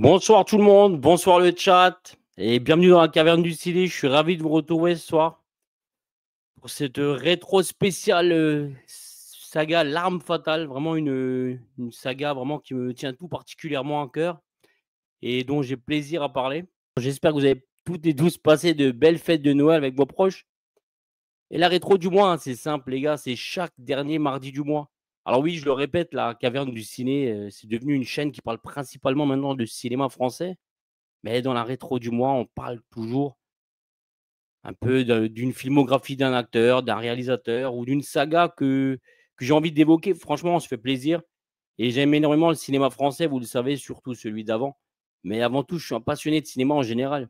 Bonsoir tout le monde, bonsoir le chat et bienvenue dans la caverne du ciné. Je suis ravi de vous retrouver ce soir pour cette rétro spéciale saga L'Arme Fatale. Vraiment une saga vraiment qui me tient tout particulièrement à cœur et dont j'ai plaisir à parler. J'espère que vous avez toutes et tous passé de belles fêtes de Noël avec vos proches. Et la rétro du mois, hein, c'est simple les gars, c'est chaque dernier mardi du mois. Alors oui, je le répète, la caverne du ciné, c'est devenu une chaîne qui parle principalement maintenant de cinéma français. Mais dans la rétro du mois, on parle toujours un peu d'une filmographie d'un acteur, d'un réalisateur ou d'une saga que j'ai envie d'évoquer. Franchement, on se fait plaisir. Et j'aime énormément le cinéma français, vous le savez, surtout celui d'avant. Mais avant tout, je suis un passionné de cinéma en général.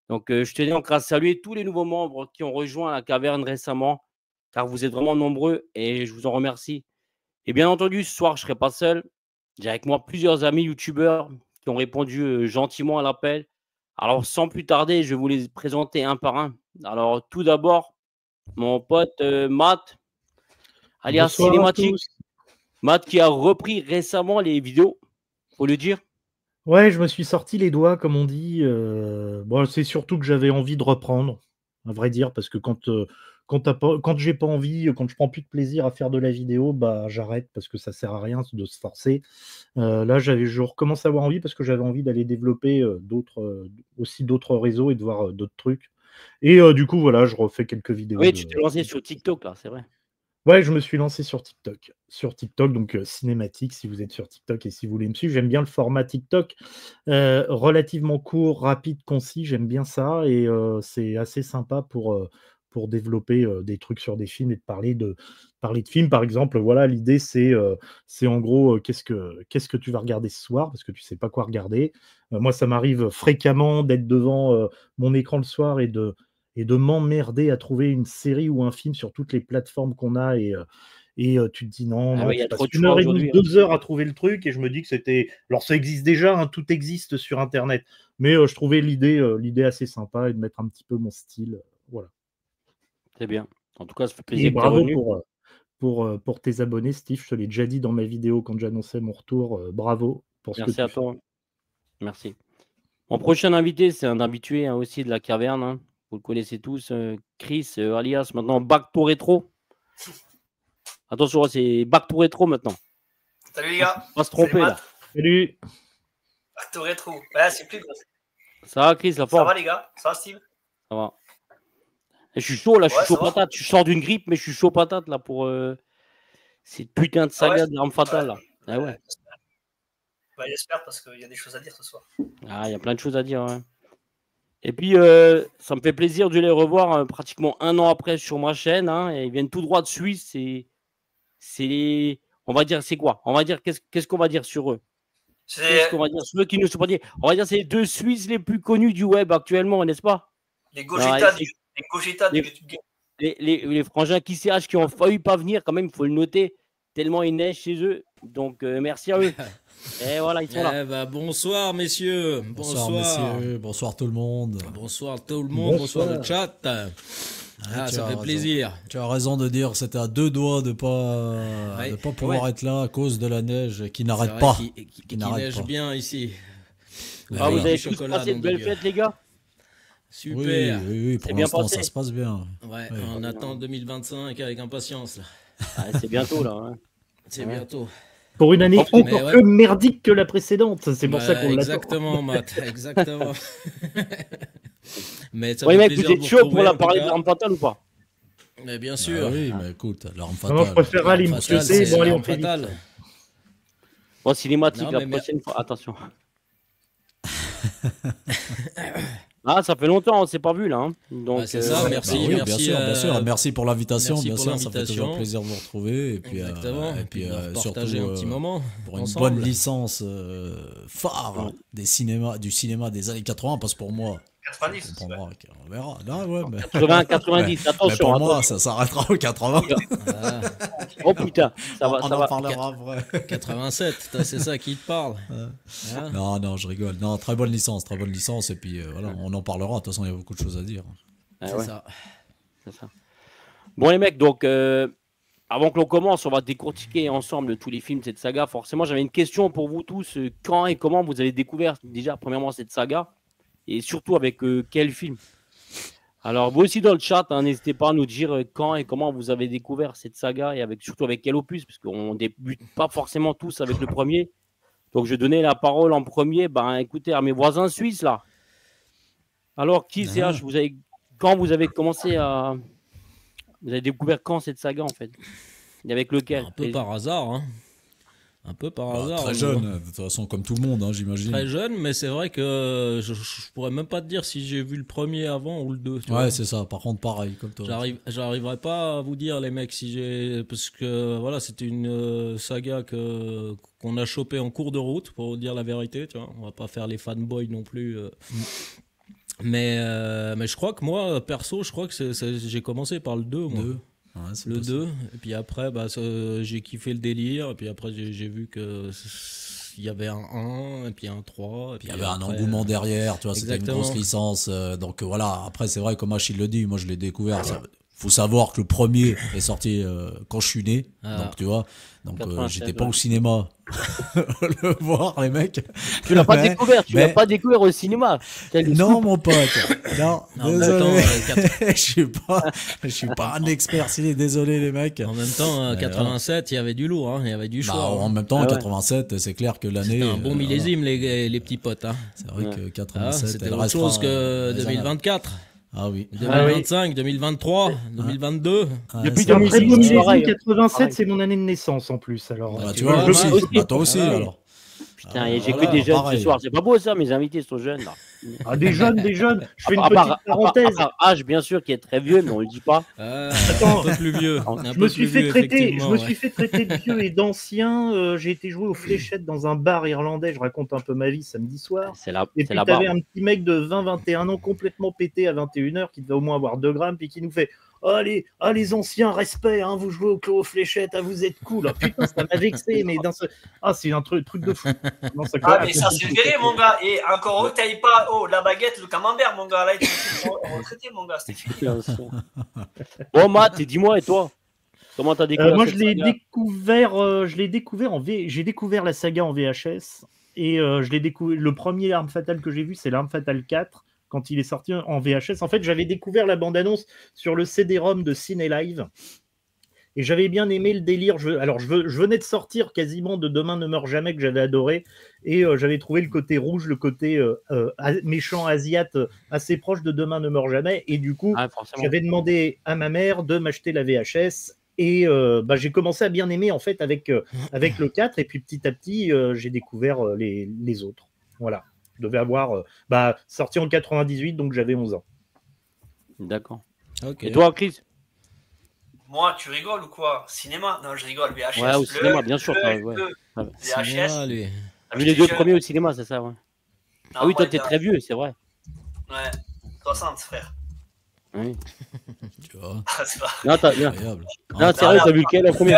Donc, je tenais encore à saluer tous les nouveaux membres qui ont rejoint la caverne récemment, car vous êtes vraiment nombreux et je vous en remercie. Et bien entendu, ce soir, je ne serai pas seul. J'ai avec moi plusieurs amis youtubeurs qui ont répondu gentiment à l'appel. Alors, sans plus tarder, je vais vous les présenter un par un. Alors, tout d'abord, mon pote Matt, alias Bonsoir à Cinématique. tous. Matt qui a repris récemment les vidéos, faut le dire. Ouais, je me suis sorti les doigts, comme on dit. Bon, c'est surtout que j'avais envie de reprendre, à vrai dire, parce que quand j'ai pas envie, quand je prends plus de plaisir à faire de la vidéo, bah j'arrête parce que ça sert à rien de se forcer. Là, je recommence à avoir envie parce que j'avais envie d'aller développer aussi d'autres réseaux et de voir d'autres trucs. Et du coup, voilà, je refais quelques vidéos Oui, de. tu t'es lancé sur TikTok, là, c'est vrai. Ouais, je me suis lancé sur TikTok. Sur TikTok, donc cinématique, si vous êtes sur TikTok et si vous voulez me suivre. J'aime bien le format TikTok, relativement court, rapide, concis, j'aime bien ça et c'est assez sympa pour développer, des trucs sur des films et de parler de films. Par exemple, voilà, l'idée c'est en gros, qu'est-ce que tu vas regarder ce soir? Parce que tu sais pas quoi regarder. Moi, ça m'arrive fréquemment d'être devant, mon écran le soir et de m'emmerder à trouver une série ou un film sur toutes les plateformes qu'on a et tu te dis: «Non, Ah non», oui, il y tu a passes trop de 1 choix heure et demie, aujourd'hui, hein. 2 heures à trouver le truc et je me dis que c'était alors ça existe déjà, hein, tout existe sur internet, mais je trouvais l'idée assez sympa et de mettre un petit peu mon style, voilà. C'est bien. En tout cas, ça fait Et plaisir que tu es bravo revenu. pour tes abonnés, Steve, je te l'ai déjà dit dans ma vidéo quand j'annonçais mon retour, bravo pour ce que Merci tu à fais. toi. Merci. Mon prochain invité, c'est un habitué hein, aussi de la caverne, hein. Vous le connaissez tous, Chris, alias maintenant Back to Retro. Attention, c'est Back to Retro maintenant. Salut les gars, On va se salut tromper là. Matt. Salut! Acto rétro. Ouais, c'est plus gros. Ça va, Chris, la Ça forme? va les gars? Ça va Steve? Ça va. Et je suis chaud là, je suis Ouais, chaud ça va. patate. Je sors d'une grippe, mais je suis chaud patate là pour cette putain de Ah ouais? saga de l'arme fatale là. Ah ouais. J'espère. Bah, j'espère parce qu'il y a des choses à dire ce soir. Ah, il y a plein de choses à dire. Ouais. Et puis, ça me fait plaisir de les revoir pratiquement 1 an après sur ma chaîne. Hein, et ils viennent tout droit de Suisse. On va dire, c'est quoi? On va dire, qu'est-ce qu'on va dire sur eux? Qu'est-ce qu'on C'est va dire sur eux qui ne sont pas dit? On va dire, c'est les 2 Suisses les plus connus du web actuellement, n'est-ce pas? les Ouais, Gogeta du les, YouTube Game. les frangins qui CH qui ont failli pas venir, quand même, il faut le noter, tellement il neige chez eux. Donc, merci à eux. Et voilà, ils sont là. Eh ben, bonsoir messieurs, Bonsoir messieurs, bonsoir tout le monde. bonsoir tout le monde, bonsoir le chat. Ah, tu ça as fait raison. plaisir. Tu as raison de dire, c'était à 2 doigts de Ouais. pas pouvoir Ouais. être là à cause de la neige qui n'arrête C'est pas. vrai qu'il n'arrête neige pas. bien ici. Ah, Avec vous avez du tous chocolat passé dans de des belles bières. fêtes, les gars? Super. Oui, pour C'est bien l'instant passé. ça se passe bien. Ouais, Oui. on attend 2025 avec impatience là. Ah, c'est bientôt là. Hein. C'est Ouais. bientôt. Pour une année Mais encore ouais. plus merdique que la précédente, c'est pour Bah, ça qu'on l'attend. exactement, Matt, exactement. Mais ça Ouais, fait mec, plaisir vous de êtes vous chaud pour retrouver, la en tout parler de cas. l'arme fatale ou pas? Mais bien Bah sûr. oui, mais écoute, l'arme Non, non, je fatale. préfère aller me L'arme fatale, pioter. c'est Bon, allez, on l'arme fait vite. fatale. Bon, cinématique, Non, la mais prochaine fois. Attention. Ah, ça fait longtemps, on s'est pas vu là. Hein. Donc, Ah, c'est ça, Bah merci, oui, merci, bien sûr, bien sûr. Merci pour l'invitation, merci bien pour sûr. Ça fait toujours l'invitation. plaisir de vous retrouver. Et puis, Exactement. et puis de surtout partager un petit moment pour une ensemble. bonne licence phare Ouais. du cinéma des années 80, parce que pour moi, tu 90. comprendras, on verra. Non, ouais, mais... 80, 90, mais attention. pour moi, attention. ça s'arrêtera aux 80. Ah, Oh putain, ça va, On ça en va. parlera après. 87, c'est ça qui te parle. Hein? Non, je rigole. Non, très bonne licence. Et puis voilà, on en parlera. De toute façon, il y a beaucoup de choses à dire. Ah C'est ouais, ça. c'est ça. Bon, les mecs, donc, avant que l'on commence, on va décortiquer ensemble tous les films de cette saga. Forcément, j'avais une question pour vous tous. Quand et comment vous avez découvert déjà, premièrement, cette saga? Et surtout avec quel film? Alors, vous aussi dans le chat, hein, n'hésitez pas à nous dire quand et comment vous avez découvert cette saga et surtout avec quel opus, parce qu'on ne débute pas forcément tous avec le premier. Donc, je vais donner la parole en premier. Ben, écoutez, à mes voisins suisses, là. Alors, qui, CH, quand vous avez commencé à... Vous avez découvert quand cette saga, en fait? Et avec lequel? Un peu par hasard, hein. Un peu par hasard. Très jeune, de toute façon, comme tout le monde, hein, j'imagine. Très jeune, mais c'est vrai que je pourrais même pas te dire si j'ai vu le premier avant ou le 2. Ouais, c'est ça. Par contre, pareil, comme toi. J'arriverai pas à vous dire, les mecs, si j'ai. Parce que voilà, c'était une saga qu'on a chopé en cours de route, pour vous dire la vérité. Tu vois, on va pas faire les fanboys non plus. Mais je crois que moi, perso, je crois que j'ai commencé par le 2. Moi. Ouais, le possible. 2, et puis après j'ai kiffé le délire, et puis après j'ai vu que il y avait un 1, et puis un 3. Et puis il y avait un engouement derrière, tu vois, c'était une grosse licence. Donc voilà, après c'est vrai, comme Achille le dit, moi je l'ai découvert. Faut savoir que le premier est sorti quand je suis né, donc tu vois, donc j'étais pas au cinéma le voir, les mecs. Tu l'as pas découvert, tu l'as pas découvert au cinéma. Non, mon pote. Non, désolé. Je suis pas un expert ciné, désolé les mecs. En même temps, 87, il y avait du lourd, hein, il y avait du choix. En même temps, 87, c'est clair que l'année. C'était un bon millésime, les petits potes. Hein. C'est vrai que 87, c'était autre chose que 2024. Ah oui. 2025, 2023, 2022. Depuis 1987, c'est mon année de naissance en plus. Alors, tu vois, toi aussi alors. Putain, j'ai que des jeunes ce soir. C'est pas beau ça, mes invités sont jeunes là. Ah, des jeunes. Je fais une petite parenthèse. Âge, bien sûr, qui est très vieux, mais on le dit pas. Attends, un peu plus vieux. Je me suis fait traiter de vieux et d'ancien. J'ai été jouer aux fléchettes dans un bar irlandais. Je raconte un peu ma vie samedi soir. Et puis t'avais un petit mec de 20-21 ans complètement pété à 21h qui devait au moins avoir 2 grammes, puis qui nous fait: allez, les anciens, respect, hein, vous jouez aux fléchettes, vous êtes cool. Oh, putain, ça m'a vexé, mais c'est un truc de fou. Non, mais ça c'est verré, mon gars. Et encore eux, t'ailles pas la baguette, le camembert, mon gars. Là, il te retraité, mon gars. C'était fini. Bon, Matt, dis-moi, et toi? Comment t'as découvert moi, je l'ai découvert j'ai découvert la saga en VHS. Et je l'ai découvert. Le premier Arme Fatale que j'ai vu, c'est l'Arme Fatale 4. Quand il est sorti en VHS. En fait, j'avais découvert la bande-annonce sur le CD-ROM de Ciné Live. Et j'avais bien aimé le délire. Je venais de sortir quasiment de Demain ne meurt jamais, que j'avais adoré. Et j'avais trouvé le côté rouge, le côté méchant asiate assez proche de Demain ne meurt jamais. Et du coup, j'avais demandé à ma mère de m'acheter la VHS. Et j'ai commencé à bien aimer en fait avec le 4. Et puis petit à petit, j'ai découvert les autres. Voilà. Je devais avoir sorti en 98, donc j'avais 11 ans. D'accord. Okay. Et toi, Chris? Moi, tu rigoles ou quoi? Cinéma? Non, je rigole, VHS. Ouais, au cinéma, bien sûr. VHS. T'as vu les 2 premiers au cinéma, c'est ça, ouais. Ah oui, toi, t'es très vieux, c'est vrai. Ouais, 60, frère. Oui. Tu vois. C'est pas... Non, c'est vrai, t'as vu lequel en premier?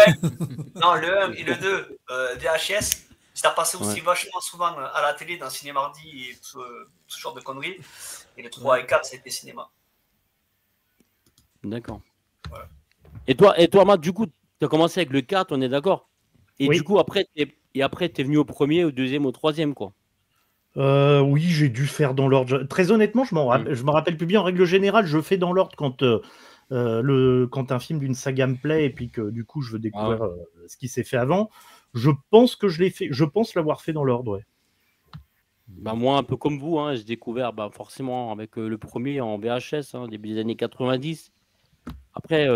Non, le 1 et le 2, VHS. Ça passé aussi vachement souvent à la télé, dans Ciné Mardi et tout ce genre de conneries. Et les 3 et 4, c'était cinéma. D'accord. Voilà. Et toi, Matt, du coup, tu as commencé avec le 4, on est d'accord? Et du coup, après, t'es venu au premier, au deuxième, au troisième, quoi. Oui, j'ai dû faire dans l'ordre. Très honnêtement, je me rappelle plus bien. En règle générale, je fais dans l'ordre quand un film d'une saga me plaît et puis que du coup, je veux découvrir ce qui s'est fait avant. Je pense que je l'ai fait. Je pense l'avoir fait dans l'ordre, ouais. Moi, un peu comme vous, hein, j'ai découvert forcément avec le premier en VHS, début des années 90. Après,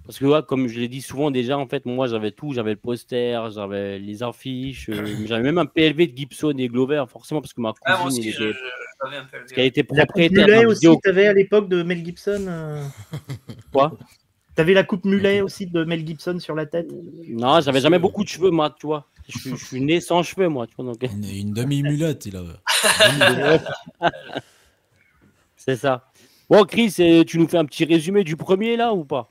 parce que comme je l'ai dit souvent déjà, en fait, moi j'avais tout, j'avais le poster, j'avais les affiches, j'avais même un PLV de Gibson et Glover, forcément, parce que ma cousine, moi aussi, j'avais un PLV. Qui a été propriétaire de la coupe mulet aussi, t'avais à l'époque de Mel Gibson. Quoi? T'avais la coupe mulet aussi de Mel Gibson sur la tête? Non, j'avais jamais beaucoup de cheveux, moi, tu vois. Je suis né sans cheveux, moi. Tu vois, donc... Une demi-mulette, il avait. C'est ça. Bon, Chris, tu nous fais un petit résumé du premier, là, ou pas?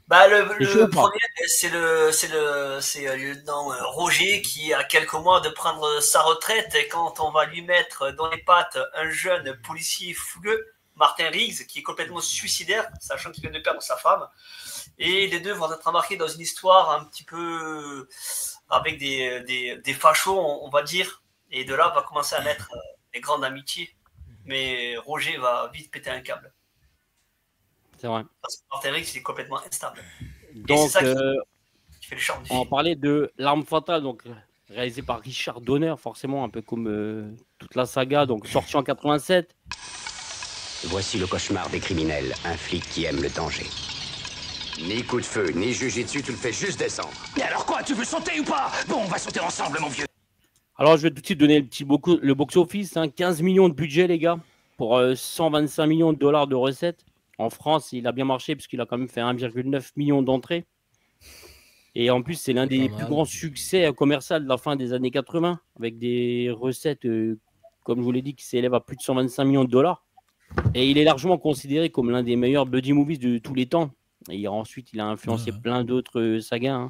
Le premier, c'est le lieutenant Roger qui a quelques mois de prendre sa retraite, et quand on va lui mettre dans les pattes un jeune policier fougueux, Martin Riggs, qui est complètement suicidaire, sachant qu'il vient de perdre sa femme. Et les deux vont être embarqués dans une histoire un petit peu avec des fachos, on va dire. Et de là va commencer à naître des grandes amitiés. Mais Roger va vite péter un câble. C'est vrai. Parce que Martin Riggs, il est complètement instable. Donc, et c'est ça qui fait le charme du film. On parlait de L'Arme Fatale, donc réalisé par Richard Donner, forcément, un peu comme toute la saga, donc sorti en 87. Voici le cauchemar des criminels, un flic qui aime le danger. Ni coup de feu, ni jujitsu, tu le fais juste descendre. Mais alors quoi, tu veux sauter ou pas? Bon, on va sauter ensemble, mon vieux. Alors, je vais tout de suite donner le box-office, 15 millions de budget, les gars, pour 125 millions de dollars de recettes. En France, il a bien marché puisqu'il a quand même fait 1,9 million d'entrées. Et en plus, c'est l'un des plus grands succès commerciaux de la fin des années 80, avec des recettes, comme je vous l'ai dit, qui s'élèvent à plus de 125 millions de dollars. Et il est largement considéré comme l'un des meilleurs buddy movies de tous les temps. Et ensuite, il a influencé plein d'autres sagas,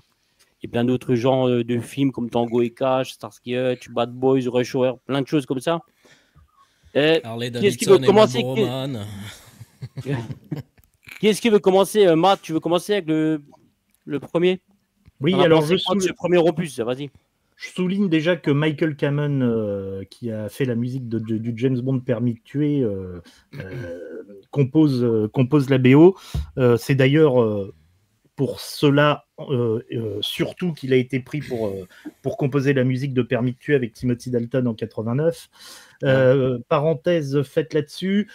et plein d'autres genres de films comme Tango et Cash, Starsky Hutch, Bad Boys, Rush Hour, plein de choses comme ça. Harley Davidson et Marlboro Man. Qui est-ce qui veut commencer? Matt, tu veux commencer avec le premier? Oui, alors ce premier opus, vas-y. Je souligne déjà que Michael Kamen, qui a fait la musique du James Bond Permis de tuer, compose la BO. C'est d'ailleurs pour cela surtout qu'il a été pris pour composer la musique de Permis de tuer avec Timothy Dalton en 89. Parenthèse faite là-dessus,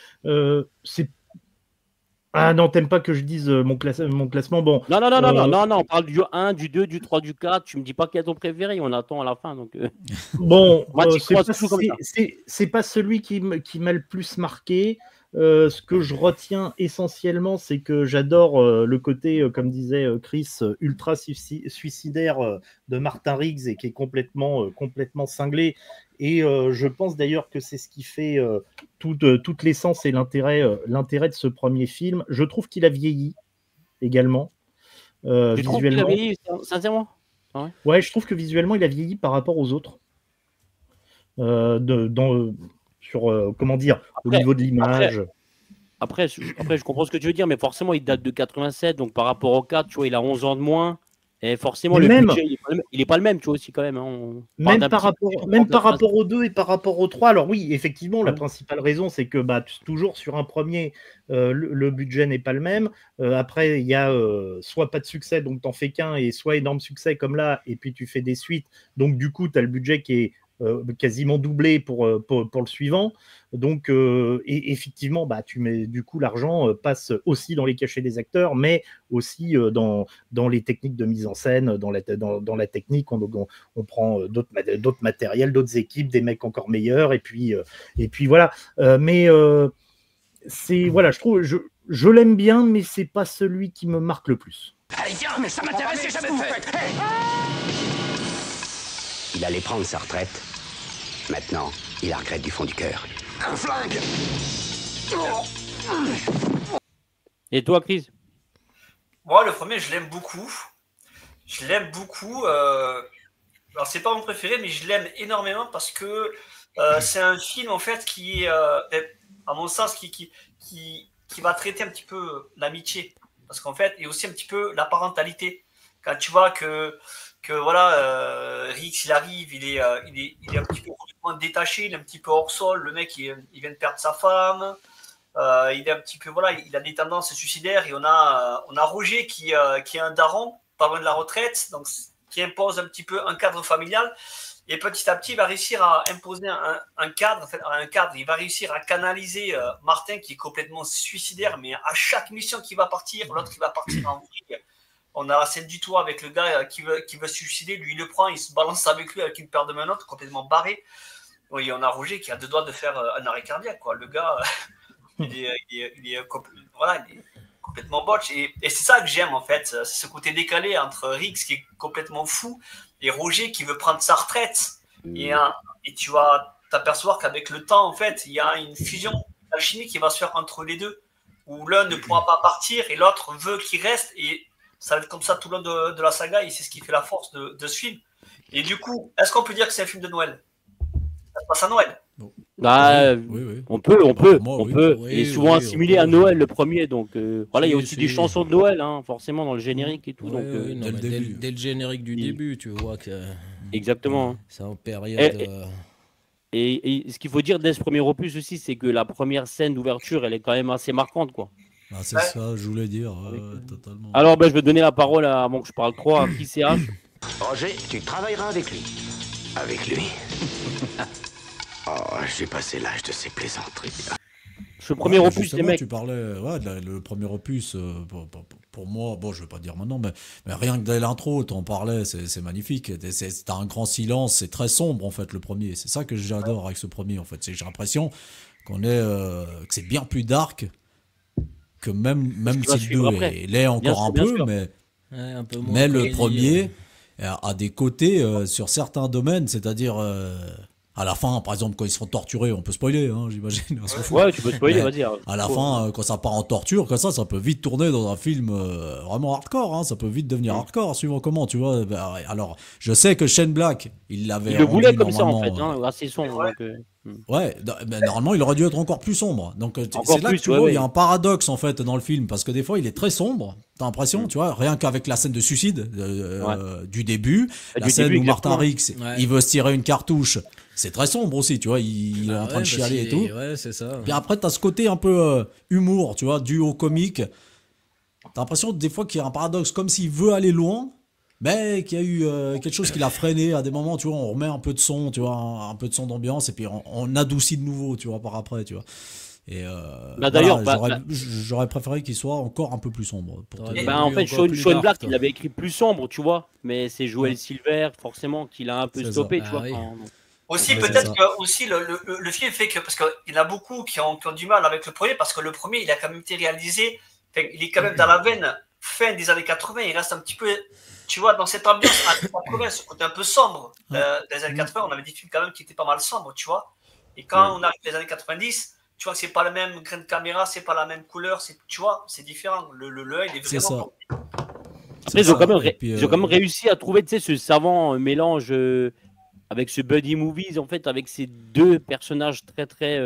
c'est... Ah non, t'aimes pas que je dise mon classement? Bon. Non, on parle du 1, du 2, du 3, du 4. Tu me dis pas quel est ton préféré, on attend à la fin. Donc, Bon, c'est pas celui qui m'a le plus marqué. Ce que je retiens essentiellement, c'est que j'adore le côté, comme disait Chris, ultra suicidaire de Martin Riggs et qui est complètement cinglé. Et je pense d'ailleurs que c'est ce qui fait toute l'essence et l'intérêt de ce premier film. Je trouve qu'il a vieilli également. Tu trouves qu'il a vieilli, sincèrement? Ouais, je trouve que visuellement, il a vieilli par rapport aux autres. Comment dire, au niveau de l'image. Après, je comprends ce que tu veux dire, mais forcément, il date de 87, donc par rapport au 4, tu vois, il a 11 ans de moins. Et forcément, le budget, il n'est pas le même, tu vois, aussi, quand même. Même par rapport aux 2 et par rapport aux 3. Alors oui, effectivement, la principale raison, c'est que toujours sur un premier, le budget n'est pas le même. Après, il y a soit pas de succès, donc tu n'en fais qu'un, et soit énorme succès comme là, et puis tu fais des suites. Donc du coup, tu as le budget qui est quasiment doublé pour le suivant. Donc et effectivement, tu mets, du coup, l'argent passe aussi dans les cachets des acteurs, mais aussi dans les techniques de mise en scène, dans la technique. On prend d'autres matériels, d'autres équipes, des mecs encore meilleurs, et puis voilà. C'est, voilà, je trouve, je l'aime bien, mais c'est pas celui qui me marque le plus. Allez, viens, mais ça m'intéresse, j'ai jamais fait. Il allait prendre sa retraite. Maintenant, il la regrette du fond du cœur. Un flingue. Et toi, Chris? Moi, le premier, je l'aime beaucoup. Alors, c'est pas mon préféré, mais je l'aime énormément parce que c'est un film, en fait, qui est, à mon sens, qui va traiter un petit peu l'amitié. Parce qu'en fait, et aussi un petit peu la parentalité. Quand tu vois que voilà, Riggs, il arrive, il est un petit peu détaché, il est un petit peu hors sol, le mec, il vient de perdre sa femme, il est un petit peu, voilà, il a des tendances suicidaires, et on a Roger qui est un daron, pas loin de la retraite, donc qui impose un petit peu un cadre familial, et petit à petit, il va réussir à imposer un cadre, il va réussir à canaliser Martin, qui est complètement suicidaire, mais à chaque mission qu'il va partir, l'autre, il va partir en vrille. On a la scène du toit avec le gars qui veut se suicider. Lui, il le prend, il se balance avec lui avec une paire de menottes, complètement barré. Oui, on a Roger qui a 2 doigts de faire un arrêt cardiaque, quoi. Le gars, il est complètement botch. Et c'est ça que j'aime, en fait. C'est ce côté décalé entre Riggs qui est complètement fou et Roger qui veut prendre sa retraite. Et tu vas t'apercevoir qu'avec le temps, en fait, il y a une fusion alchimique qui va se faire entre les deux, où l'un ne pourra pas partir et l'autre veut qu'il reste. Et ça va être comme ça tout le long de la saga, et c'est ce qui fait la force de ce film. Et du coup, est-ce qu'on peut dire que c'est un film de Noël? Ça se passe à Noël. Bah, oui. on peut. Oui. Il est souvent assimilé à Noël le premier, donc voilà, il y a Si, aussi si. des chansons de Noël, hein, forcément dans le générique et tout. Ouais, Donc, ouais, non, dès le mais début. dès le générique du début, tu vois que exactement. hein. c'est en période. Et ce qu'il faut dire dès ce premier opus aussi, c'est que la première scène d'ouverture, elle est quand même assez marquante, quoi. Ah, c'est ça, je voulais dire, totalement. Alors, ben, je vais donner la parole avant que je parle trop à qui c'est H. Roger, tu travailleras avec lui. Avec lui Oh, j'ai passé l'âge de ces plaisanteries. Ce premier Ouais, opus, justement, les mecs. tu parlais le premier opus, pour moi, bon, je vais pas dire maintenant, mais rien que dès l'intro, t'en parlais, c'est magnifique. T'as un grand silence, c'est très sombre en fait le premier. C'est ça que j'adore avec ce premier en fait. J'ai l'impression que c'est bien plus dark que même si le 2 l'est encore un peu, mais Un peu moins mais le comédie, premier a des côtés sur certains domaines, c'est-à-dire à la fin, par exemple, quand ils se font torturer, on peut spoiler, hein, j'imagine. On s'en fout. Ouais, tu peux spoiler, Mais vas-y. à la fin, quand ça part en torture, comme ça peut vite tourner dans un film vraiment hardcore. Hein, ça peut vite devenir hardcore, suivant comment, tu vois. Bah, alors, je sais que Shane Black, il l'avait Il le voulait rendu comme ça, en fait, normalement, hein, assez sombre. Ouais. Donc, Ouais, mais normalement, il aurait dû être encore plus sombre. Donc, Encore c'est là plus, que tu ouais, vois, ouais. il y a un paradoxe, en fait, dans le film. Parce que des fois, il est très sombre. T'as l'impression, tu vois, rien qu'avec la scène de suicide du début, la Du scène début, où Martin exactement. Riggs, Ouais. il veut se tirer une cartouche. C'est très sombre aussi, tu vois, il est en train de chialer et tout. Ouais, c'est ça. Puis après, t'as ce côté un peu humour, tu vois, dû au comique. T'as l'impression des fois qu'il y a un paradoxe, comme s'il veut aller loin, mais qu'il y a eu quelque chose qui l'a freiné à des moments, tu vois, on remet un peu de son, tu vois, un peu de son d'ambiance, et puis on adoucit de nouveau, tu vois, par après, tu vois. Et Bah, d'ailleurs, j'aurais préféré qu'il soit encore un peu plus sombre. Pour te dire. en fait, encore plus Sean dark, Black, toi. il avait écrit plus sombre, tu vois. Mais c'est Joel Ouais. Silver, forcément, qui l'a un peu C'est stoppé, ça. tu vois. Ah oui. Aussi, Ouais, c'est peut-être ça. que aussi le film fait que, parce qu'il y en a beaucoup qui ont du mal avec le premier, parce que le premier, il a quand même été réalisé, enfin, il est quand même dans la veine fin des années 80, il reste un petit peu, tu vois, dans cette ambiance années 80, ce côté un peu sombre des années 80, on avait des films quand même qui étaient pas mal sombres, tu vois. Et quand on arrive dans les années 90, tu vois que c'est pas le même grain de caméra, c'est pas la même couleur, tu vois, c'est différent. L'œil, il est C'est vraiment. ça. Après, ils ont quand même, Et puis, ils ont quand même réussi à trouver, tu sais, ce savant mélange avec ce buddy movies, en fait, avec ces deux personnages très très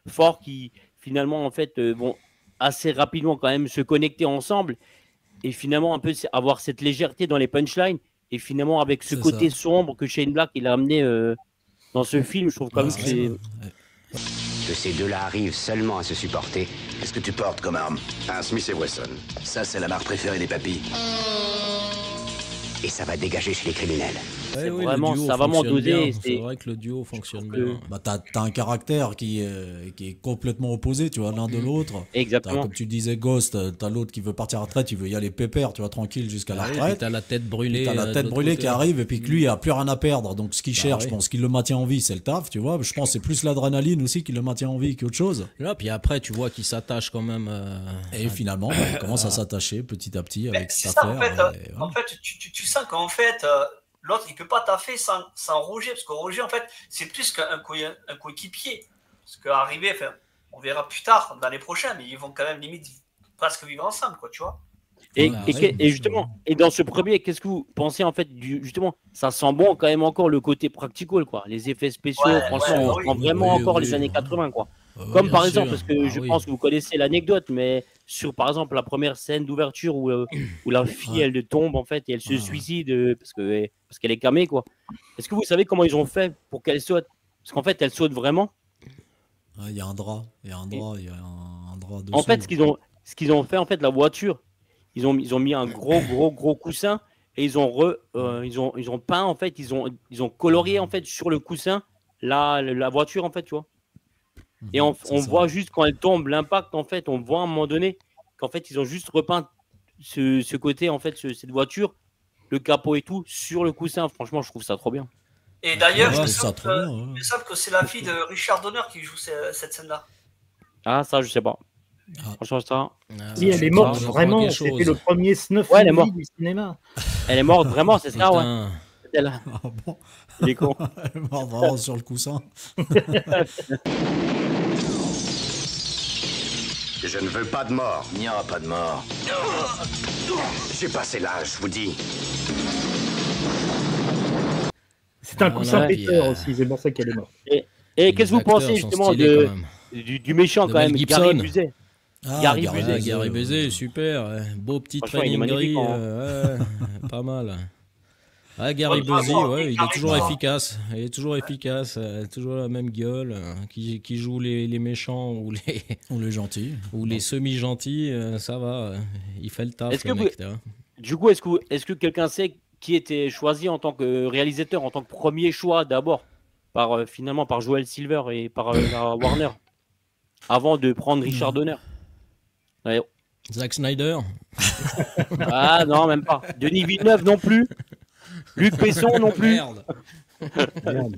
forts qui finalement en fait vont assez rapidement quand même se connecter ensemble et finalement un peu avoir cette légèreté dans les punchlines et finalement avec ce C'est côté ça. sombre que Shane Black il a amené dans ce film, je trouve quand même que c'est Que ces deux-là arrivent seulement à se supporter. Qu'est-ce que tu portes comme arme? Un Smith & Wesson. Ça, c'est la marque préférée des papis. Et ça va dégager chez les criminels. C'est oui, vraiment- le duo ça va vraiment fonctionne doser, bien. c'est- C'est vrai que le duo fonctionne que- bien. bah, t'as un caractère qui est complètement opposé, tu vois, l'un de l'autre. T'as, exactement. comme tu disais, Ghost, t'as l'autre qui veut partir à la retraite, il veut y aller pépère, tu vois, tranquille jusqu'à la Ah oui, puis retraite. t'as la tête brûlée. Puis t'as la de tête l'autre brûlée côté. qui arrive, et puis que lui, il a plus rien à perdre. Donc, ce qu'il cherche, oui. je pense, ce qui le maintient en vie, c'est le taf, tu vois. Je pense que c'est plus l'adrénaline aussi qui le maintient en vie qu'autre chose. Là, puis après, tu vois qu'il s'attache quand même. Et finalement, bah, il commence à s'attacher petit à petit Mais avec c'est cette ça, affaire. et voilà. en fait, tu sens qu'en fait, l'autre, il peut pas taffer sans Roger, parce que Roger, en fait, c'est plus qu'un coéquipier. Parce qu'arriver, enfin, on verra plus tard, dans les prochains, mais ils vont quand même limite presque vivre ensemble, quoi, tu vois. Et, Ouais, et ouais, bien justement, sûr. et dans ce premier, qu'est-ce que vous pensez en fait justement, ça sent bon quand même encore le côté practical quoi, les effets spéciaux, Ouais, franchement, ouais, on oui. sent vraiment Oui, encore oui, les années oui. 80 quoi. Ouais, Comme par bien exemple, sûr. parce que Ah je oui. pense que vous connaissez l'anecdote, mais sur par exemple la première scène d'ouverture où la fille Ouais. elle tombe en fait et elle se Ouais. suicide parce qu'elle est camée quoi. Est-ce que vous savez comment ils ont fait pour qu'elle saute? Parce qu'en fait elle saute vraiment. Il y a un drap, il y a un drap dessous. En fait, ce qu'ils ont fait, en fait, la voiture, ils ont mis un gros coussin et ils ont peint, en fait, ils ont colorié, en fait, sur le coussin la voiture, en fait, tu vois. Et on C'est ça. voit juste quand elle tombe, l'impact, en fait, on voit à un moment donné qu'en fait, ils ont juste repeint ce côté, en fait, cette voiture, le capot et tout, sur le coussin. Franchement, je trouve ça trop bien. Et d'ailleurs, Ouais, il me je trouve ça semble trop bien, ouais. il me semble que c'est la fille de Richard Donner qui joue cette scène-là. Ah, ça, je sais pas. Ah. Franchement, ça. Si elle est morte Ça, vraiment, quelque c'était chose. le premier snuff Ouais, elle est movie morte. du cinéma. Elle est morte, vraiment, c'est ça, ouais. Putain. C'était là. Ah bon. Il est con. Elle est morte vraiment sur le coussin. Je ne veux pas de mort. Il n'y aura pas de mort. J'ai passé l'âge, je vous dis. C'est un Ah, coussin ouais, péteur puis, aussi, c'est pour ça qu'elle est morte. Et qu'est-ce que vous pensez justement du méchant de quand Mel même, Gibson. Gary Busey? Gary Busey. Gary Busey, super. Beau petit Franchement, il est training gris. magnifique, Pas mal. Ouais, Gary Bonne Busey, bravo, il est Gary toujours Busey. efficace. Il est toujours efficace. Toujours la même gueule. Qui joue les méchants ou les, On est gentil. ou les semi-gentils. Ça va. Il fait le taf, Est-ce le que mec. Hein. Du coup, est-ce que quelqu'un sait qui était choisi en tant que réalisateur, en tant que premier choix d'abord, finalement par Joel Silver et par la Warner, avant de prendre Richard Donner? Ouais. Zack Snyder. Ah non, même pas. Denis Villeneuve non plus. Luc Besson non plus. Merde.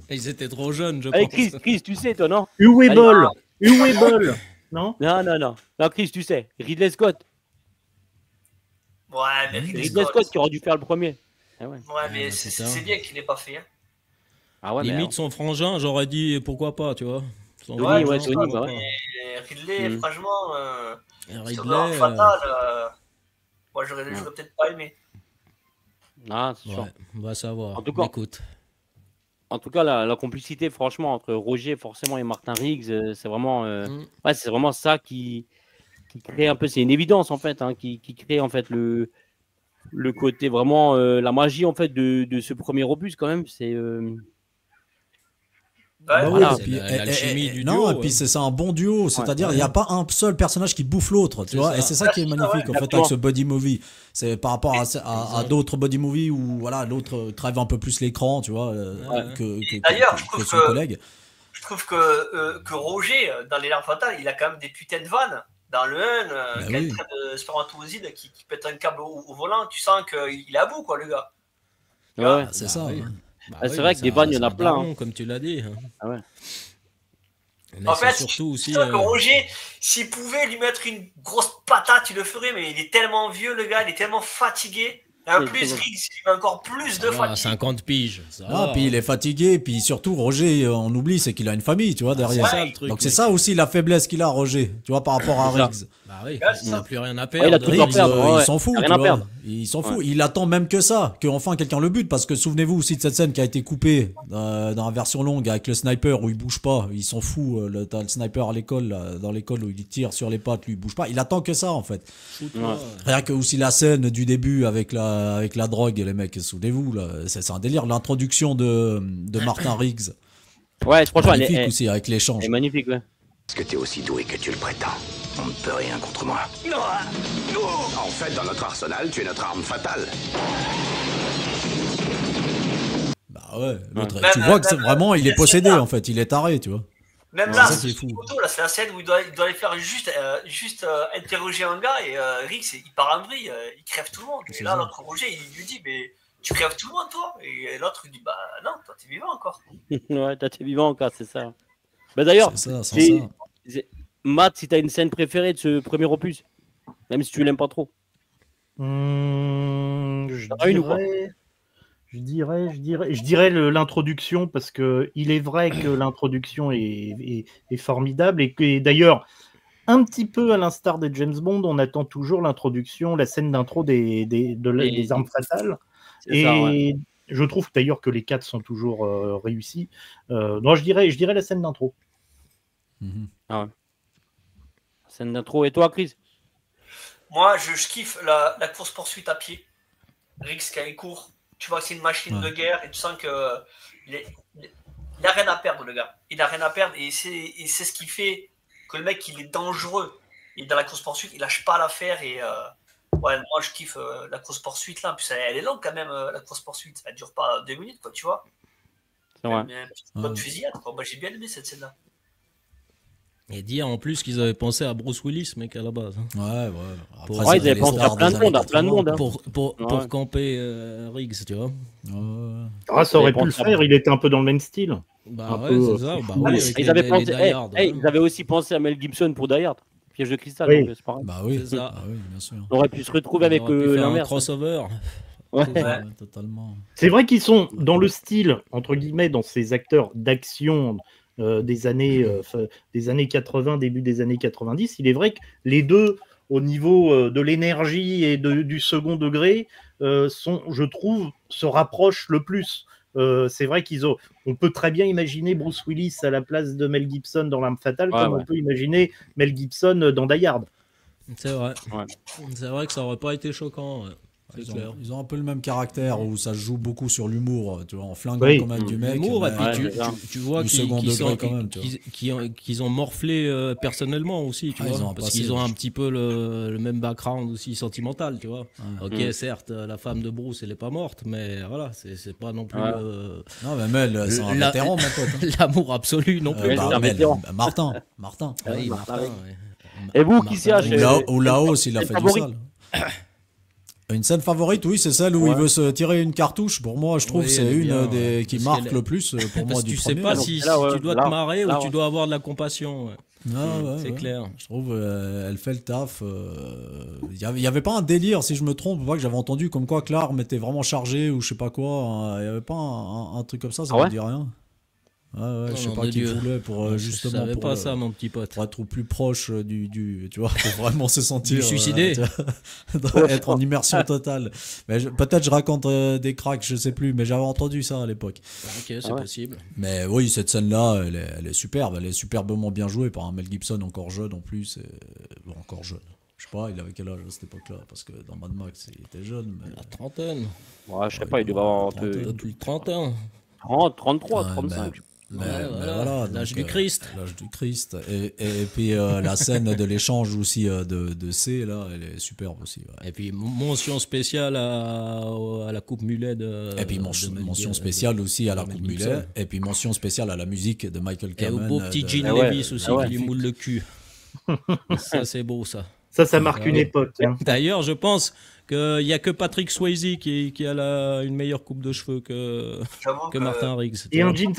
Ils étaient trop jeunes, je Allez, pense. Chris, tu sais, toi, non? Uwe Allez, Boll. Uwe Boll. Non? Non. Non, Chris, tu sais. Ridley Scott. Ouais, mais Ridley Scott qui aurait dû faire le premier. Ah ouais. Ouais, mais bah, c'est bien qu'il l'ait pas fait. Hein. Ah ouais, Limite son frangin, j'aurais dit pourquoi pas, tu vois. Son Ouais, frangin, Tony, pourquoi bah pas. ouais. Et Ridley, franchement, Et sur Ridley, l'Arme Fatale, moi j'aurais peut-être pas aimé. Ah, c'est sûr. ouais, on va savoir. En tout cas, Écoute. En tout cas, la complicité, franchement, entre Roger forcément et Martin Riggs, c'est vraiment, ouais, c'est vraiment ça qui crée un peu, c'est une évidence en fait, hein, qui crée en fait le côté vraiment, la magie en fait de ce premier opus quand même. C'est Ouais, voilà. C'est l'alchimie du non, duo. et puis c'est un bon duo, c'est-à-dire il n'y a pas un seul personnage qui bouffe l'autre, tu C'est vois, ça. et c'est ça qui est magnifique en fait Exactement. avec ce body movie. C'est par rapport à d'autres body movies où voilà l'autre crève un peu plus l'écran, tu vois, D'ailleurs, je que trouve son que- collègue. Je trouve que Roger, dans les larmes fatales, il a quand même des putains de vannes. Dans le 1, Bah quand il oui. traite de spermatozoïde qui pète un câble au volant, tu sens qu'il est à bout, quoi, le gars. Ouais, ouais. C'est Bah ça. oui. hein. Bah Ah, c'est oui, vrai mais que des vannes, il y en a c'est un plein, daron, comme tu l'as dit. hein. Ah ouais. Mais En c'est fait, surtout aussi. je trouve que Roger, s'il pouvait lui mettre une grosse patate, il le ferait, mais il est tellement vieux, le gars, il est tellement fatigué. Et en Oui, plus, c'est bon. Riggs, il a encore plus de ça va, fatigue. 50 piges. Ça Ah, va, puis il est fatigué, puis surtout Roger, on oublie, c'est qu'il a une famille, tu vois, C'est derrière. ça le truc. Donc c'est mec. ça aussi la faiblesse qu'il a, Roger, tu vois, par rapport à C'est ça. Riggs. Bah oui, Ouais, c'est il n'a ça. plus rien à Ouais, il a perdre. tout à Riggs, perdre, ouais. il s'en fout, Rien tu à vois. perdre. Il s'en fout. Ouais. Il attend même que ça, que enfin quelqu'un le bute, parce que souvenez-vous aussi de cette scène qui a été coupée dans la version longue avec le sniper où il bouge pas. Il s'en fout. T'as le sniper à l'école, là, dans l'école où il tire sur les pattes, lui il bouge pas. Il attend que ça en fait. Shoot-toi. Rien que aussi la scène du début avec la drogue, les mecs, souvenez-vous là, c'est un délire. L'introduction de Martin Riggs, Ouais, franchement, magnifique elle aussi avec l'échange. est magnifique, ouais. Est-ce que t'es aussi doué que tu le prétends? On ne peut rien contre moi. Non, non. En fait, dans notre arsenal, tu es notre arme fatale. Bah ouais, l'autre, Même- tu vois que c'est même- vraiment il est même- possédé en fait, il est taré, tu vois. Même Ouais, là, ça, c'est c'est fou. là, c'est la scène où il doit aller faire juste interroger un gars et Riggs, il part en vrille, il crève tout le monde. Et C'est là, ça. l'autre Roger, il lui dit, mais tu crèves tout le monde, toi? Et l'autre, il dit, bah non, toi, t'es vivant encore. Ouais, t'es vivant encore, c'est ça. Bah d'ailleurs, C'est ça, sans c'est- ça. Matt, si t'as une scène préférée de ce premier opus, même si tu l'aimes pas trop. Je T'en as une ou pas je dirais l'introduction parce que il est vrai que l'introduction est formidable et que d'ailleurs un petit peu à l'instar des James Bond, on attend toujours l'introduction, la scène d'intro des armes fatales. C'est ça, ouais. Et je trouve d'ailleurs que les 4 sont toujours réussis. Non, je dirais la scène d'intro. Mhm. Scène d'intro. Et toi, Chris? Moi, je kiffe la course-poursuite à pied. Riggs, quand il court, tu vois que c'est une machine Ouais. de guerre et tu sens que il a rien à perdre, le gars. Il a rien à perdre et c'est ce qui fait que le mec, il est dangereux. Et dans la course-poursuite, il lâche pas l'affaire et ouais, moi, je kiffe la course-poursuite là. En plus, elle est longue quand même, la course-poursuite. Elle dure pas 2 minutes, quoi, tu vois. C'est vrai. Mais une petite bonne Ouais. fusillade, quoi. Moi, j'ai bien aimé cette scène-là. Et dire en plus qu'ils avaient pensé à Bruce Willis, mec, à la base. hein. Ouais, ouais. Après, Ouais, c'est ils avaient pensé à l'histoire plein des de monde, années à plein de monde, hein. 80. Pour Ouais. camper Riggs, tu vois. Ouais. Ah, ça aurait Ils pu le pensent à- faire, il était un peu dans le même style. Bah Un ouais, peu, c'est ça. Bah plus oui, fou. avec Ils avaient les pensé, Die Hard, hey, hein. ils avaient aussi pensé à Mel Gibson pour Die Hard. Piège de cristal, Oui. donc c'est pareil. Bah oui, C'est ça. bah oui, bien sûr. On aurait pu se retrouver avec On aurait pu faire un l'inverse. crossover. Ouais. Ouais. Totalement. C'est vrai qu'ils sont dans le style, entre guillemets, dans ces acteurs d'action des années 80, début des années 90. Il est vrai que les deux, au niveau de l'énergie et du second degré, je trouve, se rapprochent le plus. c'est vrai on peut très bien imaginer Bruce Willis à la place de Mel Gibson dans L'Arme Fatale, comme on peut imaginer Mel Gibson dans Die Hard. C'est vrai. C'est vrai que ça aurait pas été choquant. Ils ont un peu le même caractère où ça joue beaucoup sur l'humour, tu vois, en flinguant comme un du mec. L'humour, et puis tu vois qu'ils ont morflé personnellement aussi, tu vois, parce qu'ils ont un petit peu le même background aussi sentimental, tu vois. Ok, certes, la femme de Bruce, elle est pas morte, mais voilà, c'est pas non plus. Non, mais Mel, c'est un vétéran, mon pote. L'amour absolu non plus. Martin. Oui, Martin. Et vous, qui c'est Ou Laos, il a fait du sale. Une scène favorite, oui, c'est celle où il veut se tirer une cartouche. Pour moi, je trouve que c'est une des qui marque le plus pour moi du premier. Tu sais pas si tu dois te marrer ou tu dois avoir de la compassion. C'est clair. Je trouve elle fait le taf. Il y avait pas un délire, si je me trompe, pas que j'avais entendu comme quoi que l'arme était vraiment chargée ou je sais pas quoi. Il y avait pas un truc comme ça me dit rien. Je sais pas qui voulait pour justement. Je savais pas ça, mon petit pote. Pour être au plus proche du tu vois, pour vraiment se sentir suicidé, être en immersion totale. Mais peut-être je raconte des cracks, je sais plus, mais j'avais entendu ça à l'époque. Ok, c'est possible. Mais oui, cette scène-là, elle est superbe, elle est superbement bien jouée par un Mel Gibson encore jeune en plus, encore jeune. Je sais pas, il avait quel âge à cette époque-là, parce que dans Mad Max, il était jeune. Mais... La trentaine. Ouais, je sais pas, il devait avoir plus de 30 ans. 30, 33, 35. Voilà, l'âge du Christ. L'âge du Christ. Et puis la scène de l'échange aussi de C, là, elle est superbe aussi. Ouais. Et puis mention spéciale à la coupe mulet Et puis mention spéciale aussi à la coupe mulet. Et puis mention spéciale à la musique de Michael Kamen. Et au beau petit Gene Levis aussi qui lui moule le cul. Ça, c'est beau, ça. Ça marque une époque. Hein. D'ailleurs, je pense qu'il n'y a que Patrick Swayze qui a une meilleure coupe de cheveux que Martin Riggs. Et un jean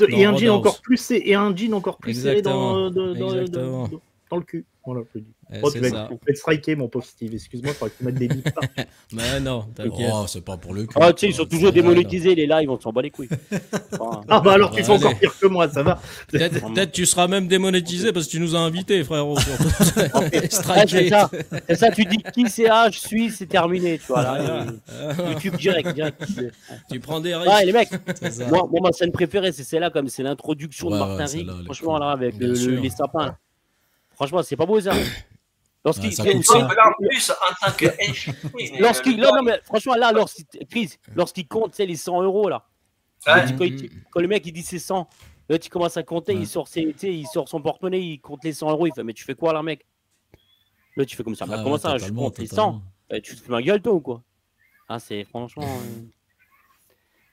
encore plus serré dans le cul. Voilà, je dis. Tu vas être striké, mon pauvre Steve. Excuse-moi, il faudrait que tu mettes des bips. Mais non, t'inquiète. C'est pas pour le cul. Ah, tu sais, ils sont toujours démonétisés, les lives, on s'en bat les couilles. Bah alors, tu fais encore pire que moi, ça va. Peut-être tu seras même démonétisé parce que tu nous as invités, frérot. C'est ça, tu dis qui c'est, je suis, c'est terminé. Tu vois, là, YouTube direct. Tu prends des risques. Ouais, les mecs, moi, ma scène préférée, c'est celle-là, comme c'est l'introduction de Martin Riggs. Franchement, là, avec les sapins. Franchement, c'est pas beau ça. Lorsqu'il franchement là, lorsqu'il compte les 100 euros là, quand le mec il dit c'est 100, là tu commences à compter, il sort son porte-monnaie, il compte les 100 euros, il fait mais tu fais quoi là mec? Là tu fais comme ça, comment ça je compte les 100? Tu te fais ma gueule toi ou quoi? C'est franchement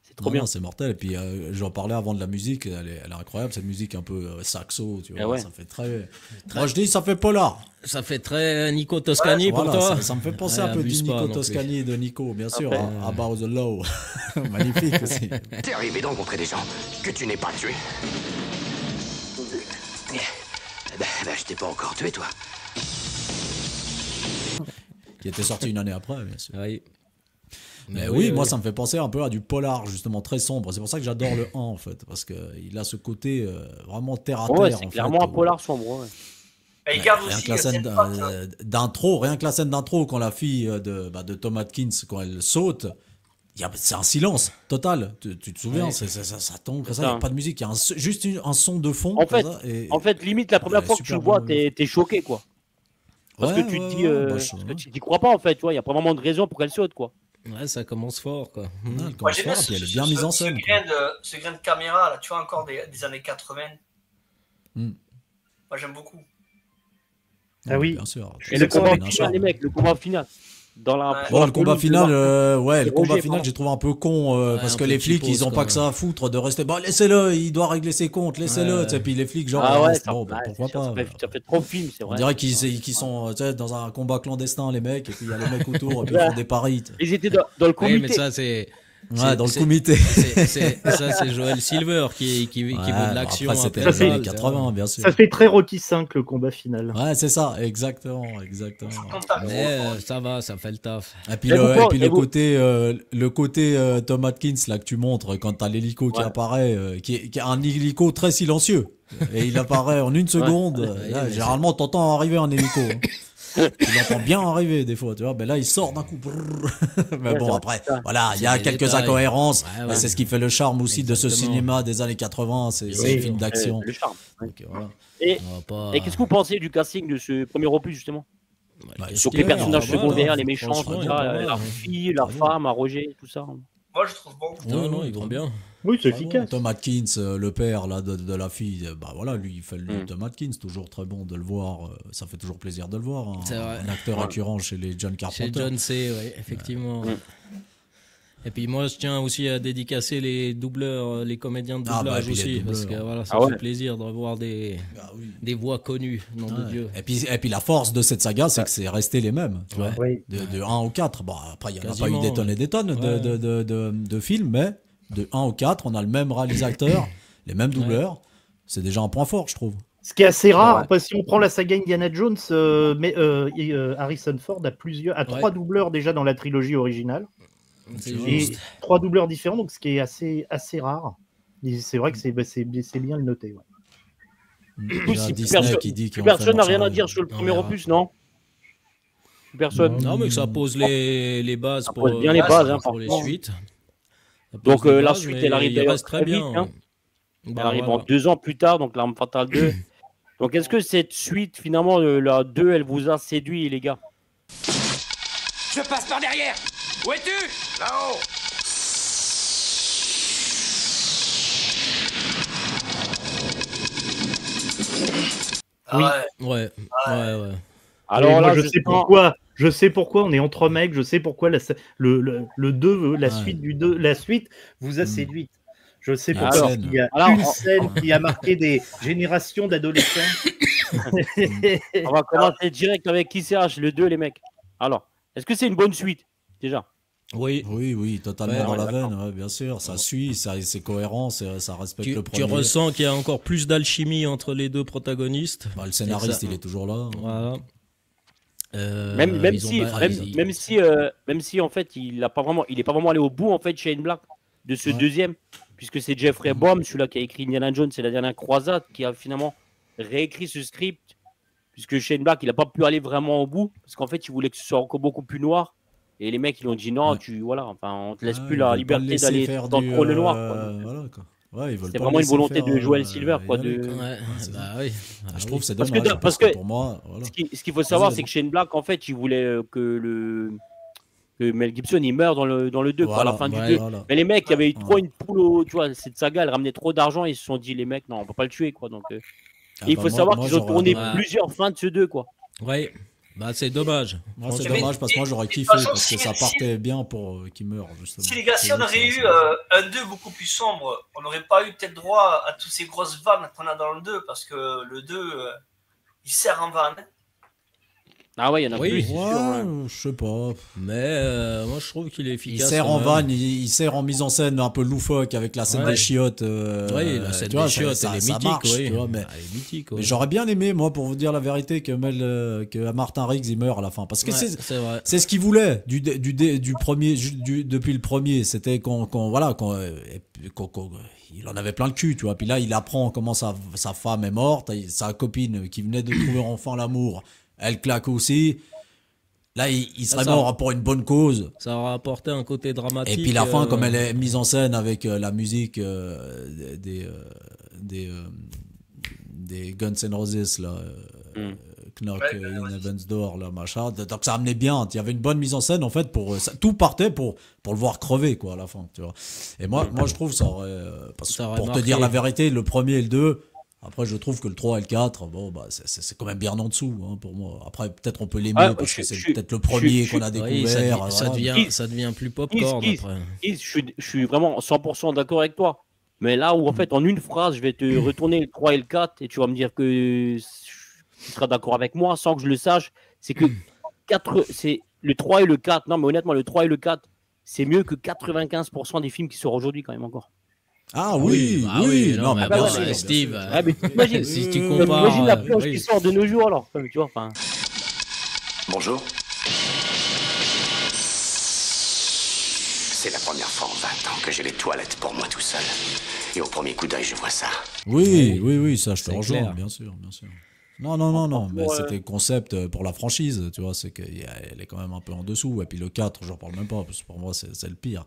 c'est trop bien. C'est mortel. Et puis j'en parlais avant de la musique, elle est incroyable cette musique un peu saxo, tu vois, ça fait très... Moi je dis ça fait polar. Ça fait très Nico Toscani pour toi. Ça me fait penser un peu du Nico Toscani de Nico, bien sûr. About the Law. Magnifique aussi. T'es arrivé de rencontrer des gens que tu n'es pas tués. Je t'ai pas encore tué, toi. Qui était sorti une année après, bien sûr. Oui. Mais oui, moi ça me fait penser un peu à du polar, justement, très sombre. C'est pour ça que j'adore le 1 en fait, parce qu'il a ce côté vraiment terre à terre. Ouais, c'est clairement un polar sombre. Il garde aussi rien que la scène d'intro, quand la fille de Tom Atkins, quand elle saute, c'est un silence total. Tu te souviens, ça tombe, il n'y a pas de musique, il y a juste un son de fond. En fait, limite, la première fois que tu le vois, t'es choqué, quoi. Parce que tu te dis, tu n'y crois pas, en fait, tu vois, il n'y a pas vraiment de raison pour qu'elle saute, quoi. Ouais, ça commence fort, quoi. Moi, j'aime bien elle est bien mise en scène. Ce grain de caméra, là, tu vois, encore des années 80. Moi, j'aime beaucoup. Ah oui, bien sûr. Et le combat final, les mecs, le combat final. Le combat final, j'ai trouvé un peu con parce que les flics, ils ont pas que ça à foutre de rester. Laissez-le, il doit régler ses comptes, laissez-le. Et puis les flics, genre, pourquoi pas. Ça fait trop film, c'est vrai. On dirait qu'ils sont dans un combat clandestin, les mecs, et puis il y a les mecs autour, et puis ils font des paris. Ils étaient dans le comité. Mais ça, c'est. Dans le comité. Ça, c'est Joel Silver qui veut de l'action. Après, c'était les années 80, bien sûr. Ça fait très Rocky 5 le combat final. Ouais, c'est ça, exactement. Mais ça va, ça fait le taf. Et puis le côté Tom Atkins là que tu montres quand t'as l'hélico qui apparaît, qui est un hélico très silencieux. Et il apparaît en une seconde. Généralement, t'entends arriver un hélico. Tu l'entends bien arriver des fois, tu vois. Mais là, il sort d'un coup. Mais bon, après, voilà, il y a quelques incohérences. Ouais. C'est ce qui fait le charme aussi de ce cinéma des années 80. C'est un film d'action. Le charme. Donc, voilà. Et qu'est-ce que vous pensez du casting de ce premier opus, justement? Donc les personnages secondaires, les méchants, tout ça, la fille, la femme, à Roger, tout ça. Moi, je trouve bon. Non, ils vont bien. Oui, c'est efficace. Tom Atkins, le père là, de la fille, bah voilà, lui, il fait le Tom Atkins, toujours très bon de le voir. Ça fait toujours plaisir de le voir. Un acteur récurrent chez les John Carpenter. Chez John C, oui, effectivement. Et puis moi, je tiens aussi à dédicacer les doubleurs, les comédiens de doublage aussi, parce que voilà, ça fait plaisir de revoir des voix connues, nom de Dieu. Et puis la force de cette saga, c'est que c'est resté les mêmes, tu vois, de 1 au 4. Bon, après, il n'y en a pas eu des tonnes et des tonnes de films, mais de 1 au 4, on a le même réalisateur, les mêmes doubleurs. C'est déjà un point fort, je trouve. Ce qui est assez rare, parce que si on prend la saga Indiana Jones, Harrison Ford a 3 doubleurs déjà dans la trilogie originale. Et 3 doubleurs différents, donc ce qui est assez rare. Et c'est vrai que c'est bien le noter. Personne n'a rien à dire sur le premier opus, non? Personne. Non, mais que ça pose les bases pour bien les bases, pour les suites. Donc la suite, elle arrive très bien. Elle arrive en 2 ans plus tard, donc l'Arme Fatale 2. Donc est-ce que cette suite, finalement, la 2, elle vous a séduit, les gars? Je passe par derrière. Où es-tu? Là-haut. Ouais. Alors là, je sais pourquoi on est entre mecs, je sais pourquoi le 2, la suite vous a séduite. Je sais pourquoi il y a une scène qui a marqué des générations d'adolescents. On va commencer direct avec qui CH, le 2, les mecs. Alors, est-ce que c'est une bonne suite, déjà? Oui, totalement dans la veine, bien sûr. Ça suit, c'est cohérent, ça respecte le premier. Tu ressens qu'il y a encore plus d'alchimie entre les deux protagonistes. Le scénariste, il est toujours là. Voilà. Même si en fait il est pas vraiment allé au bout en fait Shane Black de ce deuxième, puisque c'est Jeffrey Baum, celui-là qui a écrit Indiana Jones, c'est la dernière croisade, qui a finalement réécrit ce script, puisque Shane Black il n'a pas pu aller vraiment au bout, parce qu'en fait il voulait que ce soit encore beaucoup plus noir. Et les mecs, ils ont dit non, on te laisse plus la liberté d'aller dans trop le noir. C'est vraiment une volonté de Joel Silver. Je trouve que c'est dommage. Parce que pour moi, ce qu'il faut savoir, c'est que Shane Black, en fait, il voulait que Mel Gibson il meurt dans le 2, à la fin du 2. Mais les mecs, il y avait eu trop une poule, tu vois, cette saga, elle ramenait trop d'argent, ils se sont dit, les mecs, non, on peut pas le tuer, quoi. Donc, il faut savoir qu'ils ont tourné plusieurs fins de ce 2, quoi. Ouais. Bah, c'est dommage. C'est dommage parce que moi j'aurais kiffé parce que ça partait bien pour qu'il meure. Justement. Si les gars, si on aurait eu un 2 beaucoup plus sombre, on n'aurait pas eu peut-être droit à toutes ces grosses vannes qu'on a dans le 2 parce que le 2 il sert en vanne. Ah ouais, il y en a plus. Je sais pas. Mais moi je trouve qu'il est efficace. Il sert en vanne, il sert en mise en scène un peu loufoque avec la scène des chiottes. La scène des chiottes, elle est mythique. Mais j'aurais bien aimé, moi, pour vous dire la vérité, que Martin Riggs il meurt à la fin. Parce que c'est ce qu'il voulait du premier, depuis le premier. C'était il en avait plein le cul, tu vois. Puis là, il apprend comment sa femme est morte, sa copine qui venait de trouver enfin l'amour. Elle claque aussi. Là, il serait mort pour une bonne cause. Ça aura apporté un côté dramatique. Et puis la fin, comme elle est mise en scène avec la musique des Guns N' Roses, là, Knock in Heaven's Door, là, machin. Donc ça amenait bien. Il y avait une bonne mise en scène, en fait. Tout partait pour le voir crever, quoi, à la fin. Tu vois. Et moi, je trouve ça aurait... pour te dire la vérité, le premier et le 2... Après, je trouve que le 3 et le 4, c'est quand même bien en dessous, pour moi. Après, peut-être on peut l'aimer parce que c'est peut-être le premier qu'on a découvert. Ça devient plus popcorn après. Je suis vraiment 100% d'accord avec toi. Mais là où, en fait, en une phrase, je vais te retourner le 3 et le 4 et tu vas me dire que tu seras d'accord avec moi sans que je le sache. C'est que c'est le 3 et le 4. Non, mais honnêtement, le 3 et le 4, c'est mieux que 95% des films qui sortent aujourd'hui, quand même, encore. Ah oui. Non, mais Steve, imagine, si tu compares, imagine la planche qui sort de nos jours alors, tu vois. Bonjour. C'est la première fois en 20 ans que j'ai les toilettes pour moi tout seul. Et au premier coup d'œil, je vois ça. Oui, ça je te rejoins, bien sûr. Non, mais c'était le concept pour la franchise, tu vois, c'est qu'elle est quand même un peu en dessous, et puis le 4, j'en parle même pas, parce que pour moi, c'est le pire.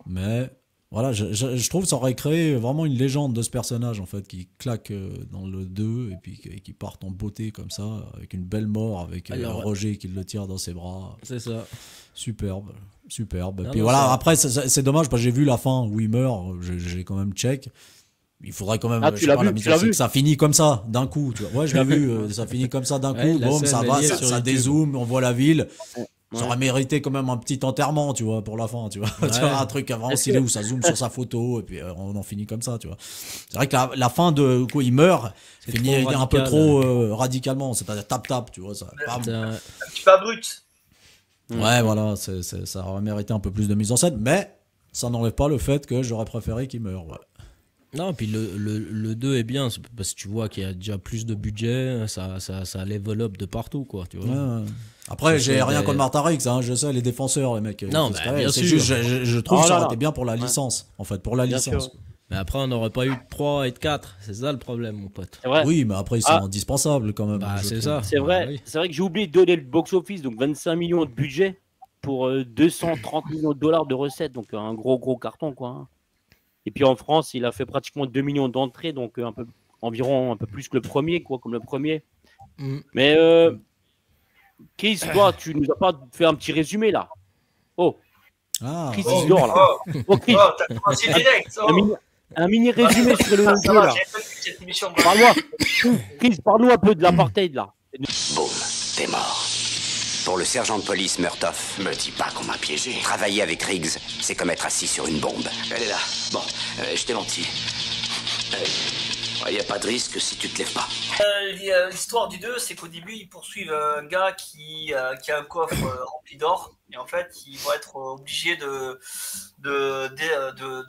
Mais voilà, je trouve que ça aurait créé vraiment une légende de ce personnage, en fait, qui claque dans le 2, et puis qui part en beauté comme ça, avec une belle mort, avec Roger qui le tire dans ses bras. C'est ça. Superbe. Non, Puis voilà, après, c'est dommage, parce que j'ai vu la fin où il meurt, j'ai quand même check. Il faudrait quand même, tu l'as vu, tu l'as vu. ça finit comme ça, d'un coup, tu vois. Ouais, je l'ai vu, ça finit comme ça d'un coup, boum, ça va, ça dézoome, on voit la ville. Ça aurait mérité quand même un petit enterrement, tu vois, pour la fin, tu vois. Tu vois, un truc vraiment stylé où ça zoome sur sa photo, et puis on en finit comme ça, tu vois. C'est vrai que la fin de quoi il meurt, finit un peu trop radicalement, c'est-à-dire tap, tu vois. Ça, un petit peu abrupt. Ouais, voilà, ça aurait mérité un peu plus de mise en scène, mais ça n'enlève pas le fait que j'aurais préféré qu'il meure, ouais. Non, puis le 2 est bien, parce que tu vois qu'il y a déjà plus de budget, ça level up de partout, quoi, tu vois. Ouais. Après, j'ai rien contre Martha Riggs, hein, je sais, les défenseurs, les mecs. Non, bien sûr. Juste, je trouve que ça aurait été bien pour la licence, en fait, pour la licence. Sûr. Mais après, on n'aurait pas eu de 3 et de 4, c'est ça le problème, mon pote. C'est vrai. Oui, mais après, ils sont indispensables quand même. C'est ça. C'est vrai. Oui. C'est vrai que j'ai oublié de donner le box-office, donc 25 millions de budget pour 230 millions de dollars de recettes, donc un gros carton, quoi. Et puis en France, il a fait pratiquement 2 millions d'entrées, donc environ un peu plus que le premier, quoi, comme le premier. Mais Chris, toi, tu nous as pas fait un petit résumé là? Oh, Chris, il dort là. Chris, t'as commencé direct. un mini résumé sur le jeu là. Cette émission. Parle-moi, Chris, parle-nous un peu de l'apartheid là. Boum, t'es mort. Pour le sergent de police Murtoff, Me dis pas qu'on m'a piégé. travailler avec Riggs, c'est comme être assis sur une bombe. Elle est là. Bon, je t'ai menti. Y a pas de risque si tu te lèves pas. L'histoire du 2, c'est qu'au début, ils poursuivent un gars qui a un coffre rempli d'or. Et en fait, ils vont être obligés de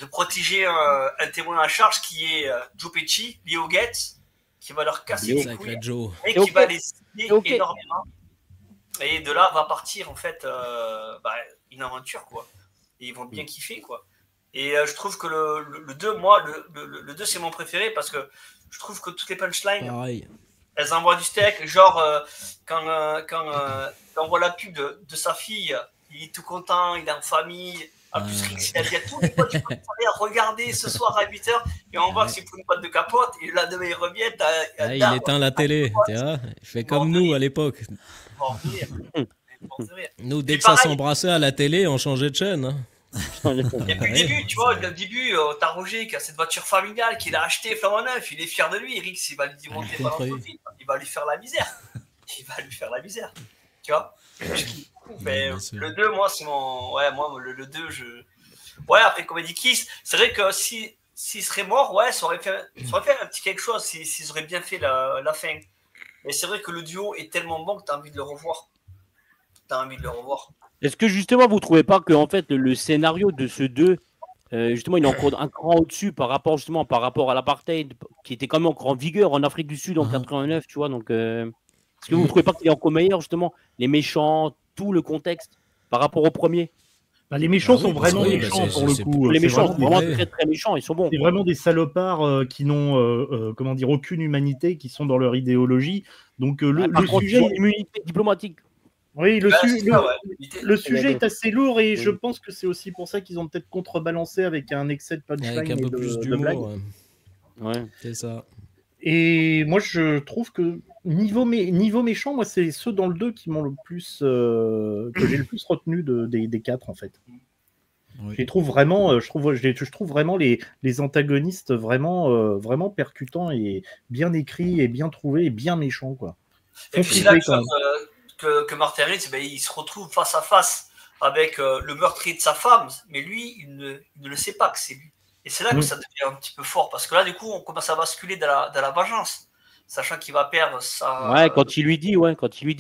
protéger un témoin à charge qui est Joe Pesci, Leo Getz, qui va leur casser les couilles et qui va les citer énormément. Et de là va partir en fait une aventure, quoi. Et ils vont bien kiffer, quoi. Et je trouve que le 2, moi, le 2 c'est mon préféré parce que je trouve que toutes les punchlines, elles envoient du steak. Genre, quand on voit la pub de sa fille, il est tout content, il est en famille. En plus, Riggs, il a dit à tous les potes, tu peux aller regarder ce soir à 8h. Et on voit que c'est pour une boîte de capote. Et là, demain, il revient. Il éteint la télé. Il fait comme nous à l'époque. Nous, dès que ça s'embrassait à la télé, on changeait de chaîne. Hein. Et puis le début, tu vois, le début, t'as Roger qui a cette voiture familiale qu'il a achetée flambant neuf, il est fier de lui. Riggs, il va lui démonter par l'entreprise, il va lui faire la misère. Tu vois. Mais le 2, moi, c'est mon. Ouais, moi, le 2, Ouais, après Comedy Kiss, c'est vrai que s'il serait mort, ouais, ça aurait fait un petit quelque chose s'ils auraient bien fait la fin. Mais c'est vrai que le duo est tellement bon que t'as envie de le revoir. Est-ce que justement vous trouvez pas que en fait le scénario de ce 2 justement il est encore un cran au-dessus par rapport à l'apartheid qui était quand même encore en vigueur en Afrique du Sud en 89, tu vois, donc est-ce que vous trouvez pas qu'il est encore meilleur justement, les méchants, tout le contexte par rapport au premier? Les méchants sont vraiment méchants pour le coup. Les méchants sont vraiment très méchants, ils sont bons. C'est vraiment des salopards qui n'ont aucune humanité, qui sont dans leur idéologie. Donc le sujet, immunité diplomatique. Oui, le sujet est assez lourd et je pense que c'est aussi pour ça qu'ils ont peut-être contrebalancé avec un excès de punchline avec un peu plus de blagues. Ouais, c'est ça. Et moi, je trouve que niveau méchant, moi, c'est ceux dans le 2 qui m'ont le plus que j'ai le plus retenu des 4 en fait. Oui. Je trouve vraiment, je trouve vraiment les antagonistes vraiment percutants et bien écrits et bien trouvés et bien méchants, quoi. Et puis c'est là que Martin Riggs, il se retrouve face à face avec le meurtrier de sa femme, mais lui, il ne le sait pas que c'est lui. Et c'est là que ça devient un petit peu fort, parce que là, du coup, on commence à basculer dans la vengeance, sachant qu'il va perdre sa... Ouais, quand il lui dit,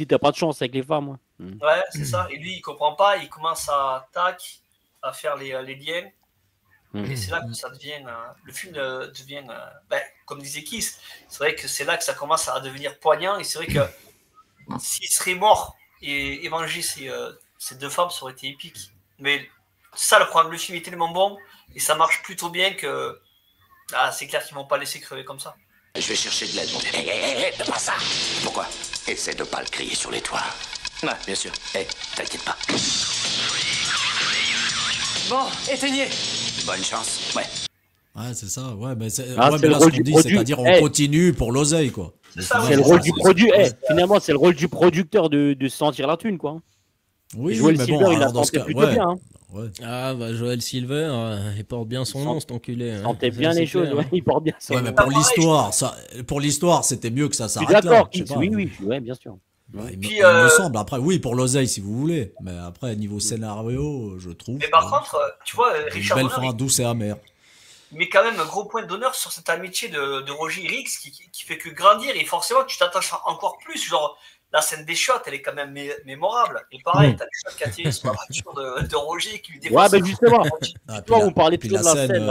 t'as pas de chance avec les femmes. Ouais, c'est ça. Et lui, il comprend pas, il commence à faire les liens. Et c'est là que ça devient... le film devient... comme disait Kiss, c'est vrai que c'est là que ça commence à devenir poignant, et c'est vrai que s'il serait mort et venger ces deux femmes, ça aurait été épique. Mais ça, le film est tellement bon et ça marche plutôt bien que c'est clair qu'ils vont pas laisser crever comme ça. Je vais chercher de l'aide, mon vieux. Hé, pas ça. Pourquoi? Essaie de pas le crier sur les toits. Ouais, bien sûr. T'inquiète pas. Bon, éteignez. Bonne chance. Ouais. Ouais, c'est ça. Ouais, mais c'est là ce qu'on dit, c'est-à-dire on continue pour l'oseille, quoi. C'est le rôle du producteur. Finalement, c'est le rôle du producteur de sentir la thune, quoi. Oui, Joël mais Silver, bon, il a dans ce tenté cas, plutôt bien. Ouais. Ah, bah Joël Silver, il porte bien son nom, cet enculé. Il sentait bien les choses, il porte bien son nom. Mais pour l'histoire, c'était mieux que ça s'arrête là. D'accord, oui, bien sûr. Il me semble. Après, oui, pour l'oseille, si vous voulez. Mais après, niveau scénario, je trouve. Mais par contre, tu vois, Richard Donner. Une belle fin douce et amère. Mais quand même un gros point d'honneur sur cette amitié de Roger Rix qui fait que grandir. Et forcément, tu t'attaches encore plus. Genre, la scène des shots, elle est quand même mémorable. Et pareil, t'as les shots qui attirent sur la voiture de Roger qui lui défonce. Ouais, ben justement. Toi, on parlait toujours de la scène.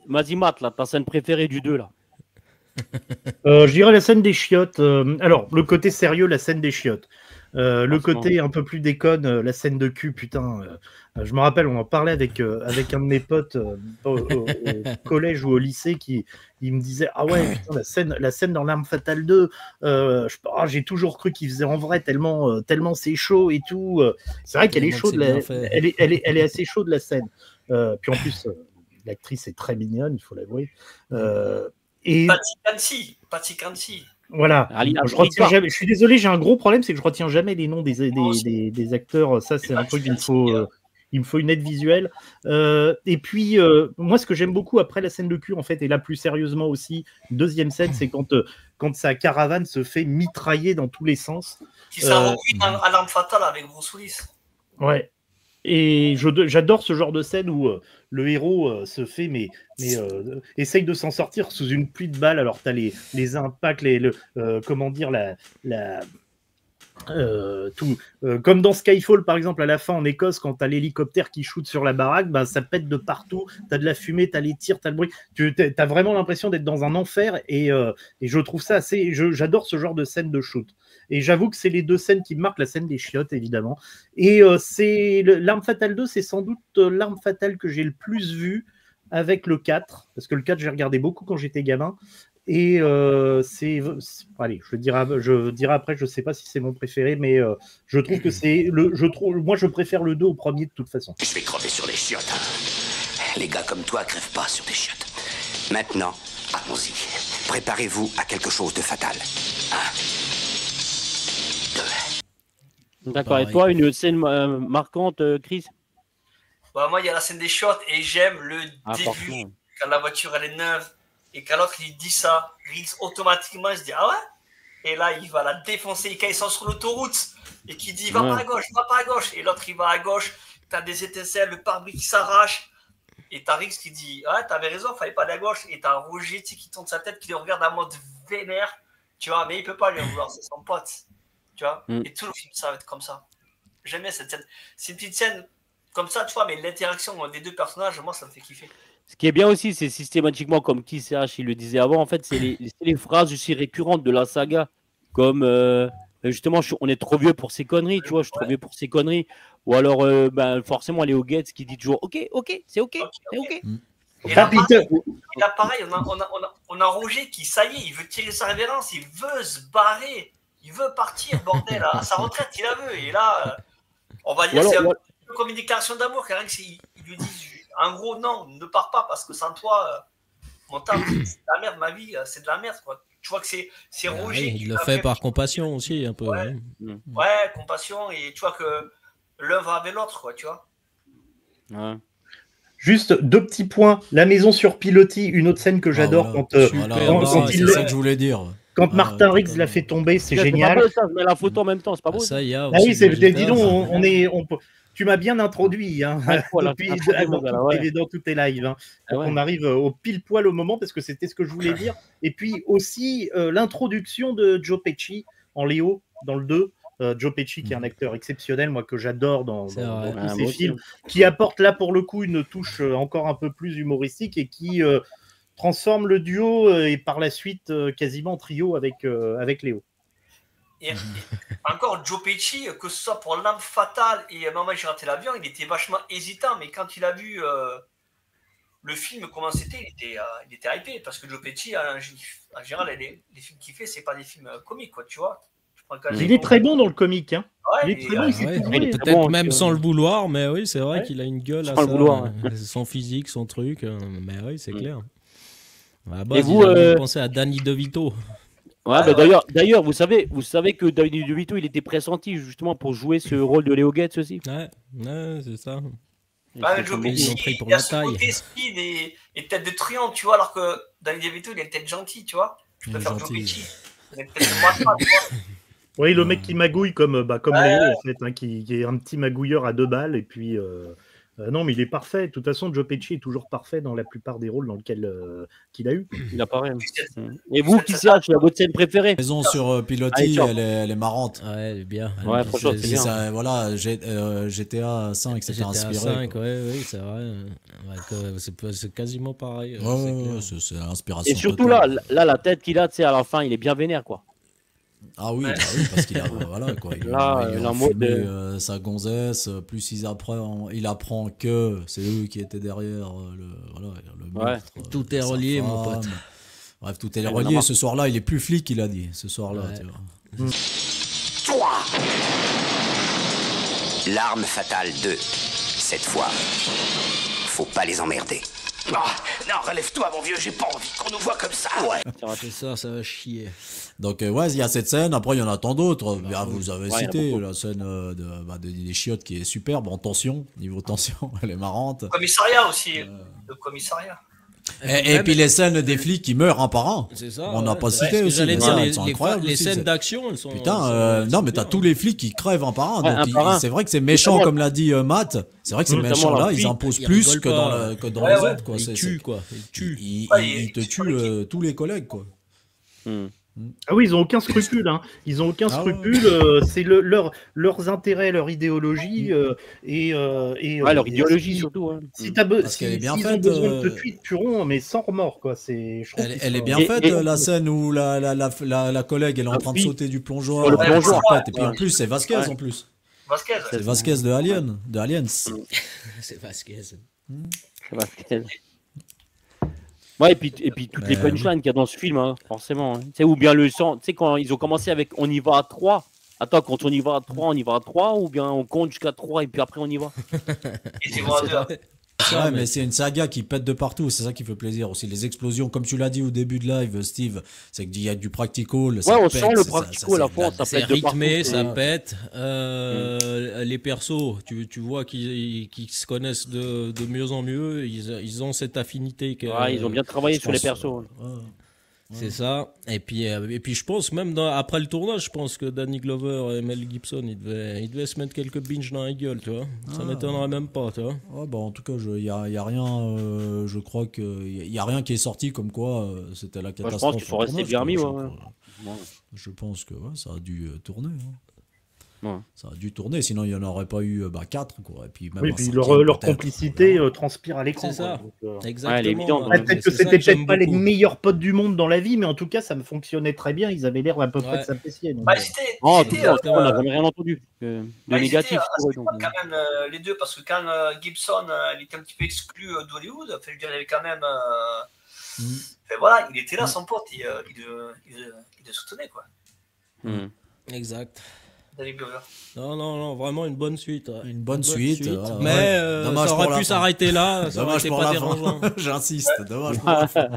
Vas-y, Matt, là, ta scène préférée du 2, là. Je dirais la scène des chiottes. Alors, le côté sérieux, la scène des chiottes. Le côté un peu plus déconne, la scène de cul, putain. Je me rappelle, on en parlait avec un de mes potes au collège ou au lycée il me disait ah ouais, putain, la scène dans L'Arme Fatale 2, j'ai toujours cru qu'il faisait en vrai tellement c'est chaud et tout. C'est vrai qu'elle est chaude, elle est assez chaude la scène. Puis en plus, l'actrice est très mignonne, il faut l'avouer. Patty Cancy. Voilà. Je suis désolé, j'ai un gros problème, c'est que je retiens jamais les noms des acteurs. Ça, c'est un truc il me faut une aide visuelle. Et puis, moi, ce que j'aime beaucoup après la scène de cul, en fait, et là plus sérieusement aussi, deuxième scène, c'est quand sa caravane se fait mitrailler dans tous les sens. Qui s'est recuit à L'Arme Fatale avec Bruce Willis. Ouais. Et j'adore ce genre de scène où le héros se fait, essaye de s'en sortir sous une pluie de balles. Alors, tu as les impacts, comment dire, comme dans Skyfall, par exemple, à la fin en Écosse, quand tu as l'hélicoptère qui shoot sur la baraque, ça pète de partout. Tu as de la fumée, tu as les tirs, tu as le bruit. Tu as vraiment l'impression d'être dans un enfer. Et je trouve ça assez. J'adore ce genre de scène de shoot. Et j'avoue que c'est les deux scènes qui me marquent, la scène des chiottes, évidemment. Et L'Arme Fatale 2, c'est sans doute l'arme fatale que j'ai le plus vue avec le 4. Parce que le 4, j'ai regardé beaucoup quand j'étais gamin. Et allez, je dirai après, je sais pas si c'est mon préféré, mais je trouve que moi je préfère le 2 au premier de toute façon. Je vais crever sur les chiottes. Les gars comme toi crèvent pas sur des chiottes. Maintenant, allons-y. Préparez-vous à quelque chose de fatal. 1, 2. D'accord, et toi, une scène marquante, Chris? Moi, il y a la scène des shots et j'aime le début, quand la voiture elle est neuve. Et quand l'autre il dit ça, Riggs automatiquement il se dit ah ouais. Et là il va la défoncer. Et quand ils sont sur l'autoroute et qu'il dit va pas à gauche, va pas à gauche. Et l'autre il va à gauche. T'as des étincelles, le pare-brise qui s'arrache. Et t'as Riggs qui dit ah t'avais raison, fallait pas aller à gauche. Et t'as Roger qui tourne sa tête, qui le regarde en mode vénère. Tu vois, mais il peut pas lui en vouloir, c'est son pote. Tu vois. Et tout le film ça va être comme ça. J'aime bien cette scène. C'est une petite scène comme ça, tu vois, mais l'interaction des deux personnages, moi ça me fait kiffer. Ce qui est bien aussi, c'est systématiquement, comme TCH il le disait avant, en fait, c'est les phrases aussi récurrentes de la saga. Comme justement, on est trop vieux pour ces conneries, tu vois, je suis trop vieux pour ces conneries. Ou alors, forcément, Léo Gates qui dit toujours ok, c'est ok. Et là, pareil, on a Roger qui, ça y est, il veut tirer sa révérence, il veut se barrer, il veut partir, bordel, à sa retraite, il la veut. Et là, on va dire, c'est un peu comme une déclaration d'amour, car il lui dit. En gros, non, ne pars pas parce que sans toi, mon temps, c'est de la merde, ma vie, c'est de la merde. Quoi. Tu vois que c'est Roger. Il le fait par compassion aussi, un peu. Ouais, compassion, et tu vois que l'un va avec l'autre, quoi, tu vois. Ouais. Juste deux petits points. La maison sur pilotis, une autre scène que j'adore c'est ça que je voulais dire. Quand Martin Riggs l'a fait tomber, c'est génial. Pas beau, ça, je mets la photo en même temps, c'est pas beau. Ça y a. Dis donc, tu m'as bien introduit dans tous tes lives. Hein. On arrive au pile poil au moment parce que c'était ce que je voulais dire. Et puis aussi l'introduction de Joe Pesci en Léo dans le 2. Joe Pesci qui est un acteur exceptionnel, moi que j'adore dans tous ses films, qui apporte là pour le coup une touche encore un peu plus humoristique et qui transforme le duo et par la suite quasiment trio avec Léo. Et encore Joe Pesci, que ce soit pour L'Arme Fatale et Maman j'ai raté l'avion, il était vachement hésitant, mais quand il a vu le film, comment c'était, il était hypé. Parce que Joe Pesci, en général, les films qu'il fait, c'est pas des films comiques, quoi, tu vois. Il est très bon dans le comique. Hein. Ouais, il est très bon, il s'est trouvé. Peut-être même sans le vouloir, mais oui, c'est vrai qu'il a une gueule à ça. Vouloir, son physique, son truc. Mais oui, c'est clair. Et vous pensez à Danny DeVito. Ouais, d'ailleurs, vous savez que Danny DeVito, il était pressenti justement pour jouer ce rôle de Léo Gates aussi. Ouais, c'est ça. Joe Pesci, il a ce côté speed et tête de truand, tu vois, alors que Danny DeVito, il a une tête gentille, tu vois. Je préfère Joe Pesci. Oui, le mec qui magouille comme Léo, en fait, hein, qui est un petit magouilleur à 2 balles, et puis... non, mais il est parfait. De toute façon, Joe Pesci est toujours parfait dans la plupart des rôles dans lesquels qu'il a eu. Il apparaît. Et vous, qui c'est votre scène préférée? Maison sur Pilotis, elle est marrante. Ouais, elle est bien. Ouais, franchement, c'est bien. Ça, voilà, GTA 5, c'était inspiré. GTA 5, oui, c'est vrai. C'est quasiment pareil. C'est l'inspiration. Et surtout là, la tête qu'il a, tu sais, à la fin, il est bien vénère, quoi. Ah oui, parce qu'il a voilà quoi. Il a fumé sa gonzesse. Plus il apprend que c'est eux qui étaient derrière le meurtre. Tout est relié, mon pote. Bref, tout est relié. Ce soir-là, il est plus flic, il a dit. Ce soir-là, tu vois. Toi, l'arme fatale 2. Cette fois, faut pas les emmerder. Oh, non, relève-toi, mon vieux, j'ai pas envie qu'on nous voit comme ça. Ouais. C'est ça va chier. Donc, il y a cette scène. Après, il y en a tant d'autres. Vous avez cité la scène des chiottes qui est superbe en tension. Niveau tension, elle est marrante. Le commissariat aussi. Le commissariat. Et puis les scènes des flics qui meurent un par un. C'est ça. On n'a pas cité aussi. J'allais dire, les scènes d'action, elles sont. Putain, non, mais t'as tous les flics qui crèvent un par un. Donc, c'est vrai que c'est méchant, comme l'a dit Matt. C'est vrai que ces méchants-là, ils imposent plus que dans les autres. Quoi. Ils tuent, quoi. Ils te tuent tous les collègues, quoi. Ah oui, ils ont aucun scrupule. Hein. Ils ont aucun scrupule. C'est leurs intérêts, leur idéologie leur idéologie surtout. Hein. Si t'as besoin de te tuer, ils te tueront, mais sans remords, quoi. Elle est bien faite, la scène où la collègue elle est en train de sauter du plongeoir. Et puis en plus, c'est Vasquez en plus. C'est Vasquez de Aliens. C'est Vasquez. Ouais, et puis toutes les punchlines qu'il y a dans ce film, hein, forcément. Hein. Ou bien le sang, tu sais, quand ils ont commencé avec on y va à 3. Attends, quand on y va à 3, on y va à 3, ou bien on compte jusqu'à 3 et puis après on y va. Et c'est vrai. Ouais, mais c'est une saga qui pète de partout, c'est ça qui fait plaisir aussi. Les explosions, comme tu l'as dit au début de live, Steve, c'est qu'il y a du practical. Ouais, on sent le practical à la fois, ça pète de partout. C'est rythmé, ça pète. Les persos, tu vois qu'ils se connaissent de mieux en mieux, ils ont cette affinité. Ils ont bien travaillé sur les persos. C'est ça. Et puis je pense, même après le tournage, je pense que Danny Glover et Mel Gibson, ils devaient se mettre quelques binges dans la gueule, tu vois. Ça m'étonnerait même pas, tu vois. En tout cas, il y a rien, je crois qu'il y a rien qui est sorti comme quoi c'était la catastrophe. Je pense qu'il faut rester bien mis, Je pense que ça a dû tourner. Ouais. Ça a dû tourner, sinon il n'y en aurait pas eu 4. Quoi. Et puis, même leur complicité transpire à l'écran. C'est ça, donc, exactement. Peut-être que c'était peut-être pas les meilleurs potes du monde dans la vie, mais en tout cas, ça me fonctionnait très bien. Ils avaient l'air à peu près de s'apprécier. On n'a jamais rien entendu de négatif. Quand même les deux, parce que quand Gibson il était un petit peu exclu d'Hollywood, il y avait quand même. Voilà, il était là, son pote, il le soutenait, quoi. Exact. Glover. Non, vraiment une bonne suite. Une bonne suite. Mais ça aurait pu s'arrêter là. Ça aurait été pas dérangeant. J'insiste, dommage pour la fin.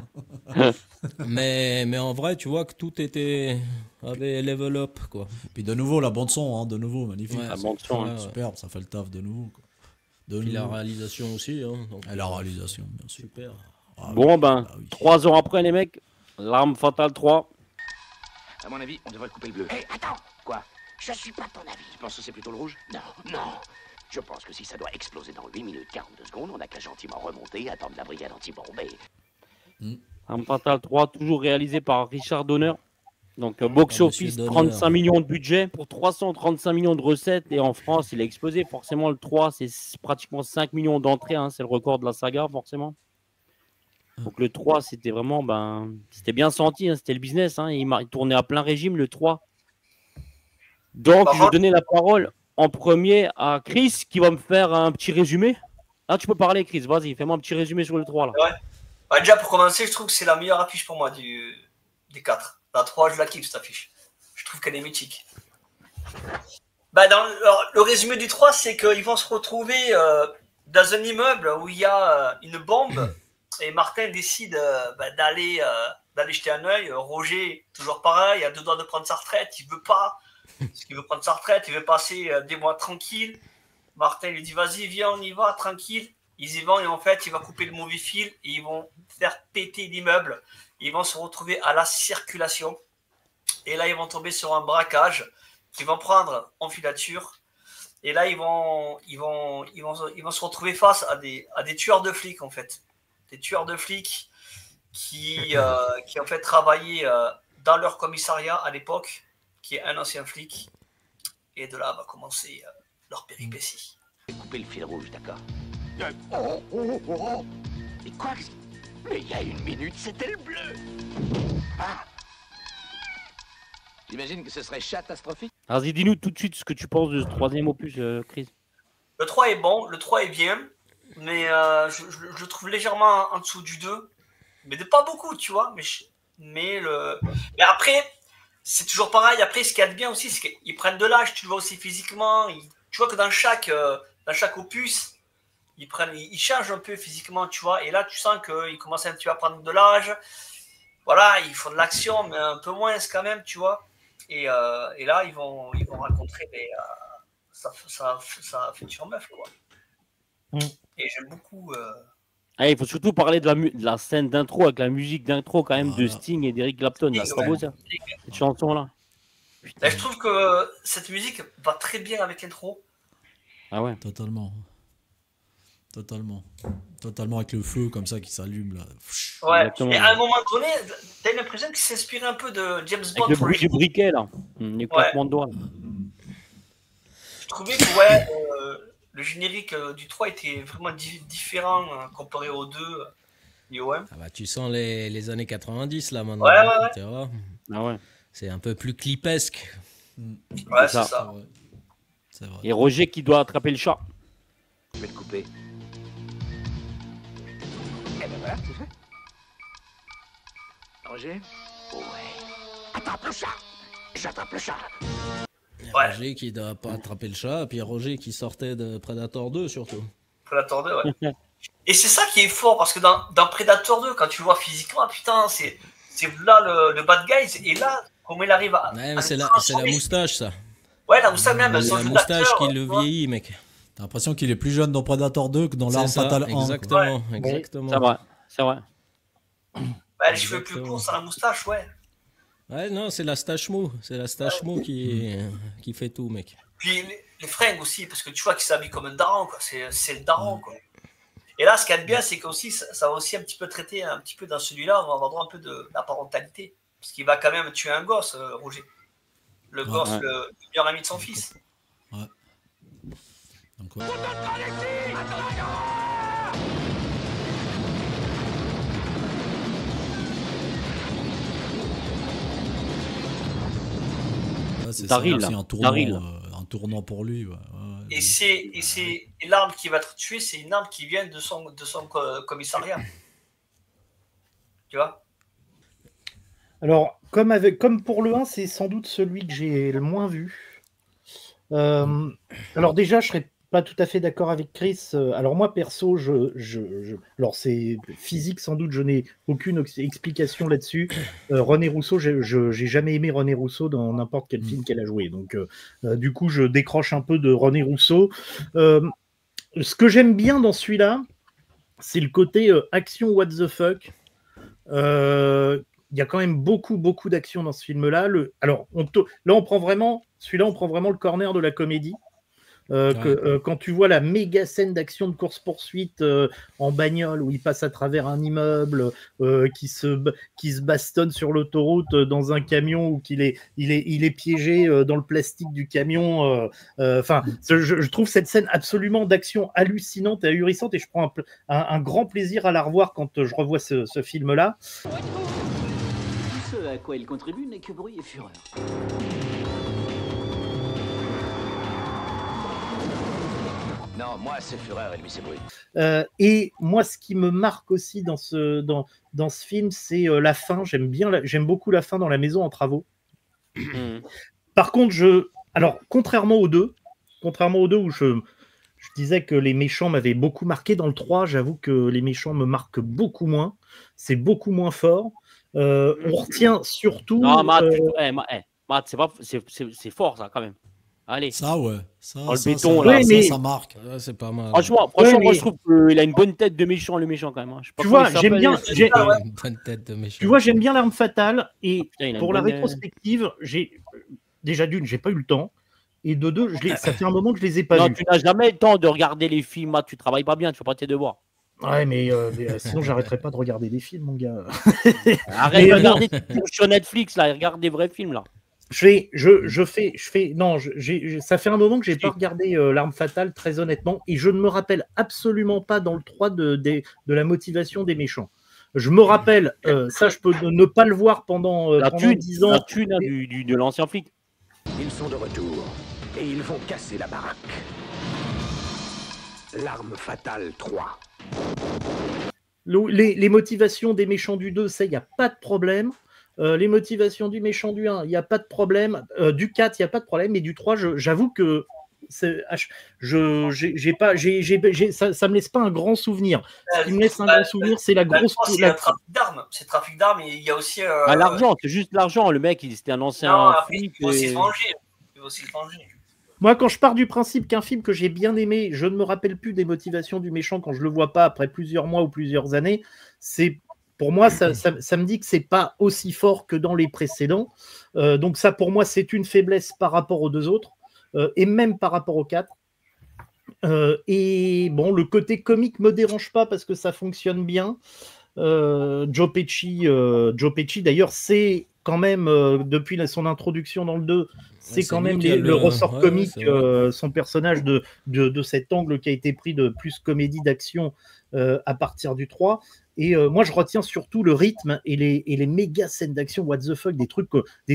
mais en vrai, tu vois que tout avait level up, quoi. Puis de nouveau, la bande-son, de nouveau, magnifique. La bande-son, superbe, ça fait le taf de nouveau. Quoi. Puis la réalisation aussi. Et la réalisation, bien sûr. Super. 3 ans après, les mecs, L'Arme Fatale 3. À mon avis, on devrait couper le bleu. Hé, attends. Quoi? Je suis pas de ton avis. Tu penses que c'est plutôt le rouge? Non. Je pense que si ça doit exploser dans 8 minutes 42 secondes, on n'a qu'à gentiment remonter et attendre la brigade anti-bombée. Arme Fatale 3, toujours réalisé par Richard Donner. Donc, box-office, 35 millions de budget pour 335 millions de recettes. Et en France, il a explosé. Forcément, le 3, c'est pratiquement 5 millions d'entrées. C'est le record de la saga, forcément. Donc, le 3, c'était vraiment... c'était bien senti. C'était le business. Il tournait à plein régime, le 3. Donc, je vais donner la parole en premier à Chris, qui va me faire un petit résumé. Ah, tu peux parler, Chris. Vas-y, fais-moi un petit résumé sur le 3 là. Ouais. Bah, déjà, pour commencer, je trouve que c'est la meilleure affiche pour moi des 4. La 3, je la kiffe cette affiche. Je trouve qu'elle est mythique. Bah, alors, le résumé du 3, c'est qu'ils vont se retrouver dans un immeuble où il y a une bombe et Martin décide d'aller jeter un œil. Roger, toujours pareil, a 2 doigts de prendre sa retraite, il veut pas. Parce qu'il veut prendre sa retraite, il veut passer des mois tranquilles. Martin lui dit vas-y, viens, on y va, tranquille. Ils y vont et en fait, il va couper le mauvais fil et ils vont faire péter l'immeuble. Ils vont se retrouver à la circulation. Et là, ils vont tomber sur un braquage qu'ils vont prendre en filature. Et là, ils vont se retrouver face à des tueurs de flics, en fait. Des tueurs de flics qui en fait travaillaient dans leur commissariat à l'époque, qui est un ancien flic. Et de là va commencer leur péripétie. Couper le fil rouge, d'accord. Mais quoi? Mais il y a 1 minute, c'était le bleu. Ah. J'imagine que ce serait catastrophique. Vas-y, dis-nous tout de suite ce que tu penses de ce 3e opus, Chris. Le 3 est bon, le 3 est bien, mais je le trouve légèrement en dessous du 2. Mais de pas beaucoup, tu vois. Mais après, c'est toujours pareil. Après, ce qu'il y a de bien aussi, c'est qu'ils prennent de l'âge, tu le vois aussi physiquement. Tu vois que dans chaque opus, ils changent un peu physiquement, tu vois. Et là, tu sens qu'ils commencent un petit peu à prendre de l'âge. Voilà, ils font de l'action, mais un peu moins quand même, tu vois. Et là, ils vont rencontrer sa future meuf, quoi. Et j'aime beaucoup. Ah, il faut surtout parler de la scène d'intro avec la musique d'intro quand même de Sting et d'Eric Clapton. C'est pas beau ça, cette chanson-là. Là, je trouve que cette musique va très bien avec l'intro. Ah ouais. Totalement avec le feu comme ça qui s'allume là. Ouais. Exactement. Et à un moment donné, t'as l'impression qu'il s'inspire un peu de James Bond. Avec le bruit du briquet là, les claquements de doigts. Je trouvais que le générique du 3 était vraiment différent comparé au 2 et au 1. Ah bah, tu sens les années 90 là maintenant. Ouais. Tu vois, Ah ouais. c'est un peu plus clipesque. Ouais, c'est ça. C'est vrai. Et Roger qui doit attraper le chat. Je vais le couper. Et ben voilà, c'est fait. Roger? Ouais. Attrape le chat! J'attrape le chat! Ouais. Roger qui doit pas attraper le chat, puis Roger qui sortait de Predator 2 surtout. Predator 2, ouais. Et c'est ça qui est fort, parce que dans Predator 2, quand tu vois physiquement, putain, c'est là le bad guy, et là, comment il arrive à... Ouais, mais c'est la moustache ça. Ouais, la moustache même, C'est la moustache qui le vieillit, mec. T'as l'impression qu'il est plus jeune dans Predator 2 que dans l'Arme Fatale 1. Exactement, Ouais. exactement. C'est vrai. Bah, les cheveux plus courts, c'est la moustache, ouais. Ouais, non, c'est la stache mou. C'est la stache mou qui fait tout, mec. Puis les fringues aussi, parce que tu vois qu'il s'habille comme un daron, quoi. C'est le daron, quoi. Et là, ce qu'il y a de bien, c'est qu'aussi, ça va aussi un petit peu traiter, un petit peu dans celui-là, on va avoir droit un peu de la parentalité. Parce qu'il va quand même tuer un gosse, Roger. Le gosse, le meilleur ami de son fils. Ouais. Donc, ouais. C'est Daryl, aussi un tournant pour lui. Ouais. Et l'arme qui va être tuée, c'est une arme qui vient de son commissariat. Tu vois? Alors, comme pour le 1, c'est sans doute celui que j'ai le moins vu. Alors déjà, je serais pas tout à fait d'accord avec Chris. Alors moi, perso, alors c'est physique, sans doute, je n'ai aucune explication là-dessus. René Rousseau, j'ai jamais aimé René Rousseau dans n'importe quel film qu'elle a joué. Donc, du coup, je décroche un peu de René Rousseau. Ce que j'aime bien dans celui-là, c'est le côté action what the fuck. Il y a quand même beaucoup d'action dans ce film-là. Alors, là, on prend vraiment le corner de la comédie. Quand tu vois la méga scène d'action de course-poursuite en bagnole où il passe à travers un immeuble, qui se bastonne sur l'autoroute dans un camion ou il est piégé dans le plastique du camion. Je trouve cette scène absolument d'action hallucinante et ahurissante et je prends un grand plaisir à la revoir quand je revois ce film-là. Ce à quoi il contribue n'est que bruit et fureur. Non, moi, c'est Führer et lui, c'est Brut. Et moi, ce qui me marque aussi dans ce film, c'est la fin. J'aime beaucoup la fin dans la maison en travaux. Par contre, alors, contrairement aux deux où je disais que les méchants m'avaient beaucoup marqué, dans le 3, j'avoue que les méchants me marquent beaucoup moins. C'est beaucoup moins fort. On retient surtout... Non, Matt, Matt, c'est fort, ça, quand même. Allez. Ça, ouais. Ça, le béton, là, ça marque. C'est pas mal. Franchement, moi, je trouve qu'il a une bonne tête de méchant, le méchant, quand même. Tu vois, j'aime bien... Une bonne tête de méchant. Tu vois, j'aime bien l'arme fatale. Et Putain, pour la rétrospective, déjà d'une, j'ai pas eu le temps. Et de deux, ça fait un moment que je les ai pas vus. Tu n'as jamais le temps de regarder les films, Matt, tu travailles pas bien, tu fais pas tes devoirs. Ouais, mais sinon, j'arrêterai pas de regarder des films, mon gars. Arrête de regarder sur Netflix, là, regarde des vrais films, là. Ça fait un moment que j'ai pas regardé l'arme fatale, très honnêtement, et je ne me rappelle absolument pas dans le 3 de la motivation des méchants. Je me rappelle, ça je peux ne pas le voir pendant 10 ans. La thune de l'ancien flic. Ils sont de retour et ils vont casser la baraque. L'arme fatale 3. Les motivations des méchants du 2, ça, il n'y a pas de problème. Les motivations du méchant du 1, il n'y a pas de problème. Du 4, il n'y a pas de problème. Mais du 3, j'avoue que ça me laisse pas un grand souvenir. Ce qui me laisse un grand souvenir, c'est la grosse... C'est trafic d'armes. C'est trafic d'armes et il y a aussi... l'argent, c'est juste l'argent. Le mec, c'était un ancien flic. Il faut aussi se venger. Moi, quand je pars du principe qu'un film que j'ai bien aimé, je ne me rappelle plus des motivations du méchant quand je le vois pas après plusieurs mois ou plusieurs années, pour moi, ça me dit que c'est pas aussi fort que dans les précédents. Donc ça, pour moi, c'est une faiblesse par rapport aux deux autres, et même par rapport aux 4. Et bon, le côté comique me dérange pas parce que ça fonctionne bien. Joe Pesci, d'ailleurs, c'est quand même, depuis son introduction dans le 2, c'est quand même le ressort comique, son personnage de cet angle qui a été pris de plus comédie d'action à partir du 3. Et moi, je retiens surtout le rythme et les méga scènes d'action, what the fuck, des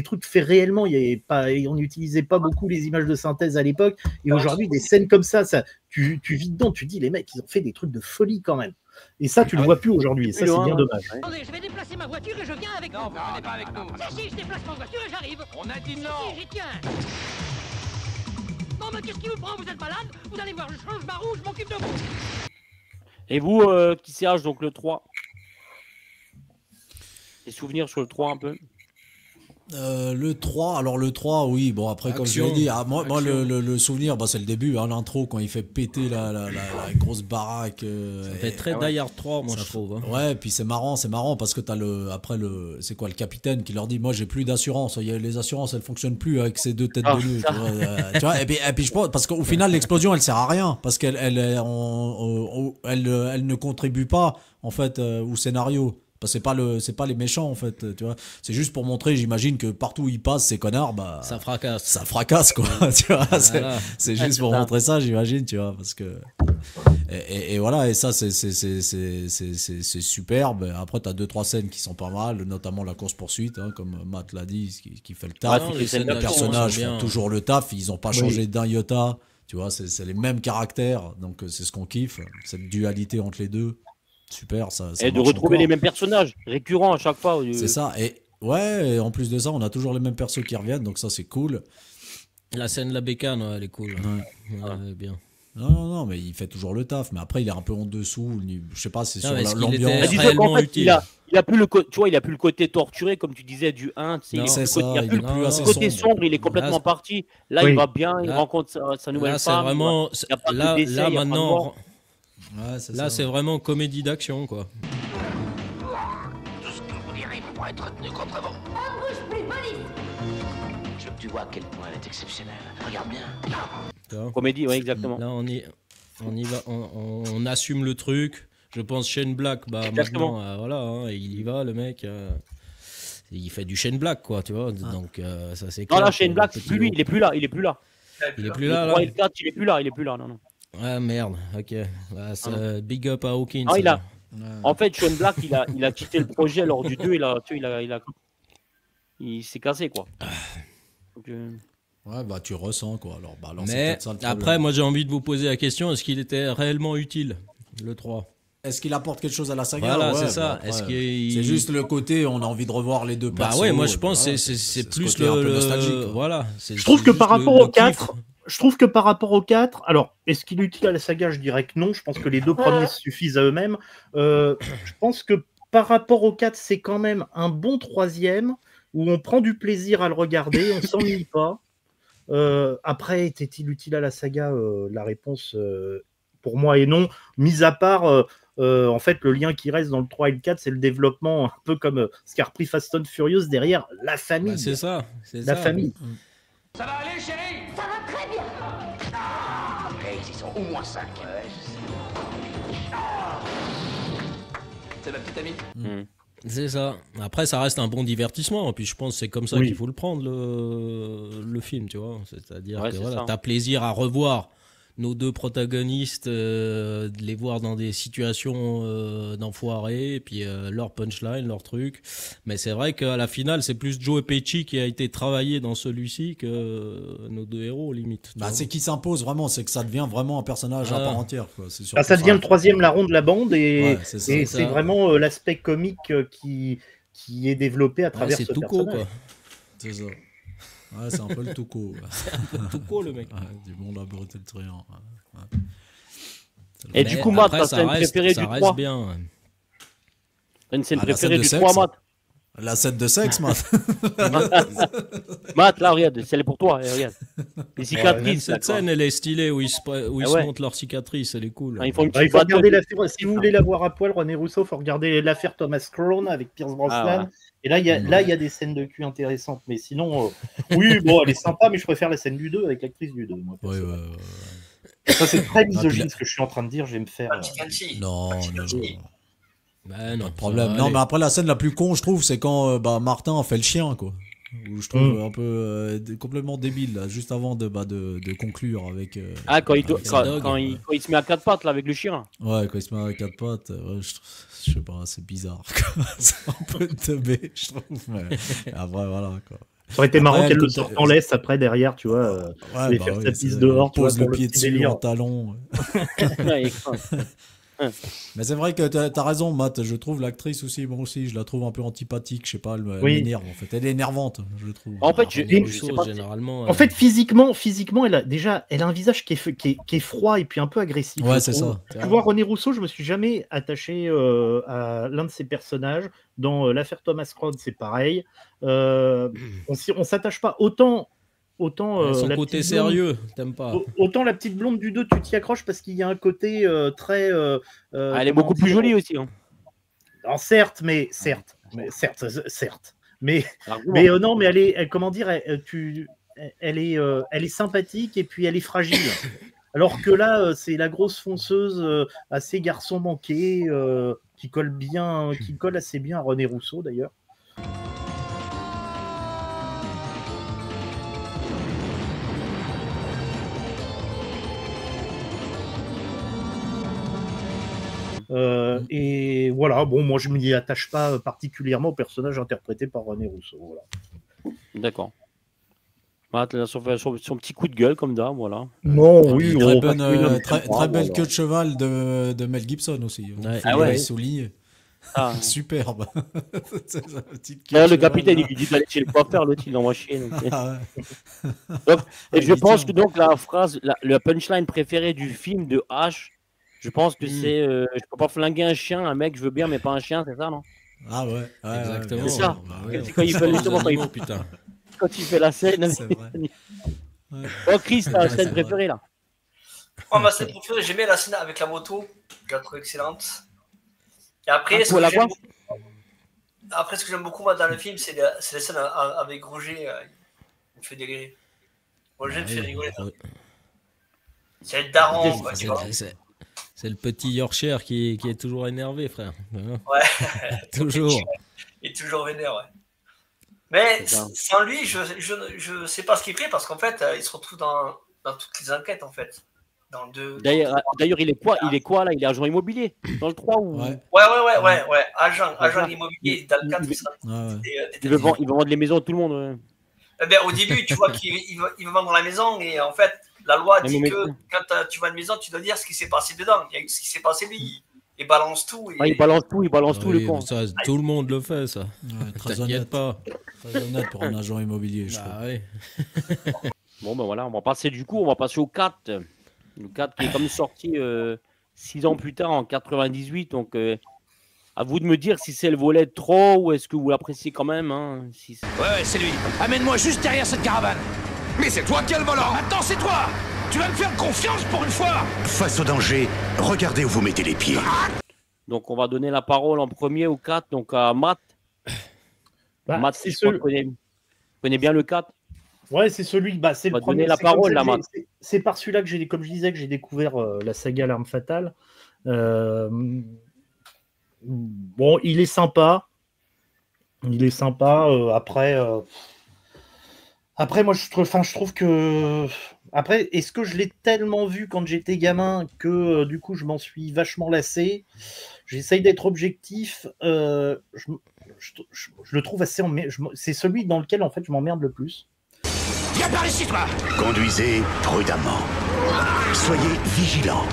trucs faits réellement. On n'utilisait pas beaucoup les images de synthèse à l'époque. Et aujourd'hui, des scènes comme ça, tu vis dedans, tu dis, les mecs, ils ont fait des trucs de folie quand même. Et ça, tu le vois plus aujourd'hui. Et ça, c'est bien dommage. Attendez, je vais déplacer ma voiture et je viens avec vous. Non, vous venez pas avec nous. Si, je déplace ma voiture et j'arrive. On a dit non. Si, j'y tiens. Non, mais qu'est-ce qui vous prend? Vous êtes malade? Vous allez voir, je change ma roue, je m'occupe de vous. Et vous, qui CH, donc le 3? Des souvenirs sur le 3 un peu? Le 3, oui, bon après comme je l'ai dit, moi le souvenir, c'est le début, l'intro quand il fait péter la grosse baraque. Ça fait très Die Hard 3, moi je trouve. Ouais, puis c'est marrant parce que t'as c'est quoi, le capitaine qui leur dit, moi j'ai plus d'assurance, les assurances elles fonctionnent plus avec ces deux têtes de nœud, tu vois, et puis je pense, parce qu'au final l'explosion elle sert à rien, parce qu'elle ne contribue pas en fait au scénario. C'est pas les méchants en fait, tu vois. C'est juste pour montrer, j'imagine que partout où ils passent ces connards, ça fracasse. Ça fracasse quoi, tu vois. Voilà. C'est juste pour montrer ça, j'imagine, tu vois, parce que et voilà, et ça c'est superbe. Après t'as 2-3 scènes qui sont pas mal, notamment la course poursuite, comme Matt l'a dit, qui fait le taf. Les personnages font toujours le taf, ils ont pas changé d'un iota, tu vois. C'est les mêmes caractères, donc c'est ce qu'on kiffe, cette dualité entre les deux. Super, ça et de retrouver les mêmes personnages récurrents à chaque fois. C'est ça, et en plus de ça, on a toujours les mêmes persos qui reviennent, donc ça c'est cool. La scène de la bécane, elle est cool. Ouais, bien. Non, mais il fait toujours le taf, mais après il est un peu en dessous, je sais pas, c'est sur l'ambiance. Il a plus le tu vois, il a plus le côté torturé comme tu disais du 1, il a plus le côté sombre, il est complètement parti. Là, il va bien, il rencontre sa nouvelle femme. Vraiment, là maintenant. Ouais, là, c'est vraiment comédie d'action, quoi. Tout ce que vous direz pourra être retenu contre vous. Embouche plus, police. Je veux que tu vois à quel point elle est exceptionnelle. Regarde bien. Comédie, oui, exactement. Là, on y va, on assume le truc. Je pense Shane Black, maintenant, voilà, il y va, le mec. Il fait du Shane Black, quoi, tu vois. Donc, ça c'est clair. Non, là, Shane Black, c'est plus lui, il est plus là. Il est plus là, le 3 et le 4, il est plus là, non. Ah merde, ok. Big up à Hawkins. En fait, Shane Black, il a quitté le projet lors du 2, il s'est cassé, quoi. Donc, Ouais, bah tu ressens quoi. Alors, mais après, moi j'ai envie de vous poser la question, est-ce qu'il était réellement utile, le 3 ? Est-ce qu'il apporte quelque chose à la saga? Voilà, c'est ça. C'est juste le côté, on a envie de revoir les deux persos. Bah ouais, moi je pense que c'est plus le nostalgique. Voilà. Je trouve que par rapport au 4, alors, est-ce qu'il est utile à la saga? Je dirais que non. Je pense que les deux premiers suffisent à eux-mêmes. Je pense que par rapport au 4, c'est quand même un bon troisième où on prend du plaisir à le regarder, on s'ennuie pas. Après, était-il utile à la saga? La réponse, pour moi, est non. Mis à part, en fait, le lien qui reste dans le 3 et le 4, c'est le développement, un peu comme ce qu'a repris Fast and Furious derrière, la famille. Bah, c'est ça. La famille. Ça va aller, chérie? Ça va très bien. Hey, ils sont au moins 5. Ouais, je sais. C'est ma petite amie. C'est ça. Après, ça reste un bon divertissement. Et puis, je pense que c'est comme ça qu'il faut le prendre, le film, tu vois. C'est-à-dire que voilà, t'as plaisir à revoir nos deux protagonistes, de les voir dans des situations d'enfoirés, et puis leur punchline, leur truc. Mais c'est vrai qu'à la finale, c'est plus Joe Pesci qui a été travaillé dans celui-ci que nos deux héros, limite. Bah, c'est qui s'impose vraiment, c'est que ça devient vraiment un personnage à part entière. Quoi. Ça devient le troisième larron de la bande, et c'est vraiment l'aspect comique qui est développé à travers ce personnage. Quoi. C'est ça. Ouais, c'est un peu le Touko. C'est un peu le Touko, le mec. Du bon laboratoire de Trian. Et du coup, Matt, ta scène préférée du 3 bien. T'as une scène préférée du 3, Matt? La scène de sexe, Matt. Matt, là, regarde, c'est pour toi. Regarde. Les cicatrices. Cette scène, elle est stylée où ils se montrent leurs cicatrices, elle est cool. Ils font une il faut regarder l'affaire. Si vous voulez la voir à poil, René Rousseau, il faut regarder l'affaire Thomas Crown avec Pierce Brosnan. Et là, il y a des scènes de cul intéressantes. Mais sinon, oui, bon, elle est sympa, mais je préfère la scène du 2 avec l'actrice du 2. Moi, ça, c'est très misogyne ce que je suis en train de dire. Je vais me faire. Non. Bah, non, pas de problème. Non, mais après, la scène la plus con, je trouve, c'est quand Martin fait le chien, quoi. Où je trouve un peu complètement débile, là, juste avant de conclure avec. Quand il se met à quatre pattes, là, avec le chien. Ouais, quand il se met à quatre pattes, je sais pas, c'est bizarre, quoi. C'est un peu teubé, je trouve. Mais après, voilà, quoi. Ça aurait été marrant qu'elle le sorte en laisse après, derrière, tu vois. Faire sa piste dehors, pose le pied dessus en talon. Mais c'est vrai que t'as raison, Matt. Je trouve l'actrice aussi, moi aussi, je la trouve un peu antipathique. Je sais pas, elle m'énerve en fait. Elle est énervante, je trouve. En fait, généralement. En fait, physiquement, elle a un visage qui est froid et puis un peu agressif. Ouais, c'est ça. Tu vois, René Rousseau, je me suis jamais attaché à l'un de ses personnages. Dans l'affaire Thomas Crown, c'est pareil. On s'attache pas autant. Son côté sérieux, t'aimes pas. Autant la petite blonde du 2, tu t'y accroches parce qu'il y a un côté très. Elle est beaucoup plus jolie aussi. Hein. Non, certes. Mais non, mais elle est sympathique et puis elle est fragile. Alors que là, c'est la grosse fonceuse assez garçon manqué qui colle assez bien à René Rousseau d'ailleurs. Et voilà, bon, moi je ne m'y attache pas particulièrement au personnage interprété par René Rousseau. Voilà. D'accord. Son petit coup de gueule comme ça, voilà. Non, oui, très belle queue de cheval de Mel Gibson aussi. Souligné. Superbe. Le capitaine, il lui dit d'aller chez le coiffeur, l'autre il l'envoie chier. Et je pense que donc la phrase, la punchline préférée du film de H, je pense que c'est je peux pas flinguer un chien, un mec je veux bien mais pas un chien, c'est ça, non? Ah ouais, exactement. C'est ça. Quand il fait quand il fait la scène. C'est vrai. Oh Chris, ta scène préférée là? Ma scène préférée, j'aimais la scène avec la moto, je la trouve excellente. Et après, ce que j'aime beaucoup moi, dans le film, c'est la scène avec Roger. Il me fait délirer. Roger me fait rigoler. C'est le daron, tu vois. C'est le petit Yorkshire qui est toujours énervé, frère. Ouais. Toujours. Il est toujours vénère, ouais. Mais sans lui, je sais pas ce qu'il fait parce qu'en fait, il se retrouve dans toutes les enquêtes, en fait. D'ailleurs, il est quoi là? Il est agent immobilier dans le 3 ou... Ouais. Agent immobilier dans le 4. Il veut vendre les maisons à tout le monde. Ben, au début, tu vois qu'il veut vendre la maison et en fait, la loi dit que quand tu vends une maison, tu dois dire ce qui s'est passé dedans. Il y a ce qui s'est passé lui. Il balance tout. Il balance tout, le con. Ça, tout le monde le fait, ça. Ouais, très T'inquiète honnête. pas. Très honnête pour un agent immobilier, je trouve. Ouais. Bon, ben voilà, on va passer au 4. Le 4 qui est comme sorti 6 ans plus tard, en 98. Donc, à vous de me dire si c'est le volet de trop ou est-ce que vous l'appréciez quand même. Hein, si Ouais, c'est lui. Amène-moi juste derrière cette caravane. Mais c'est toi qui as le volant. Maintenant, c'est toi. Tu vas me faire confiance pour une fois. Face au danger, regardez où vous mettez les pieds. Donc, on va donner la parole en premier au 4, donc à Matt. Matt, si je connais bien le 4. Ouais, c'est celui. C'est le premier. La parole, là, Matt. C'est par celui-là que comme je disais, que j'ai découvert la saga L'Arme Fatale. Bon, il est sympa. Après, moi, je trouve que. Après, est-ce que je l'ai tellement vu quand j'étais gamin que du coup, je m'en suis vachement lassé. J'essaye d'être objectif. Je le trouve assez. C'est celui dans lequel, en fait, je m'emmerde le plus. Viens par ici, toi. Conduisez prudemment. Soyez vigilants.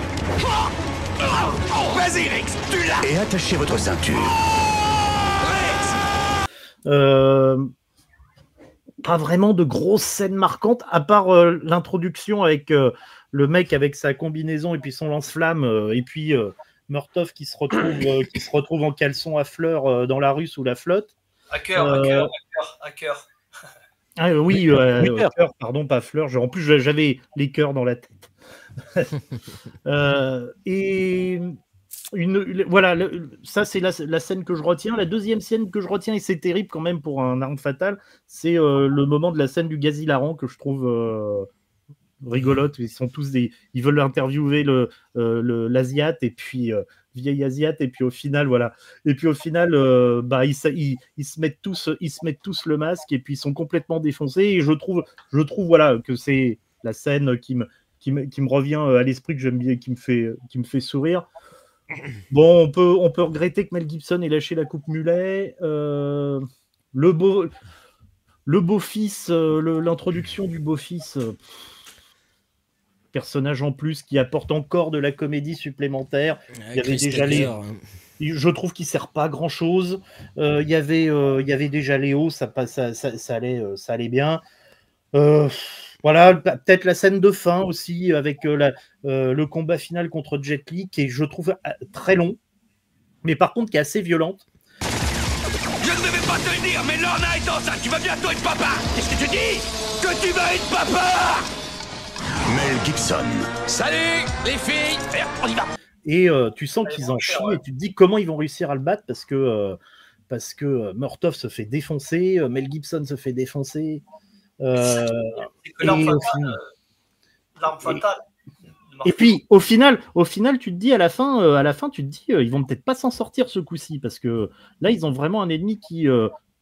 Vas-y, Rex, tu l'as. Et attachez votre ceinture. Pas vraiment de grosses scènes marquantes, à part l'introduction avec le mec avec sa combinaison et puis son lance-flamme, et puis Murtaugh qui se retrouve en caleçon à fleurs dans la rue sous la flotte. À cœur. Ah oui, cœur, pardon, pas fleurs. En plus, j'avais les cœurs dans la tête. Et voilà, ça c'est la scène que je retiens. La deuxième scène que je retiens, et c'est terrible quand même pour un Arme Fatale, c'est le moment de la scène du gaz hilarant que je trouve rigolote. Ils veulent interviewer l'Asiate et puis vieil Asiate, et puis au final voilà. Et puis au final, ils se mettent tous le masque et puis ils sont complètement défoncés. Et je trouve voilà que c'est la scène qui me revient à l'esprit, que j'aime bien, qui me fait sourire. Bon, on peut regretter que Mel Gibson ait lâché la coupe mulet. Le beau-fils, l'introduction du beau-fils, personnage en plus qui apporte encore de la comédie supplémentaire. Il y avait déjà je trouve qu'il sert pas à grand chose. Il y avait déjà Léo, ça allait bien. Voilà, peut-être la scène de fin aussi, avec le combat final contre Jet Li, qui est, je trouve, très long, mais par contre qui est assez violente. Je ne devais pas te le dire, mais Lorna est enceinte, tu vas bientôt être papa. Qu'est-ce que tu dis? Que tu vas être papa. Mel Gibson. Salut les filles. On y va. Et tu sens qu'ils en chient, et tu te dis comment ils vont réussir à le battre, parce que Murtaugh se fait défoncer, Mel Gibson se fait défoncer. L'arme fatale. Et puis au final, tu te dis à la fin, tu te dis ils vont peut-être pas s'en sortir ce coup-ci, parce que là ils ont vraiment un ennemi qui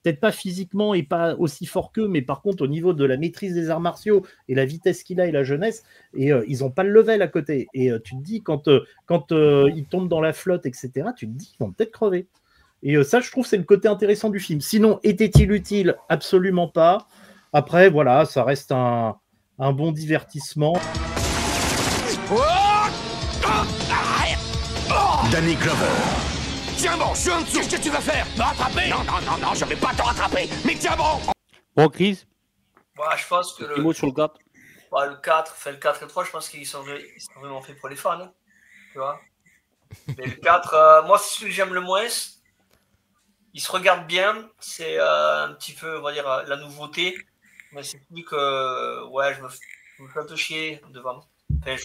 peut-être pas physiquement et pas aussi fort qu'eux, mais par contre au niveau de la maîtrise des arts martiaux et la vitesse qu'il a et la jeunesse, et ils ont pas le level à côté. Et tu te dis quand ils tombent dans la flotte, etc., tu te dis ils vont peut-être crever. Et ça, je trouve, c'est le côté intéressant du film. Sinon, était-il utile? Absolument pas. Après, voilà, ça reste un bon divertissement. Danny Glover. Tiens bon, je suis en dessous. Qu'est-ce que tu vas faire? Me rattraper? Non, je vais pas te rattraper. Mais tiens bon. Bon, Chris, je pense que le mot sur le 4. Le 4 et le 3, je pense qu'ils sont vraiment faits pour les fans. Hein, tu vois. Mais le 4, moi, c'est celui que j'aime le moins. Il se regarde bien. C'est un petit peu, on va dire, la nouveauté. Mais c'est plus que, je me fais un peu chier devant. Enfin,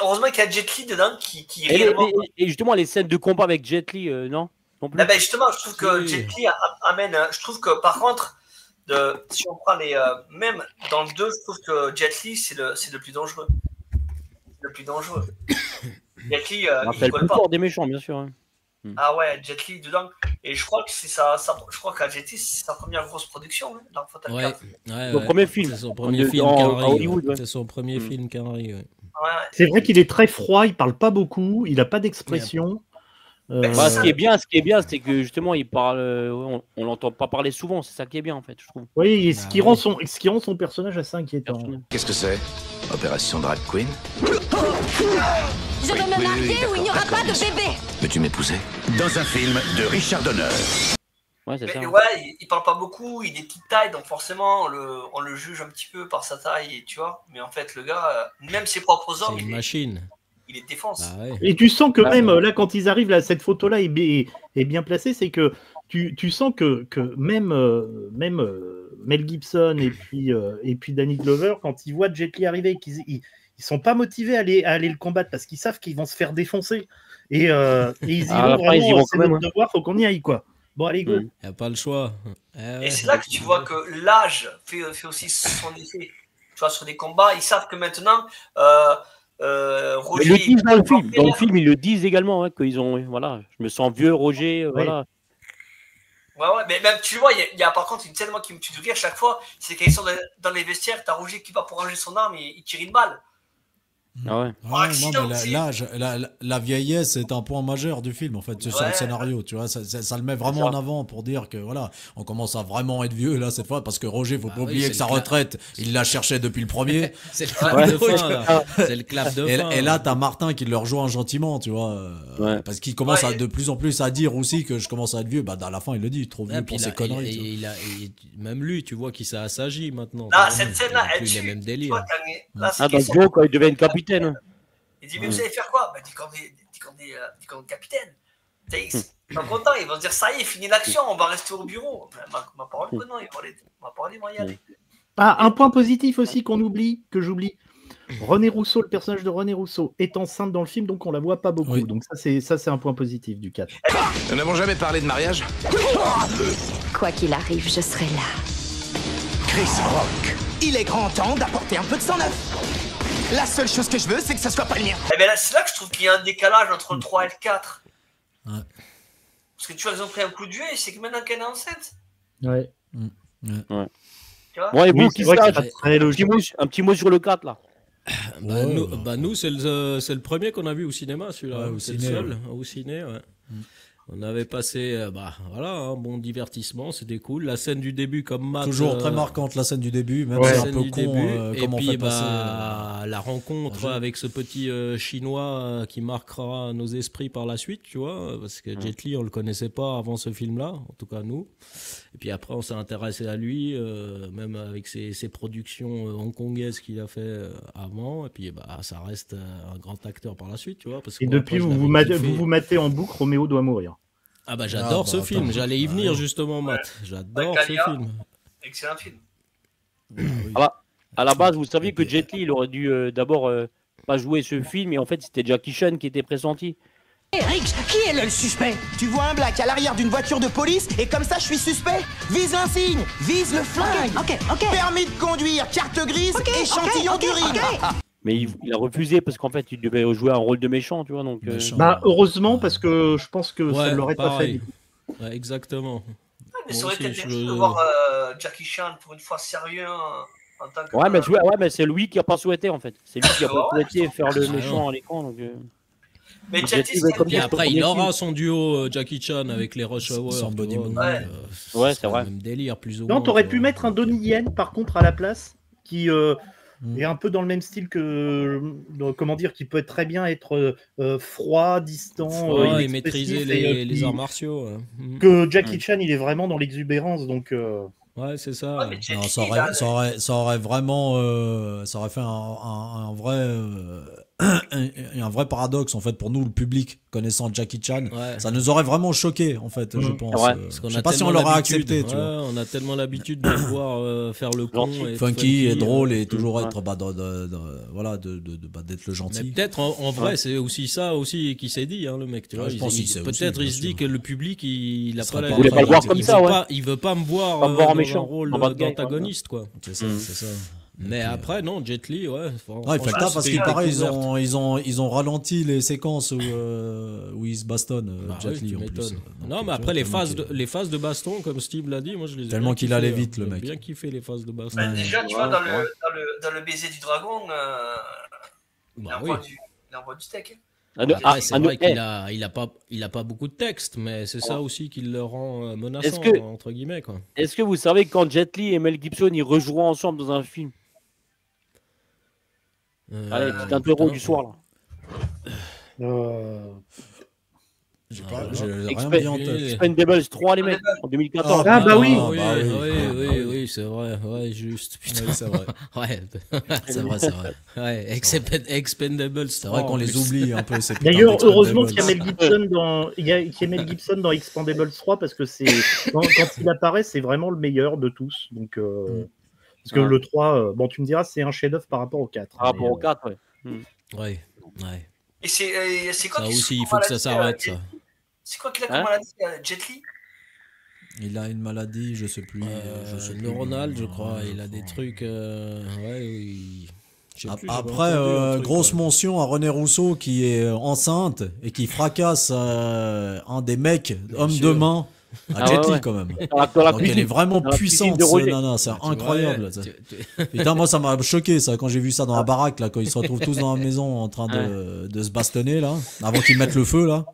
heureusement qu'il y a Jet Li dedans qui et justement, les scènes de combat avec Jet Li, non plus. Justement, je trouve que Jet Li amène. Je trouve que par contre, si on prend même dans le 2, je trouve que Jet Li, c'est le plus dangereux. Jet Li, il le plus fort des méchants, bien sûr. Hein. Ah ouais, Jet Li dedans. Et je crois que c'est je crois qu'à Jet Li, c'est sa première grosse production, hein, dans Fatal 4. Son premier film. C'est son premier film à Hollywood. Ouais. C'est son premier film Canary. Ouais. C'est vrai qu'il est très froid, il parle pas beaucoup, il a pas d'expression. Ce qui est bien, c'est que justement, il parle, on l'entend pas parler souvent. C'est ça qui est bien, en fait, je trouve. Oui, et ce qui rend son personnage assez inquiétant. Qu'est-ce que c'est? Opération Drag Queen? Je veux me marier ou il n'y aura pas de bébé. Veux-tu m'épouser? Dans un film de Richard Donner. Ouais, c'est ça. Il parle pas beaucoup, il est de petite taille, donc forcément, on le juge un petit peu par sa taille, tu vois. Mais en fait, le gars, même ses propres hommes, c'est une machine. Il les défonce. Bah ouais. Et tu sens que même là, quand ils arrivent, là, cette photo-là est bien placée, c'est que tu sens que même Mel Gibson et puis Danny Glover, quand ils voient Jet Li arriver, ils sont pas motivés à aller le combattre parce qu'ils savent qu'ils vont se faire défoncer. Et ils y vont vraiment, c'est notre devoir, faut qu'on y aille, quoi. Bon, allez, go. Il n'y a pas le choix. Et c'est là que tu vois que l'âge fait aussi son effet. Tu vois, sur des combats, ils savent que maintenant... Roger, ils le disent dans le film. Dans le film, ils le disent également, qu'ils ont, voilà, je me sens vieux, Roger, voilà. Ouais, mais même, tu vois, il y a par contre une scène, moi, qui me tue de rire à chaque fois, c'est quand ils sont dans les vestiaires, t'as Roger qui va pour ranger son arme et il tire une balle. Ah ouais. Non, mais l'âge, la vieillesse est un point majeur du film, en fait, sur le scénario, tu vois, ça le met vraiment en avant pour dire que, voilà, on commence à vraiment être vieux, là, cette fois, parce que Roger, faut pas oublier que sa retraite, il la cherchait depuis le premier. C'est le clap de fin, là. C'est le clap de fin. Et là, t'as Martin qui le rejoint gentiment, tu vois, parce qu'il commence de plus en plus à dire aussi que je commence à être vieux, bah, à la fin, il le dit, trop vieux pour ses conneries. Même lui, tu vois, qu'il s'est assagi maintenant. Là, cette scène-là, elle tue. Le même délire. Donc, quand il devient une capitaine. Il dit, mais vous allez faire quoi? Dis qu'on est capitaine. Ils sont contents, ils vont se dire, ça y est, fini l'action, on va rester au bureau. Ma parole que non, ils vont y aller. Ah, un point positif aussi que j'oublie. René Rousseau, le personnage de René Rousseau, est enceinte dans le film, donc on la voit pas beaucoup. Oui. Donc ça, c'est un point positif du 4. Nous n'avons jamais parlé de mariage? Quoi qu'il arrive, je serai là. Chris Rock, il est grand temps d'apporter un peu de sang neuf. La seule chose que je veux, c'est que ça soit pas le mien. Eh bien là, c'est là que je trouve qu'il y a un décalage entre le 3 et le 4. Ouais. Parce que tu vois, ils ont pris un coup de vieux et c'est que maintenant qu'elle est enceinte. Ouais. Tu vois? Ouais, et vous, qui un petit mot sur le 4, là. Nous, c'est le premier qu'on a vu au cinéma, celui-là. C'est le seul au ciné, ouais. On avait passé un bon divertissement, c'était cool. La scène du début, comme Matt. Toujours très marquante, la scène du début, même c'est un peu con comment on fait passer. La rencontre avec ce petit chinois qui marquera nos esprits par la suite, tu vois, parce que Jet Li, on le connaissait pas avant ce film-là, en tout cas nous. Et puis après, on s'est intéressé à lui, même avec ses productions hongkongaises qu'il a fait avant. Et puis ça reste un grand acteur par la suite, tu vois. Parce que et depuis, vous matez en boucle, Roméo doit mourir. Ah bah j'adore ce film, j'allais y venir justement, Matt. J'adore ce film. Excellent film. À la base, vous saviez que Jet Li, il aurait dû d'abord pas jouer ce film, et en fait, c'était Jackie Chan qui était pressenti. Rich, qui est le suspect? Tu vois un black à l'arrière d'une voiture de police et comme ça je suis suspect? Vise l'insigne, vise le flingue. Ok. Permis de conduire, carte grise, échantillon d'urine. Mais il a refusé parce qu'en fait, il devait jouer un rôle de méchant, tu vois. Donc, heureusement, parce que je pense que ça ne l'aurait pas fait. Ouais, exactement. Mais ça aurait été intéressant de voir Jackie Chan pour une fois sérieux en tant que. Mais c'est lui qui n'a pas souhaité, en fait. C'est lui qui n'a pas souhaité faire le méchant à l'écran. Donc, mais et après, il aura son duo Jackie Chan avec les Rush Hour. Ouais, c'est vrai. Même délire, plus ou moins. Non, t'aurais pu mettre un Donnie Yen, par contre, à la place, qui est un peu dans le même style que, comment dire, qui peut très bien être froid, distant, et maîtriser les arts martiaux. Que Jackie Chan, il est vraiment dans l'exubérance, donc. Ouais, c'est ça. Non, ça aurait vraiment, ça aurait fait un vrai paradoxe en fait pour nous, le public, connaissant Jackie Chan. Ça nous aurait vraiment choqué en fait, je pense. Je sais pas si on l'aurait accepté. Tu vois. On a tellement l'habitude de voir faire le con, et funky et drôle et toujours être d'être le gentil. Mais peut-être en vrai, c'est aussi ça aussi qui s'est dit, le mec. Tu vois, peut-être il se dit que le public il a pas la. Il le voir comme ça. Il veut pas me voir dans un rôle d'antagoniste, quoi. C'est ça. Mais après, non, Jet Li, il fait le taf parce qu'il paraît, ils ont ralenti les séquences où ils se bastonnent, Jet Li en plus. Non, mais après, les phases de baston, comme Steve l'a dit, moi je les ai tellement qu'il allait vite, le mec. J'ai bien kiffé les phases de baston. Déjà, tu vois, dans le baiser du dragon, il envoie du steak. Après, c'est vrai qu'il a pas beaucoup de texte, mais c'est ça aussi qui le rend menaçant, entre guillemets, quoi. Est-ce que vous savez quand Jet Li et Mel Gibson ils rejoueront ensemble dans un film? Allez, petit interro du soir là. J'ai rien bien en tête. Expendables 3 les mecs en 2014. Ah bah oui. Oui, c'est vrai, ouais, juste. Putain, oui, c'est vrai. Ouais, c'est vrai. Ouais, Expendables. C'est vrai qu'on les oublie un peu. D'ailleurs, heureusement qu'il y a Mel Gibson dans Expendables 3 parce que c'est quand il apparaît, c'est vraiment le meilleur de tous. Donc parce que le 3, bon, tu me diras, c'est un chef-d'œuvre par rapport au 4. Par rapport au 4, ouais. Ouais. Et c'est quoi ça aussi, il faut que ça s'arrête, ça. C'est quoi qu'il a comme maladie, Jet Li? Il a une maladie, je sais plus. Neuronale, je crois. Il a des trucs. Oui. Après, grosse mention à René Rousseau qui est enceinte et qui fracasse un des mecs, homme de main, à Jet Li quand même. Donc elle est vraiment puissante, cette nana, c'est incroyable. Putain, moi ça m'a choqué ça quand j'ai vu ça dans la baraque là, quand ils se retrouvent tous dans la maison en train de se bastonner là, avant qu'ils mettent le feu là.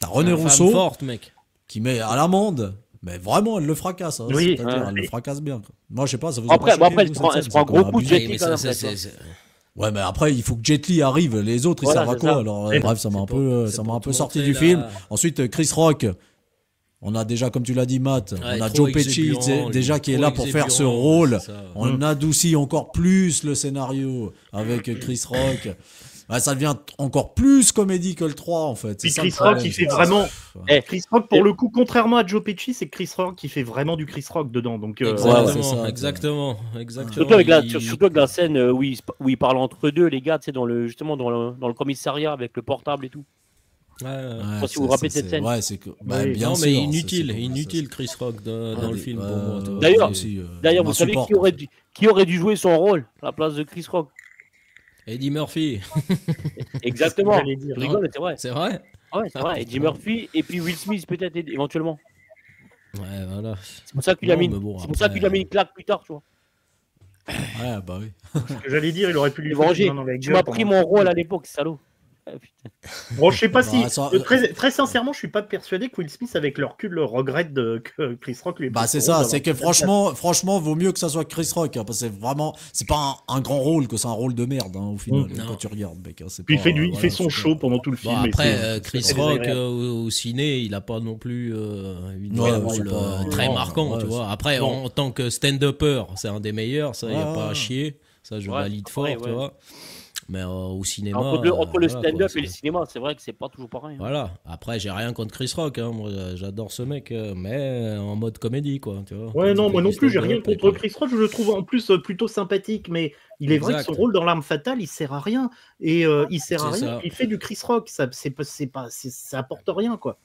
T'as René Rousseau forte, mec, qui met à l'amende. Mais vraiment, elle le fracasse. Hein, oui, c'est-à-dire, elle le fracasse bien. Quoi. Moi, je sais pas, ça vous a pas choqué, après, elle prend un gros coup de Jet Li. Ouais, mais après, il faut que Jet Li arrive. Les autres, ils servent à quoi? Alors, bref, ça m'a un peu sorti du film. Ensuite, Chris Rock. On a déjà, comme tu l'as dit, Matt, on a Joe Pesci déjà qui est là pour faire ce rôle. On adoucit encore plus le scénario avec Chris Rock. Bah, ça devient encore plus comédie que le 3 en fait. Puis Chris Rock il fait vraiment. Chris Rock pour le coup, contrairement à Joe Pesci, c'est Chris Rock qui fait vraiment du Chris Rock dedans. Donc exactement. Surtout avec la scène où ils parlent entre deux, les gars, tu sais, justement dans le commissariat avec le portable et tout. Ouais, si vous vous rappelez cette scène. Ouais, c'est que bien sûr, mais inutile Chris Rock dans le film. D'ailleurs, vous savez qui aurait dû jouer son rôle à la place de Chris Rock? Eddie Murphy. Exactement. Je rigole, mais c'est vrai. C'est vrai. Ouais, c'est vrai. Eddie Murphy et puis Will Smith peut-être éventuellement. Ouais, voilà. C'est pour ça qu'il a mis une claque plus tard, tu vois. Ouais, bah oui. Ce que j'allais dire, il aurait pu lui venger. Tu m'as pris mon rôle à l'époque, salaud. Bon, je sais pas si. Très sincèrement, je suis pas persuadé que Will Smith, avec le recul, le regrette que Chris Rock lui ait. Bah, c'est ça, c'est que franchement, vaut mieux que ça soit Chris Rock. Hein, parce que c'est pas un grand rôle, que c'est un rôle de merde, hein, au final, quand tu regardes, mec. Hein, puis il fait son show pendant tout le film. Après, Chris Rock, au ciné, il a pas non plus une rôle très marquant, tu vois. Après, en tant que stand-upper, c'est un des meilleurs, ça, y a pas à chier. Ça, je valide fort, tu vois. Mais au cinéma. Entre le stand-up et le cinéma, c'est vrai que c'est pas toujours pareil. Voilà. Après, j'ai rien contre Chris Rock. Hein. Moi, j'adore ce mec, mais en mode comédie, quoi. Tu vois. Ouais, non, moi non plus, j'ai rien contre Chris Rock. Je le trouve en plus plutôt sympathique, mais il est vrai que son rôle dans L'Arme Fatale, il sert à rien. Et il sert à rien. Il fait du Chris Rock. Ça apporte rien, quoi.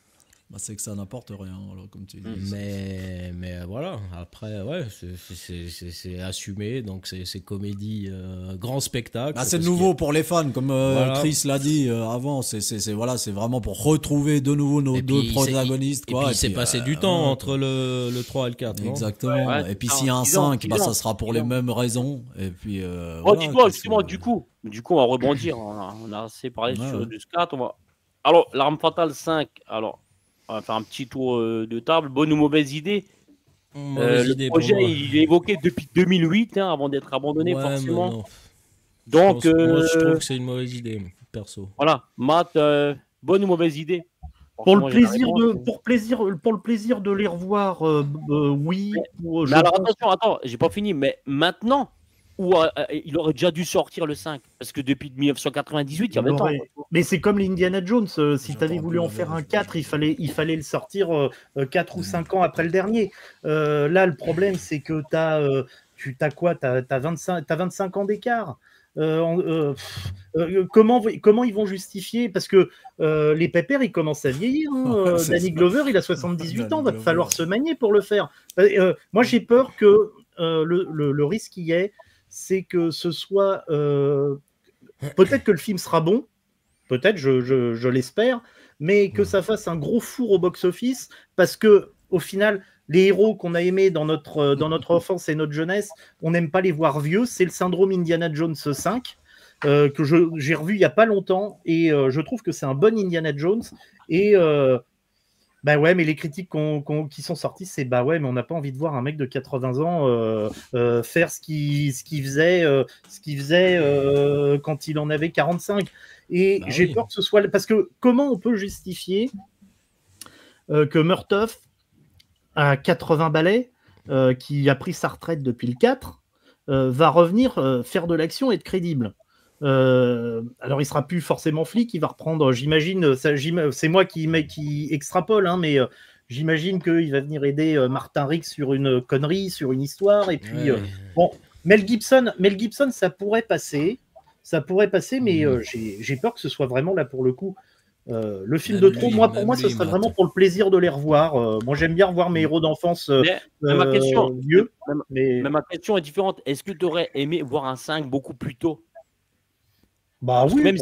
Bah, c'est que ça n'apporte rien, alors, comme tu dis. Mais voilà, après, ouais, c'est assumé, donc c'est comédie, grand spectacle. Bah, c'est nouveau pour les fans, comme Chris l'a dit avant, c'est vraiment pour retrouver de nouveau nos deux protagonistes. Et puis il s'est passé du temps entre le 3 et le 4. Exactement, ouais, et puis s'il y a un 5, bah, ça sera pour les mêmes raisons. Et puis, dis-toi, justement, du coup, on va rebondir, on a assez parlé sur du 4. Alors, L'Arme Fatale 5, alors. On va faire un petit tour de table. Bonne ou mauvaise idée? Le projet, il est évoqué depuis 2008, avant d'être abandonné, forcément. Donc, moi, je trouve que c'est une mauvaise idée, perso. Voilà. Matt, bonne ou mauvaise idée? Pour le plaisir de les revoir, oui. Mais alors, attends, j'ai pas fini. Mais maintenant, il aurait déjà dû sortir le 5, parce que depuis 1998 il y avait temps. Mais c'est comme l'Indiana Jones, si tu avais voulu en faire un 4, il fallait le sortir 4 ou 5 ans après le dernier. Là le problème c'est que t'as 25 ans d'écart. Comment ils vont justifier, parce que les pépères ils commencent à vieillir, hein. Danny Glover il a 78 ans, va falloir se manier pour le faire. Moi j'ai peur que le risque y est, c'est que ce soit peut-être que le film sera bon, peut-être, je l'espère, mais que ça fasse un gros four au box-office, parce que au final, les héros qu'on a aimés dans notre enfance et notre jeunesse, on n'aime pas les voir vieux. C'est le syndrome Indiana Jones 5. que j'ai revu il n'y a pas longtemps, et je trouve que c'est un bon Indiana Jones. Et bah ouais, mais les critiques qui sont sorties, c'est bah ouais, mais on n'a pas envie de voir un mec de 80 ans faire ce qu'il faisait quand il en avait 45. Et j'ai peur que ce soit... Parce que comment on peut justifier que Murtaugh, à 80 balais, qui a pris sa retraite depuis le 4, va revenir faire de l'action et être crédible. Alors il sera plus forcément flic, il va reprendre, j'imagine, c'est moi qui extrapole, hein, mais j'imagine qu'il va venir aider Martin Riggs sur une connerie, sur une histoire, et puis bon, Mel Gibson, ça pourrait passer, mais j'ai peur que ce soit vraiment là pour le coup. Le film de trop, pour moi, ce serait vraiment pour le plaisir de les revoir. Moi, j'aime bien revoir mes héros d'enfance vieux. Mais ma question est différente. Est-ce que tu aurais aimé voir un 5 beaucoup plus tôt? Bah oui, même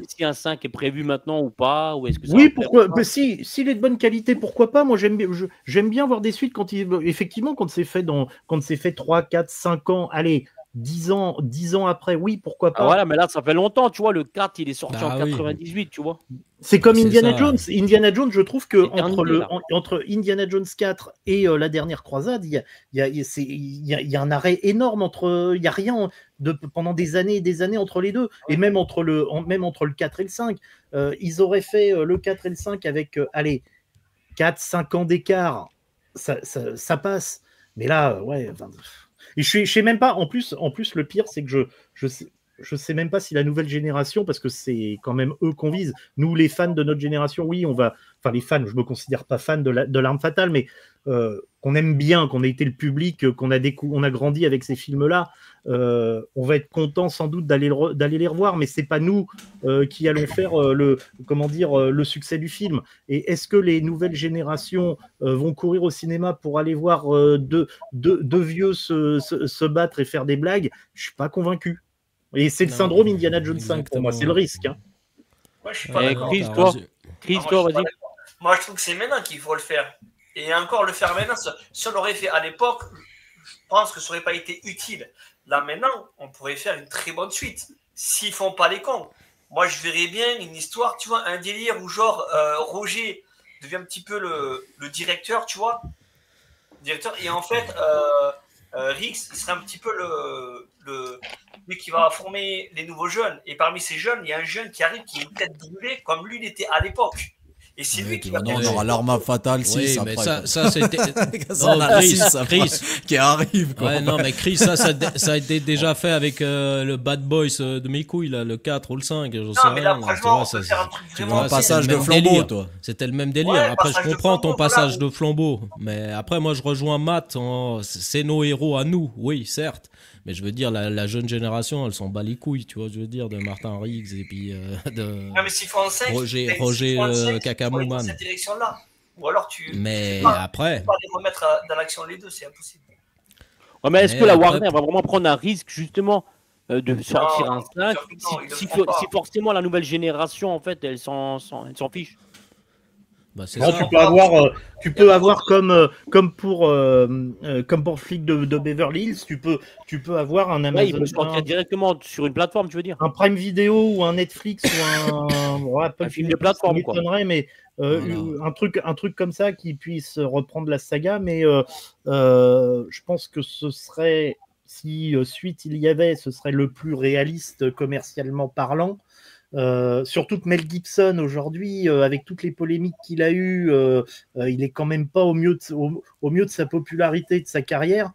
si un 5 est prévu maintenant ou pas, ou est-ce que ça pourquoi bah, s'il est de bonne qualité, pourquoi pas? Moi, j'aime bien voir des suites quand effectivement, quand c'est fait 3, 4, 5 ans, allez, 10 ans après, oui, pourquoi pas. Voilà, mais là, ça fait longtemps, tu vois, le 4, il est sorti en 98, tu vois. C'est comme Indiana Jones. Indiana Jones, je trouve que entre Indiana Jones 4 et la dernière croisade, il y a un arrêt énorme entre. Il n'y a rien pendant des années et des années entre les deux. Et même entre le 4 et le 5. Ils auraient fait le 4 et le 5 avec, 4-5 ans d'écart. Ça passe. Mais là, ouais. Et je sais même pas. En plus, le pire, c'est que je sais même pas si la nouvelle génération, parce que c'est quand même eux qu'on vise. Nous, les fans de notre génération, oui, enfin les fans, je me considère pas fan de l'Arme Fatale, mais qu'on aime bien, qu'on a été le public, on a grandi avec ces films-là, on va être content sans doute d'aller les revoir, mais c'est pas nous qui allons faire le succès du film. Et est-ce que les nouvelles générations vont courir au cinéma pour aller voir deux vieux se battre et faire des blagues? Je suis pas convaincu. Et c'est le syndrome Indiana Jones 5 pour moi, c'est le risque. Hein. Moi, je suis pas d'accord. Chris, vas-y. Moi, je trouve que c'est maintenant qu'il faut le faire. Et encore le faire maintenant, si on l'aurait fait à l'époque, je pense que ça n'aurait pas été utile. Là, maintenant, on pourrait faire une très bonne suite. S'ils font pas les cons. Moi, je verrais bien une histoire, tu vois, un délire où genre Roger devient un petit peu le directeur, tu vois. Et en fait, Riggs serait un petit peu lui qui va former les nouveaux jeunes. Et parmi ces jeunes, il y a un jeune qui arrive qui est une tête brûlée comme lui l'était à l'époque. Et c'est lui qui va... Non, on aura l'Arme Fatale 6 après. Mais ça c'était... Chris qui arrive. Quoi. Ouais, non, mais Chris, ça a été déjà fait avec le Bad Boys de mes couilles, là, le 4 ou le 5. Non, mais là, franchement, on peut faire un truc vraiment... un passage de flambeau, toi. C'était le même délire. Après, je comprends ton passage de flambeau. Mais après, moi, je rejoins Matt. C'est nos héros à nous, oui, certes. Mais je veux dire, la jeune génération, elle s'en bat les couilles, tu vois, je veux dire, de Martin Riggs et puis de Roger Kakamouman. Cette direction-là. Ou alors mais après... Tu peux pas les remettre dans l'action les deux, c'est impossible. Ouais, mais est-ce que la Warner va vraiment prendre un risque, justement, de sortir un 5 si forcément la nouvelle génération, en fait, elle s'en fiche? Bah, non, tu peux avoir comme pour Flic de Beverly Hills, tu peux avoir un Amazon, il peut sortir directement sur une plateforme, tu veux dire, un Prime Video ou un Netflix ou un film de plateforme, quoi. Mais un truc comme ça qui puisse reprendre la saga, mais je pense que ce serait, si suite il y avait, ce serait le plus réaliste commercialement parlant. Surtout que Mel Gibson aujourd'hui, avec toutes les polémiques qu'il a eues, il est quand même pas au mieux de sa popularité, de sa carrière.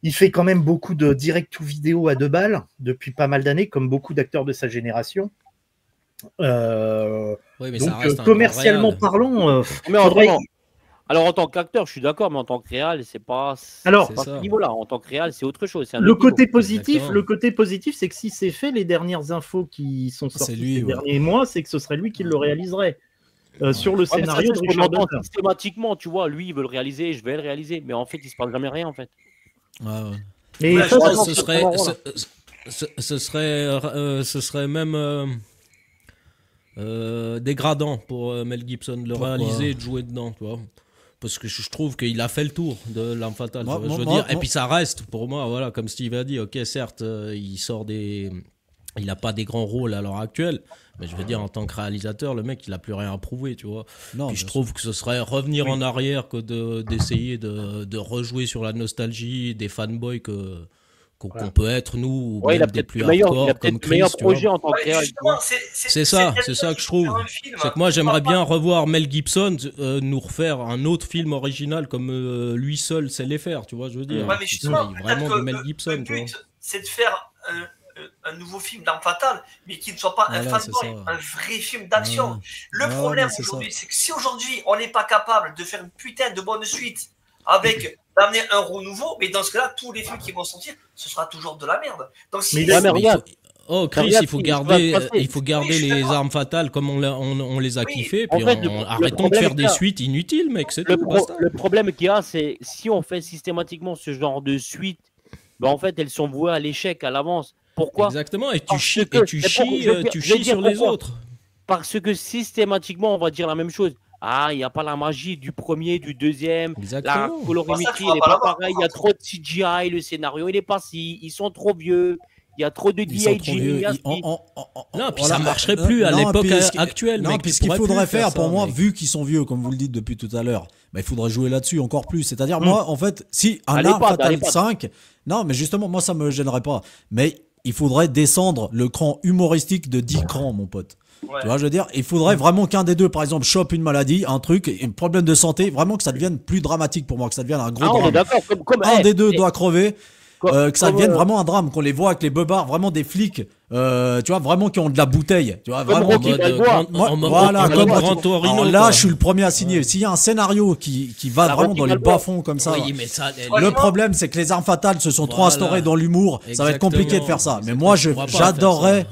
Il fait quand même beaucoup de direct-to-vidéo à 2 balles depuis pas mal d'années, comme beaucoup d'acteurs de sa génération. Oui, mais donc ça reste commercialement parlant, alors en tant qu'acteur, je suis d'accord, mais en tant que réal, c'est pas ce niveau-là. En tant que réal, c'est autre chose. Le côté positif, c'est que si c'est fait, les dernières infos qui sont sorties ces derniers mois, c'est que ce serait lui qui le réaliserait. Sur le scénario de Richard Donner. Systématiquement, tu vois, lui, il veut le réaliser, je vais le réaliser, mais en fait, il se passe jamais rien, en fait. Mais ce serait même dégradant pour Mel Gibson de le réaliser et de jouer dedans, tu vois. Parce que je trouve qu'il a fait le tour de l'Arme Fatale. Et puis ça reste, pour moi, voilà, comme Steve a dit, ok, certes, il sort des Il n'a pas des grands rôles à l'heure actuelle, mais je veux dire, en tant que réalisateur, le mec, il n'a plus rien à prouver, tu vois. Puis je trouve que ce serait revenir en arrière que d'essayer de rejouer sur la nostalgie des fanboys qu'on peut être, nous, ou même des plus hardcore comme Chris, tu vois. En tant que c'est ça que je trouve. C'est que moi, j'aimerais bien revoir Mel Gibson nous refaire un autre film original comme lui seul sait les faire, tu vois, je veux dire. Ouais, mais justement, vraiment de Mel Gibson. Le but, c'est de faire un nouveau film d'arme fatale, mais qui ne soit pas un fanboy, un vrai film d'action. Le problème aujourd'hui, c'est que si aujourd'hui on n'est pas capable de faire une putain de bonne suite avec d'amener un renouveau, mais dans ce cas-là, tous les films qui vont sortir, ce sera toujours de la merde. Donc si Chris, il faut garder les armes fatales comme on les a kiffées, puis arrêtons de faire des suites inutiles, mec. Le problème qu'il y a, c'est si on fait systématiquement ce genre de suite, en fait, elles sont vouées à l'échec à l'avance. Pourquoi ? Exactement, et tu chies sur les autres. Parce que systématiquement, on va dire la même chose. Ah, il n'y a pas la magie du premier, du deuxième. Exactement. La colorimétrie, il n'est pas pareil. Il y a trop de CGI, le scénario, il n'est pas si. Ils sont trop vieux. Il y a trop de D.I.G. Non, puis ça ne marcherait plus à l'époque actuelle. Non, puis ce qu'il faudrait faire, pour moi, vu qu'ils sont vieux, comme vous le dites depuis tout à l'heure, il faudrait jouer là-dessus encore plus. C'est-à-dire, moi, en fait, si un Arme Fatale 5, non, mais justement, moi, ça ne me gênerait pas. Mais il faudrait descendre le cran humoristique de 10 crans, mon pote. Ouais. Tu vois, je veux dire, il faudrait vraiment qu'un des deux, par exemple, chope une maladie, un truc, un problème de santé, vraiment que ça devienne plus dramatique pour moi, que ça devienne un gros drame. Un des deux doit crever. Que ça devienne vraiment un drame, qu'on les voit avec les beubards, vraiment des flics, tu vois, vraiment qui ont de la bouteille, tu vois, vraiment. Voilà, comme Grand Torino. Là, je suis le premier à signer. S'il y a un scénario qui va vraiment dans les bas-fonds comme ça, le problème, c'est que les armes fatales se sont trop instaurées dans l'humour. Ça va être compliqué de faire ça. Mais moi, j'adorerais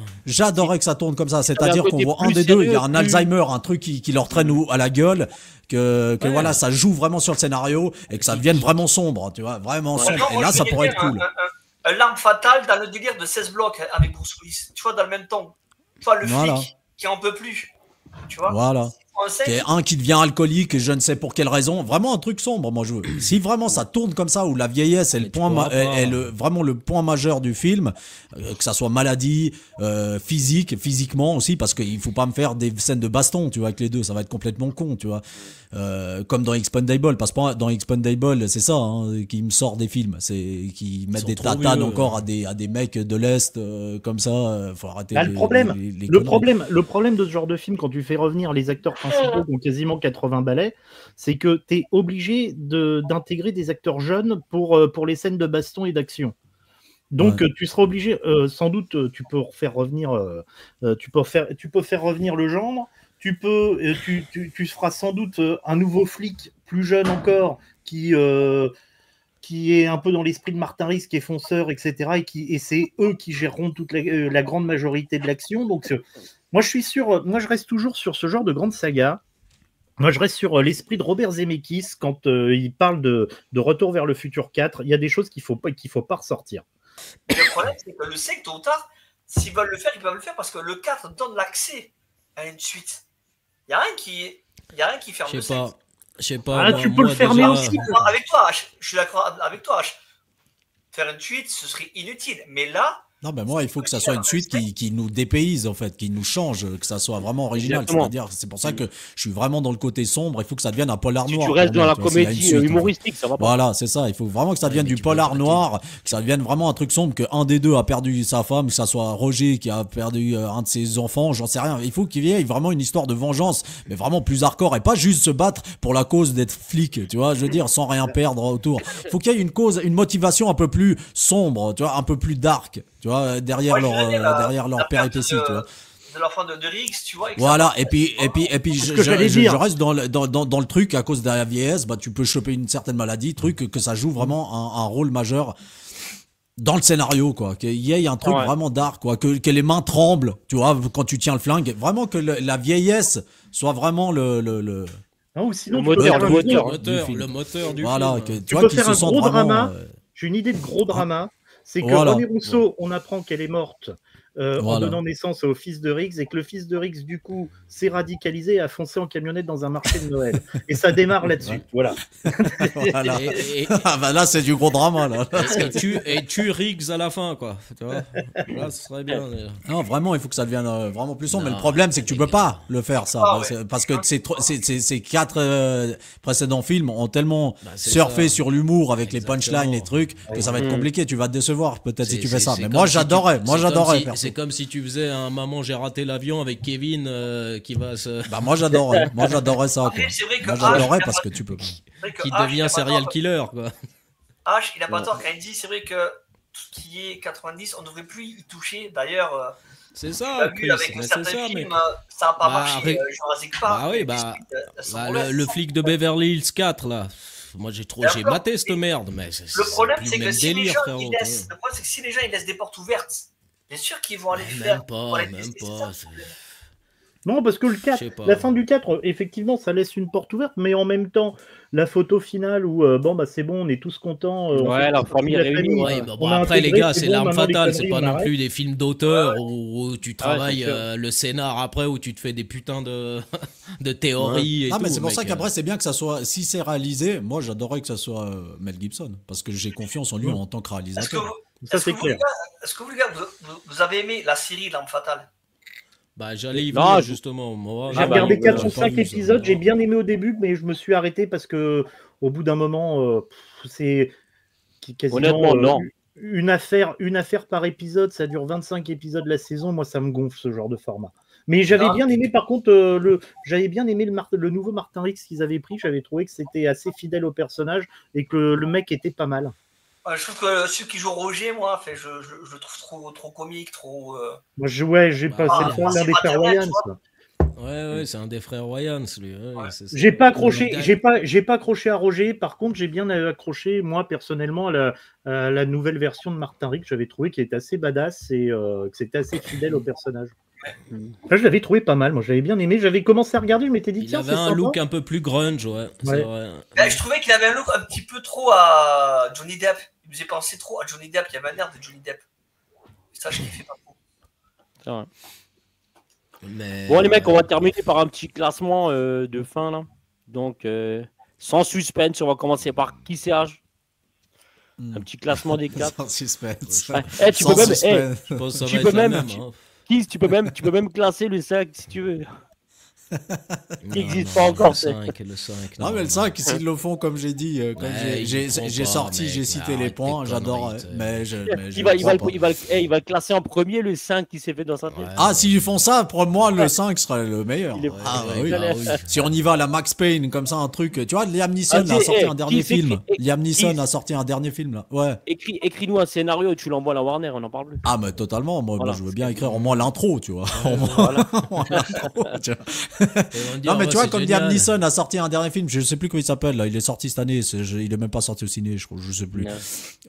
que ça tourne comme ça. C'est-à-dire qu'on voit un des deux, il y a un Alzheimer, un truc qui leur traîne à la gueule. Que voilà, ça joue vraiment sur le scénario et que ça devienne vraiment sombre, tu vois, vraiment sombre. Et là, ça pourrait être cool. L'arme fatale dans le délire de 16 blocs avec Bruce Willis, tu vois, dans le même temps. Tu vois, le flic qui en peut plus, tu vois. Voilà. Un qui devient alcoolique et je ne sais pour quelle raison. Vraiment un truc sombre, moi je veux. Si vraiment ça tourne comme ça, où la vieillesse est vraiment le point majeur du film, que ça soit maladie, physiquement aussi, parce qu'il faut pas me faire des scènes de baston, tu vois, avec les deux, ça va être complètement con, tu vois. Comme dans Expendable, parce que dans Expendable, c'est ça qui me sort des films, c'est qui mettent des tatanes encore à des mecs de l'Est comme ça. Faut arrêter. Là, le problème de ce genre de film, quand tu fais revenir les acteurs principaux qui ont quasiment 80 balais, c'est que tu es obligé d'intégrer des acteurs jeunes pour les scènes de baston et d'action. Donc tu seras obligé, sans doute, tu peux faire revenir le genre. Tu feras sans doute un nouveau flic plus jeune encore qui est un peu dans l'esprit de Martin Rice, qui est fonceur, etc. Et c'est eux qui géreront toute la grande majorité de l'action. Donc moi je reste toujours sur ce genre de grande saga. Moi je reste sur l'esprit de Robert Zemeckis quand il parle de Retour vers le futur 4. Il y a des choses qu'il faut pas ressortir. Le problème, c'est que le 5, tôt ou tard, s'ils veulent le faire, ils peuvent le faire parce que le 4 donne l'accès à une suite. Il n'y a rien qui ferme le 5. Je sais pas. Tu peux le fermer aussi. Avec toi, je suis d'accord avec toi. Faire une suite, ce serait inutile. Mais là. Non, ben moi, il faut que ça soit une suite qui nous dépayse, en fait, qui nous change, que ça soit vraiment original. C'est-à-dire, c'est pour ça que je suis vraiment dans le côté sombre. Il faut que ça devienne un polar noir. Tu restes dans la comédie humoristique, ça va pas. Voilà, c'est ça. Il faut vraiment que ça devienne du polar noir, que ça devienne vraiment un truc sombre, qu'un des deux a perdu sa femme, que ça soit Roger qui a perdu un de ses enfants, j'en sais rien. Il faut qu'il y ait vraiment une histoire de vengeance, mais vraiment plus hardcore et pas juste se battre pour la cause d'être flic, tu vois, je veux dire, sans rien perdre autour. Il faut qu'il y ait une cause, une motivation un peu plus sombre, tu vois, un peu plus dark. Tu vois, derrière leur péripétie, tu vois. De l'enfant de Rix, tu vois. Voilà, et puis je reste dans le truc, à cause de la vieillesse, tu peux choper une certaine maladie, que ça joue vraiment un rôle majeur dans le scénario, quoi. Qu'il y ait un truc vraiment dark, quoi. Que les mains tremblent, tu vois, quand tu tiens le flingue. Vraiment que la vieillesse soit vraiment Non, sinon, le moteur du voilà, film. Tu peux faire un gros drama. J'ai une idée de gros drama. C'est que René Rousseau, on apprend qu'elle est morte en donnant naissance au fils de Riggs, et que le fils de Riggs, du coup, s'est radicalisé et a foncé en camionnette dans un marché de Noël. Et ça démarre là-dessus. Voilà. Voilà. Ah bah là, c'est du gros drama. Là. Et tue Riggs à la fin, quoi. Tu vois, là, ce serait bien. Non, vraiment, il faut que ça devienne vraiment plus sombre. Mais le problème, c'est que tu peux pas le faire, ça. Parce que ces 4 précédents films ont tellement surfé sur l'humour avec les punchlines, les trucs, que ça va être compliqué. Tu vas te décevoir, peut-être, si tu fais ça. Mais moi, j'adorais. C'est comme si tu faisais un Maman, j'ai raté l'avion avec Kevin qui va se. Bah, moi, j'adorais. Moi, j'adorais ça. Quoi. Moi, j'adorais parce que tu peux. Qui devient serial killer, quoi. H, il a pas tort quand il dit, c'est vrai que tout ce qui est 90, on ne devrait plus y toucher. D'ailleurs, c'est ça, Chris, avec certains films, ça n'a pas marché. Jurassic Park. Ah oui, le flic de Beverly Hills 4, là. Moi, j'ai maté cette merde. Mais le problème, c'est que si les gens ils laissent des portes ouvertes, bien sûr qu'ils vont aller faire. Même pas. Non, parce que le 4, la fin du 4, effectivement, ça laisse une porte ouverte, mais en même temps, la photo finale où, c'est bon, on est tous contents. La famille est réunie. Après, les gars, c'est l'arme fatale, c'est pas non plus des films d'auteur où tu travailles le scénar après, où tu te fais des putains de théories et tout. Mais c'est pour ça qu'après, c'est bien que ça soit, si c'est réalisé, moi j'adorerais que ça soit Mel Gibson, parce que j'ai confiance en lui en tant que réalisateur. Ça, c'est clair. Est-ce que vous, les gars, vous avez aimé la série L'arme fatale? Bah, j'allais y venir justement. J'ai regardé 4 ou 5 épisodes, j'ai bien aimé au début, mais je me suis arrêté parce que au bout d'un moment, c'est quasiment une affaire par épisode, ça dure 25 épisodes la saison, moi ça me gonfle ce genre de format. Mais j'avais bien aimé par contre le nouveau Martin Riggs qu'ils avaient pris, j'avais trouvé que c'était assez fidèle au personnage et que le mec était pas mal. Je trouve que celui qui joue Roger, moi, je le trouve trop comique, trop. Moi, j'ai pas. C'est l'un des frères Wayans. Ouais, c'est un des frères Wayans, lui. J'ai pas accroché à Roger. Par contre, j'ai bien accroché, moi, personnellement, à la nouvelle version de Martin Riggs. J'avais trouvé qu'il était assez badass et que c'était assez fidèle au personnage. Là, je l'avais trouvé pas mal. Moi, j'avais bien aimé. J'avais commencé à regarder, je m'étais dit, tiens, il avait un look un peu plus grunge, ouais. C'est vrai. Je trouvais qu'il avait un look un petit peu trop à Johnny Depp. Il me faisait penser trop à Johnny Depp. Il y avait un air de Johnny Depp. Ça, je kiffais pas trop. C'est vrai. Bon, les mecs, on va terminer par un petit classement de fin, là. Donc, sans suspense, on va commencer par qui c'est H. Un petit classement des 4. Sans suspense. Tu peux même classer le 5 si tu veux. Qui n'existe pas encore. Le 5. Non, mais le 5, s'ils le font, comme j'ai dit, j'ai cité les points, j'adore. Il va classer en premier le 5 qui s'est fait dans sa tête. Ah, s'ils font ça, pour moi, le 5 sera le meilleur. Oui. Si on y va à la Max Payne, comme ça, un truc. Tu vois, Liam Neeson a sorti un dernier film. Liam Neeson a sorti un dernier film, là. Ouais. Écris-nous un scénario et tu l'envoies à la Warner, on n'en parle plus. Ah, mais totalement. Moi, je veux bien écrire au moins l'intro, tu vois. Non, mais tu vois, comme Liam Neeson a sorti un dernier film, je sais plus comment il s'appelle, là, il est sorti cette année, il est même pas sorti au ciné, je sais plus.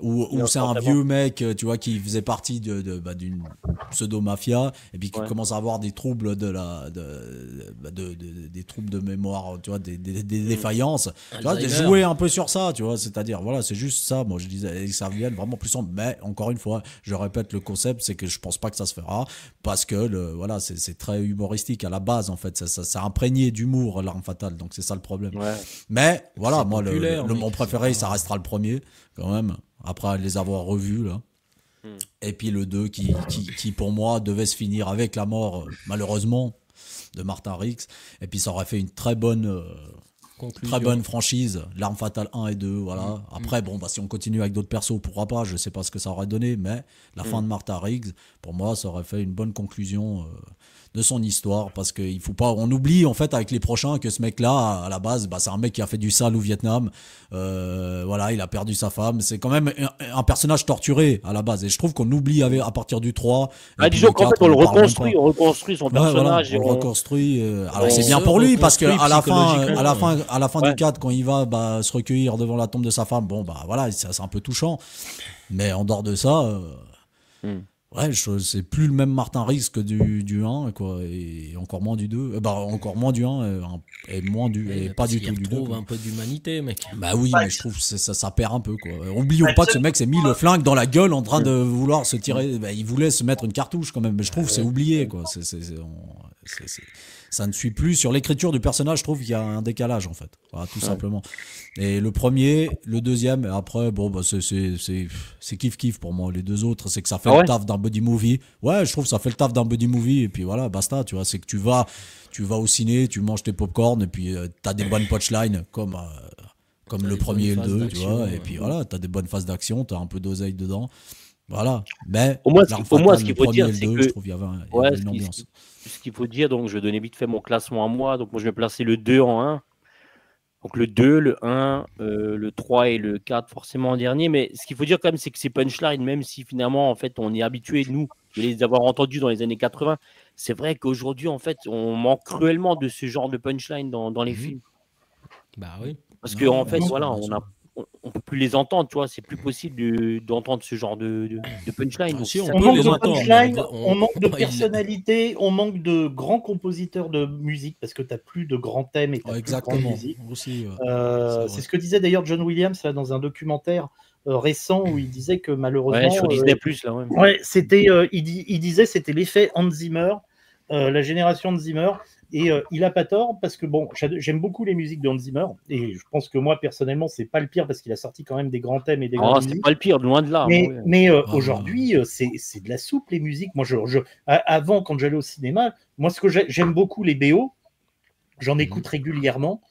Où c'est un vieux mec, tu vois, qui faisait partie d'une pseudo-mafia, et puis qui commence à avoir des troubles des troubles de mémoire, tu vois, des défaillances. Tu vois, jouer un peu sur ça, tu vois, c'est-à-dire, voilà, c'est juste ça, moi, je disais, et ça revienne vraiment plus sombre, mais encore une fois, je répète, le concept, c'est que je pense pas que ça se fera, parce que, voilà, c'est très humoristique à la base, en fait, ça imprégné d'humour, L'arme fatale, donc c'est ça le problème. Ouais. Mais voilà, moi mon préféré, ça restera le premier quand même, après les avoir revus là. Et puis le 2 qui pour moi devait se finir avec la mort malheureusement de Martin Riggs, et puis ça aurait fait une très bonne franchise, L'arme fatale 1 et 2, voilà. Après si on continue avec d'autres persos, pourquoi pas, je sais pas ce que ça aurait donné, mais la fin de Martin Riggs, pour moi, ça aurait fait une bonne conclusion de son histoire, parce qu'il faut pas, on oublie en fait avec les prochains que ce mec là à la base c'est un mec qui a fait du sale au Vietnam, voilà, il a perdu sa femme, c'est quand même un personnage torturé à la base, et je trouve qu'on oublie à partir du 3 disons qu'en fait on le reconstruit son personnage, on le reconstruit, alors c'est bien pour lui, parce que à la fin du 4, quand il va se recueillir devant la tombe de sa femme, voilà, c'est un peu touchant, mais en dehors de ça Ouais, c'est plus le même Martin Riggs que du 1, quoi, et encore moins du 2. Encore moins du 1 et moins et pas du tout du 2. Il retrouve un peu d'humanité, mec. Bah oui, mais je trouve que ça perd un peu, quoi. Oublions pas que ce mec s'est mis le flingue dans la gueule en train de vouloir se tirer. Bah, il voulait se mettre une cartouche quand même, mais je trouve que c'est oublié, quoi. Ça ne suit plus. Sur l'écriture du personnage, je trouve qu'il y a un décalage, en fait. Voilà, tout simplement. Et le premier, le deuxième, et après, bon, bah, c'est kiff-kiff pour moi. Les deux autres, c'est que ça fait le taf d'un buddy movie. Ouais, je trouve que ça fait le taf d'un buddy movie, et puis voilà, basta, tu vois. C'est que tu vas au ciné, tu manges tes popcorn, et puis t'as des bonnes punchlines, comme le premier et le 2, tu vois. Et puis voilà, t'as des bonnes phases d'action, t'as un peu d'oseille dedans. Voilà. Mais au moins, ce qu'il faut dire, c'est que je trouve qu'il y avait une ambiance. Ce qu'il faut dire, donc je vais donner vite fait mon classement à moi. Donc moi, je vais placer le 2 en 1. Donc le 2, le 1, le 3 et le 4 forcément en dernier. Mais ce qu'il faut dire quand même, c'est que ces punchlines, même si finalement, en fait, on est habitué, nous, de les avoir entendus dans les années 80, c'est vrai qu'aujourd'hui, en fait, on manque cruellement de ce genre de punchline dans les films. Bah oui. Parce qu'en fait, voilà, on peut plus les entendre, tu vois, c'est plus possible d'entendre ce genre de punchline. On manque de punchline, on manque de personnalité, on manque de grands compositeurs de musique parce que tu n'as plus de grands thèmes et tu n'as plus de grande musique. Aussi, c'est ce que disait d'ailleurs John Williams là, dans un documentaire récent où il disait que malheureusement sur Disney+, là, c'était il disait c'était l'effet Hans Zimmer, la génération de Zimmer. Et il a pas tort parce que bon, j'aime beaucoup les musiques de Hans Zimmer et je pense que moi personnellement c'est pas le pire parce qu'il a sorti quand même des grands thèmes et des grandes musiques. C'est pas le pire, loin de là. Mais aujourd'hui c'est de la soupe les musiques. Moi avant quand j'allais au cinéma, moi ce que j'aime beaucoup les BO, j'en écoute régulièrement.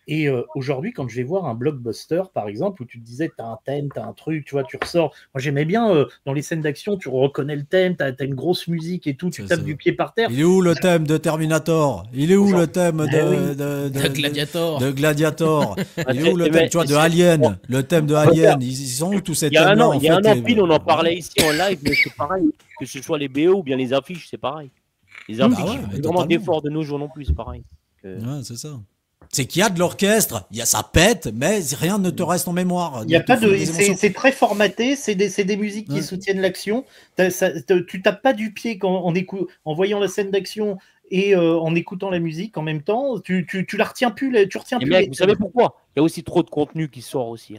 Et aujourd'hui, quand je vais voir un blockbuster, par exemple, où tu te disais, tu as un thème, tu as un truc, tu vois, tu ressors. Moi, j'aimais bien, dans les scènes d'action, tu reconnais le thème, tu as une grosse musique et tout, tu tapes du pied par terre. Il est où le thème de Terminator? Il est où le thème de Gladiator? De Gladiator. Il est où le thème, tu vois, de Alien? Le thème de Alien. Ils sont où tous ces thèmes-là? Il y a un an pile, on en parlait ici en live, mais c'est pareil. Que ce soit les BO ou bien les affiches, c'est pareil. Les affiches, il y a vraiment d'efforts de nos jours non plus, c'est pareil. Ouais, c'est ça. C'est qu'il y a de l'orchestre, ça pète, mais rien ne te reste en mémoire. Il y a pas de, c'est très formaté, c'est des musiques qui soutiennent l'action. Tu tapes pas du pied en voyant la scène d'action et en écoutant la musique en même temps. Tu la retiens plus, tu retiens plus. Mec, vous savez pourquoi? Il y a aussi trop de contenu qui sort aussi.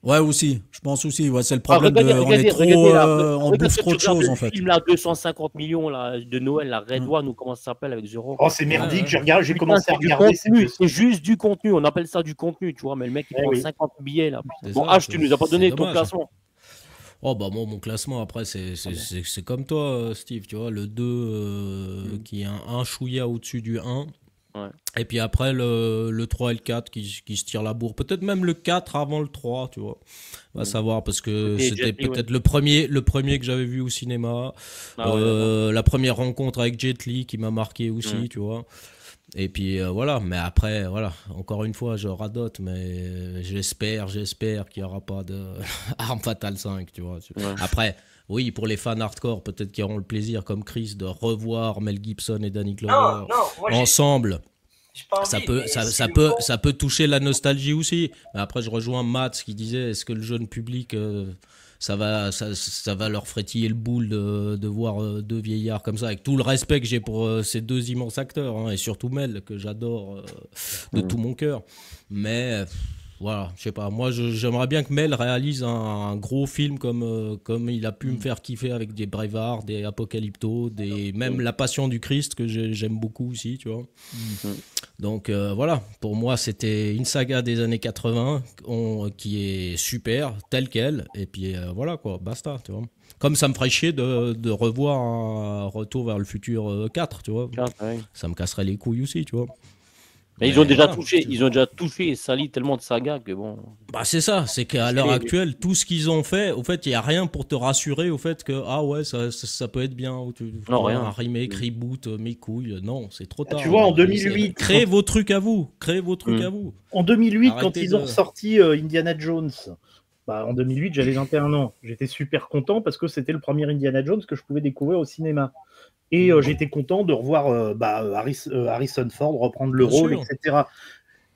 Ouais, aussi. Je pense aussi. Ouais, c'est le problème. On bouffe trop de choses en fait. Le film là, 250 millions là, de Noël, la Red One, ou comment ça s'appelle avec The Rock. Oh, c'est merdique. J'ai commencé à regarder. C'est juste du contenu. On appelle ça du contenu, tu vois. Mais le mec, il prend 50 billets là. Bon, H, tu nous as pas donné ton classement. Oh bah moi mon classement après c'est comme toi Steve, tu vois, le 2 qui est un chouïa au-dessus du 1. Ouais. Et puis après le 3 et le 4 qui se tirent la bourre. Peut-être même le 4 avant le 3, tu vois. On va savoir parce que c'était peut-être le premier que j'avais vu au cinéma. La première rencontre avec Jet Li qui m'a marqué aussi, tu vois. Et puis voilà, mais après, voilà, encore une fois, je radote, mais j'espère qu'il n'y aura pas de Arme Fatale 5, tu vois. Ouais. Après, oui, pour les fans hardcore, peut-être qu'ils auront le plaisir, comme Chris, de revoir Mel Gibson et Danny Glover ensemble. Ça peut toucher la nostalgie aussi. Mais après, je rejoins Matt qui disait, est-ce que le jeune public... ça va leur frétiller le boule de voir deux vieillards comme ça, avec tout le respect que j'ai pour ces deux immenses acteurs, hein, et surtout Mel, que j'adore de tout mon cœur. Mais voilà, je sais pas, moi j'aimerais bien que Mel réalise un gros film comme il a pu me faire kiffer avec des Braveheart, des Apocalypto, même La Passion du Christ, que j'aime beaucoup aussi, tu vois. Donc voilà, pour moi c'était une saga des années 80 qui est super, telle qu'elle, et puis voilà quoi, basta, tu vois. Comme ça me ferait chier de revoir un Retour vers le futur 4, tu vois. Ça me casserait les couilles aussi, tu vois. Mais ils ont déjà touché et sali tellement de sagas que bon. Bah c'est ça, c'est qu'à l'heure actuelle, tout ce qu'ils ont fait, au fait, il n'y a rien pour te rassurer au fait que ah ouais, ça peut être bien. Non, rien. Un remake, reboot, mes couilles, non, c'est trop tard. Tu vois, en 2008. Créez vos trucs à vous. En 2008, quand ils ont sorti Indiana Jones. En 2008, j'avais 21 ans. J'étais super content parce que c'était le premier Indiana Jones que je pouvais découvrir au cinéma. Et j'étais content de revoir Harrison Ford reprendre le rôle, etc.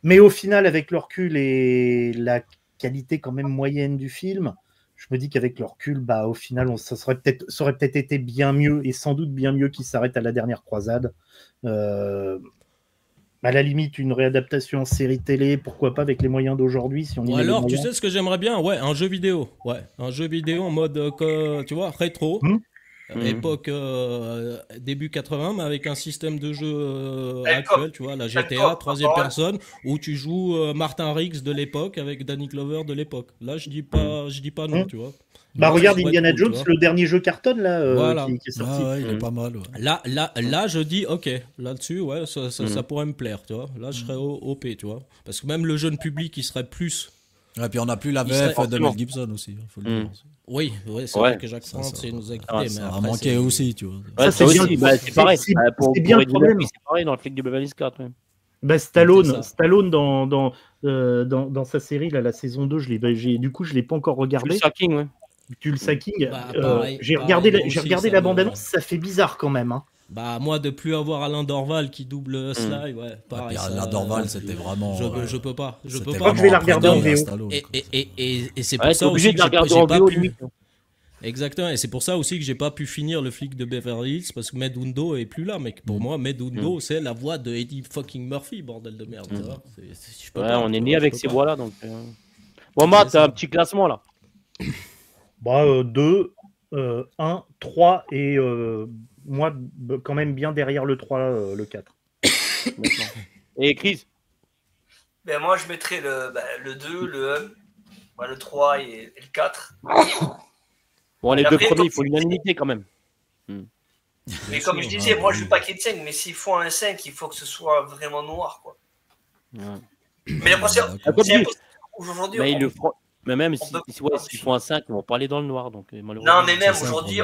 Mais au final, avec le recul et la qualité quand même moyenne du film, je me dis qu'avec le recul, au final, ça aurait peut-être été bien mieux, et sans doute bien mieux qu'il s'arrête à la dernière croisade. À la limite, une réadaptation en série télé, pourquoi pas avec les moyens d'aujourd'hui, si on y met alors, les tu moyens. sais ce que j'aimerais bien? Ouais, un jeu vidéo. Ouais, un jeu vidéo en mode, tu vois, rétro. Époque début 80, mais avec un système de jeu actuel, tu vois, la GTA, troisième personne, où tu joues Martin Riggs de l'époque avec Danny Glover de l'époque. Là, je dis pas non, tu vois. Regarde Indiana Jones, le dernier jeu cartonne là, voilà. qui est sorti. Il est pas mal. Ouais. Là, je dis ok, là-dessus, ouais, ça pourrait me plaire, tu vois. Là, je serais OP, tu vois. Parce que même le jeune public, il serait plus. Et puis on n'a plus la VF de Mel Gibson aussi, faut le dire. Oui, c'est vrai que Jacques France nous a quittés. Ça a manqué aussi, tu vois. Ouais, c'est pareil. Pour bien le problème. C'est pareil dans le flic de Beverly Hills 4. Ouais. Stallone dans sa série, là, la saison 2, je l'ai pas encore regardé. Tulsa-King, ouais. Tulsa-King. Pareil, j'ai regardé la bande-annonce, ça fait bizarre quand même. Hein. Moi, de plus avoir Alain Dorval qui double Sly, ouais, pareil. Alain Dorval, c'était vraiment. Je peux pas. Je crois que je vais la regarder en VO. Et c'est pour ça aussi que j'ai pas pu. Exactement, et c'est pour ça aussi que j'ai pas pu finir le flic de Beverly Hills, parce que Medundo est plus là, mec. Pour moi, Medundo, c'est la voix de Eddie fucking Murphy, bordel de merde. On est né avec ces voix-là, donc. Bon, Matt, t'as un petit classement là. 2, 1, 3 et moi quand même bien derrière le 3, le 4. Et Chris? Moi je mettrais le 2, le 1, le 3 et le 4. Bon, les deux premiers, il faut l'unanimité quand même. Mais comme je disais, moi je veux pas qu'il y ait de 5, mais s'il faut un 5, il faut que ce soit vraiment noir, quoi. Mais après, c'est impossible aujourd'hui. Mais même s'ils font un 5, ils vont pas aller dans le noir. Donc, non, mais même aujourd'hui,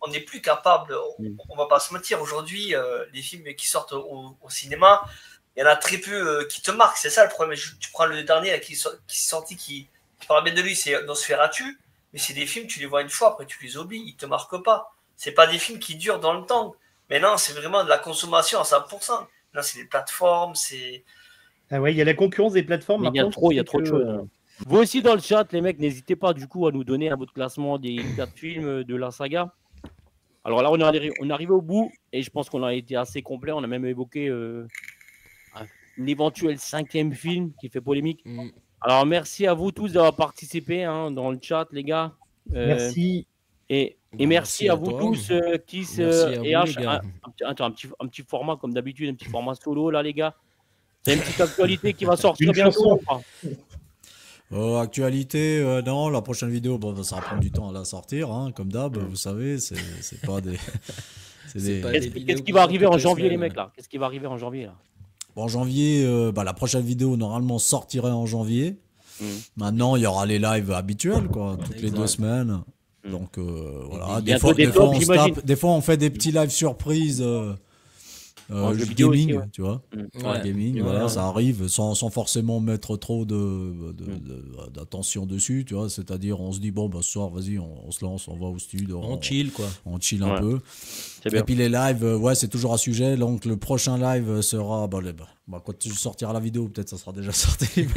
on n'est plus capable, on va pas se mentir, aujourd'hui, les films qui sortent au cinéma, il y en a très peu qui te marquent, c'est ça le problème. Tu prends le dernier là, qui est sorti, qui parle bien de lui, c'est Nosferatu, mais c'est des films, tu les vois une fois, après tu les oublies, ils te marquent pas. C'est pas des films qui durent dans le temps. Mais non, c'est vraiment de la consommation à 100%. Là, c'est des plateformes, c'est... Ah ouais, il y a la concurrence des plateformes. Il y a trop de choses. Vous aussi dans le chat, les mecs, n'hésitez pas du coup à nous donner un votre classement des 4 films de la saga. Alors là, on est arrivé au bout et je pense qu'on a été assez complet. On a même évoqué un éventuel 5e film qui fait polémique. Alors merci à vous tous d'avoir participé dans le chat, les gars. Merci. Et merci à vous tous, Kiss et H. Un petit format comme d'habitude, un petit format solo là, les gars. C'est une petite actualité qui va sortir bientôt. Actualité, non, la prochaine vidéo, ça va prendre du temps à la sortir, comme d'hab, vous savez, c'est pas des... Qu'est-ce qui va arriver en janvier, les mecs, là? Qu'est-ce qui va arriver en janvier, là? En janvier, la prochaine vidéo, normalement, sortirait en janvier. Maintenant, il y aura les lives habituels, quoi, toutes les 2 semaines. Donc, voilà, des fois, on fait des petits lives surprises... gaming, tu vois. Gaming, voilà, ça arrive sans forcément mettre trop d'attention dessus, tu vois. C'est-à-dire, on se dit, ce soir, vas-y, on se lance, on va au studio. On chill, quoi. On chill un peu. Et puis les lives, c'est toujours à sujet. Donc, le prochain live sera, quand tu sortiras la vidéo, peut-être ça sera déjà sorti.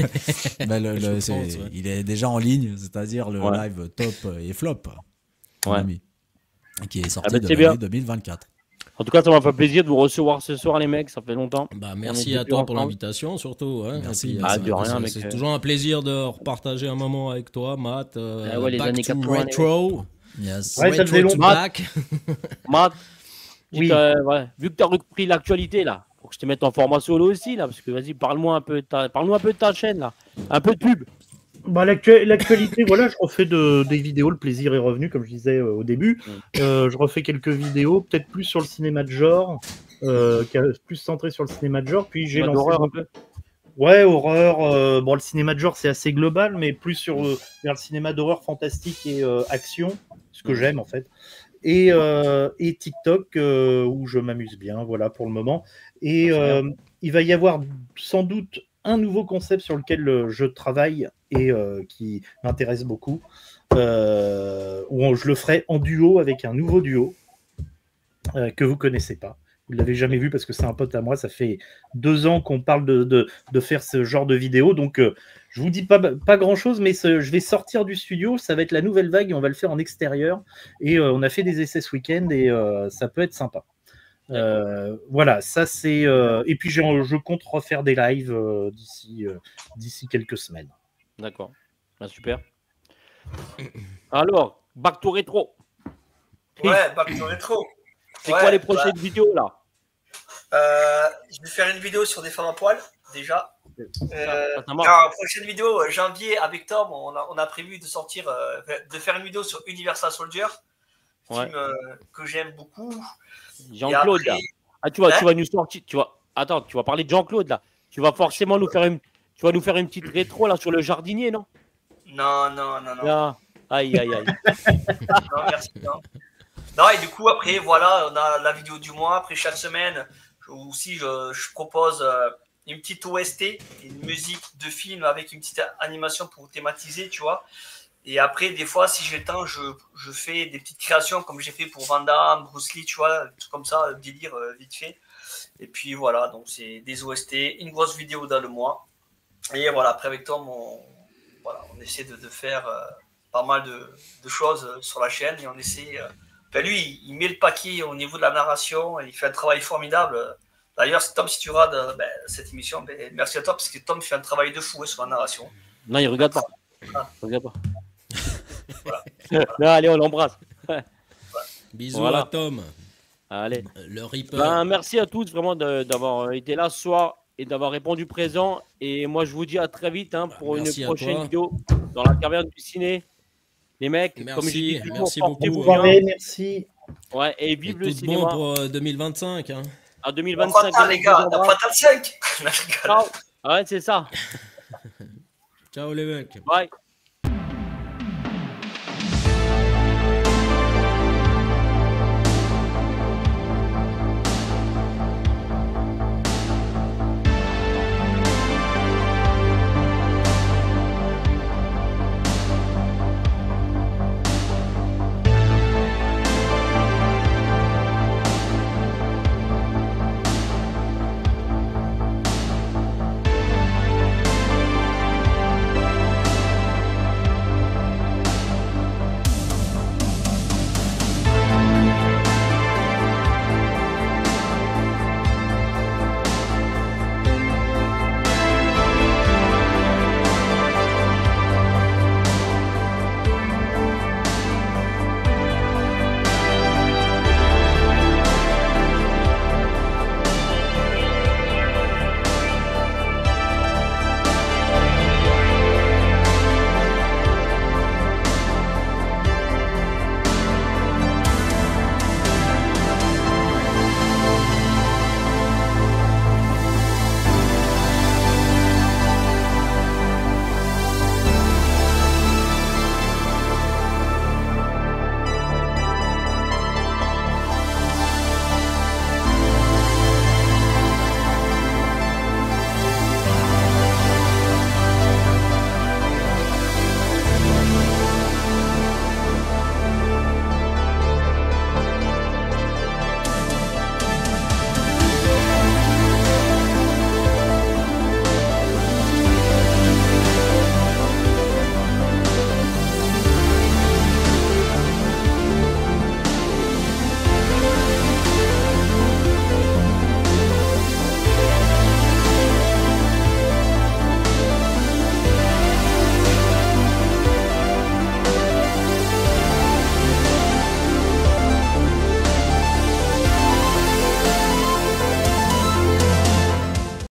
Il est déjà en ligne, c'est-à-dire le live top et flop, qui est sorti de l'année 2024. En tout cas, ça m'a fait plaisir de vous recevoir ce soir, les mecs. Ça fait longtemps. Merci à toi pour l'invitation, surtout. Merci. De rien, mec. C'est toujours un plaisir de repartager un moment avec toi, Matt. Les années 80. Retro. Yes. Ouais, ça faisait longtemps. Matt, vu que tu as repris l'actualité, là, faut que je te mette en format solo aussi, là, parce que vas-y, parle-nous un peu de ta chaîne, là. Un peu de pub. L'actualité, voilà, je refais des vidéos, le plaisir est revenu, comme je disais au début. Je refais quelques vidéos, peut-être plus sur le cinéma de genre, plus centré sur le cinéma de genre. Puis j'ai lancé horreur un peu. Ouais, horreur. Le cinéma de genre, c'est assez global, mais plus vers le cinéma d'horreur fantastique et action, ce que j'aime en fait. Et TikTok, où je m'amuse bien, voilà, pour le moment. Et il va y avoir sans doute un nouveau concept sur lequel je travaille et qui m'intéresse beaucoup, où je le ferai en duo avec un nouveau duo que vous connaissez pas. Vous ne l'avez jamais vu parce que c'est un pote à moi. Ça fait 2 ans qu'on parle de faire ce genre de vidéo. Donc, je vous dis pas grand-chose, mais je vais sortir du studio. Ça va être la nouvelle vague et on va le faire en extérieur. Et on a fait des essais ce week-end et ça peut être sympa. Voilà, ça c'est. Et puis je compte refaire des lives d'ici quelques semaines. D'accord, super. Alors, Back to Rétro. Ouais, Back to Rétro. C'est quoi les prochaines vidéos là? Je vais faire une vidéo sur des femmes à poil déjà. Prochaine vidéo, janvier, avec Tom, on a prévu de sortir, de faire une vidéo sur Universal Soldier, film que j'aime beaucoup. Jean-Claude, après... là. Tu vas nous sortir. Attends, tu vas parler de Jean-Claude là. Tu vas forcément nous faire une petite rétro là sur le jardinier, non? Non. Ah, aïe. Non, merci. Non, et du coup, après, voilà, on a la vidéo du mois. Après, chaque semaine, aussi, je propose une petite OST, une musique de film avec une petite animation pour thématiser, tu vois. Et après, des fois, si j'ai le temps, je fais des petites créations comme j'ai fait pour Van Damme, Bruce Lee, tu vois, tout comme ça, délire vite fait. Et puis voilà, donc c'est des OST, une grosse vidéo dans le mois. Et voilà, après avec Tom, on essaie de faire pas mal de choses sur la chaîne et on essaie. Lui, il met le paquet au niveau de la narration, et il fait un travail formidable. D'ailleurs, Tom, si tu regardes cette émission, merci à toi parce que Tom fait un travail de fou sur la narration. Non, il regarde pas. Regarde pas. Là, allez, on l'embrasse. Bisous à Tom. Allez. Le Reaper. Merci à tous vraiment d'avoir été là ce soir et d'avoir répondu présent. Et moi, je vous dis à très vite pour une prochaine vidéo dans la caverne du ciné. Les mecs, comme je dis toujours, merci beaucoup. Merci. Ouais, et vive le tout cinéma. Bon pour 2025. À 2025. Fatal, les gars, t'as Fatal 5. Ciao. Ouais, c'est ça. Ciao les mecs. Bye.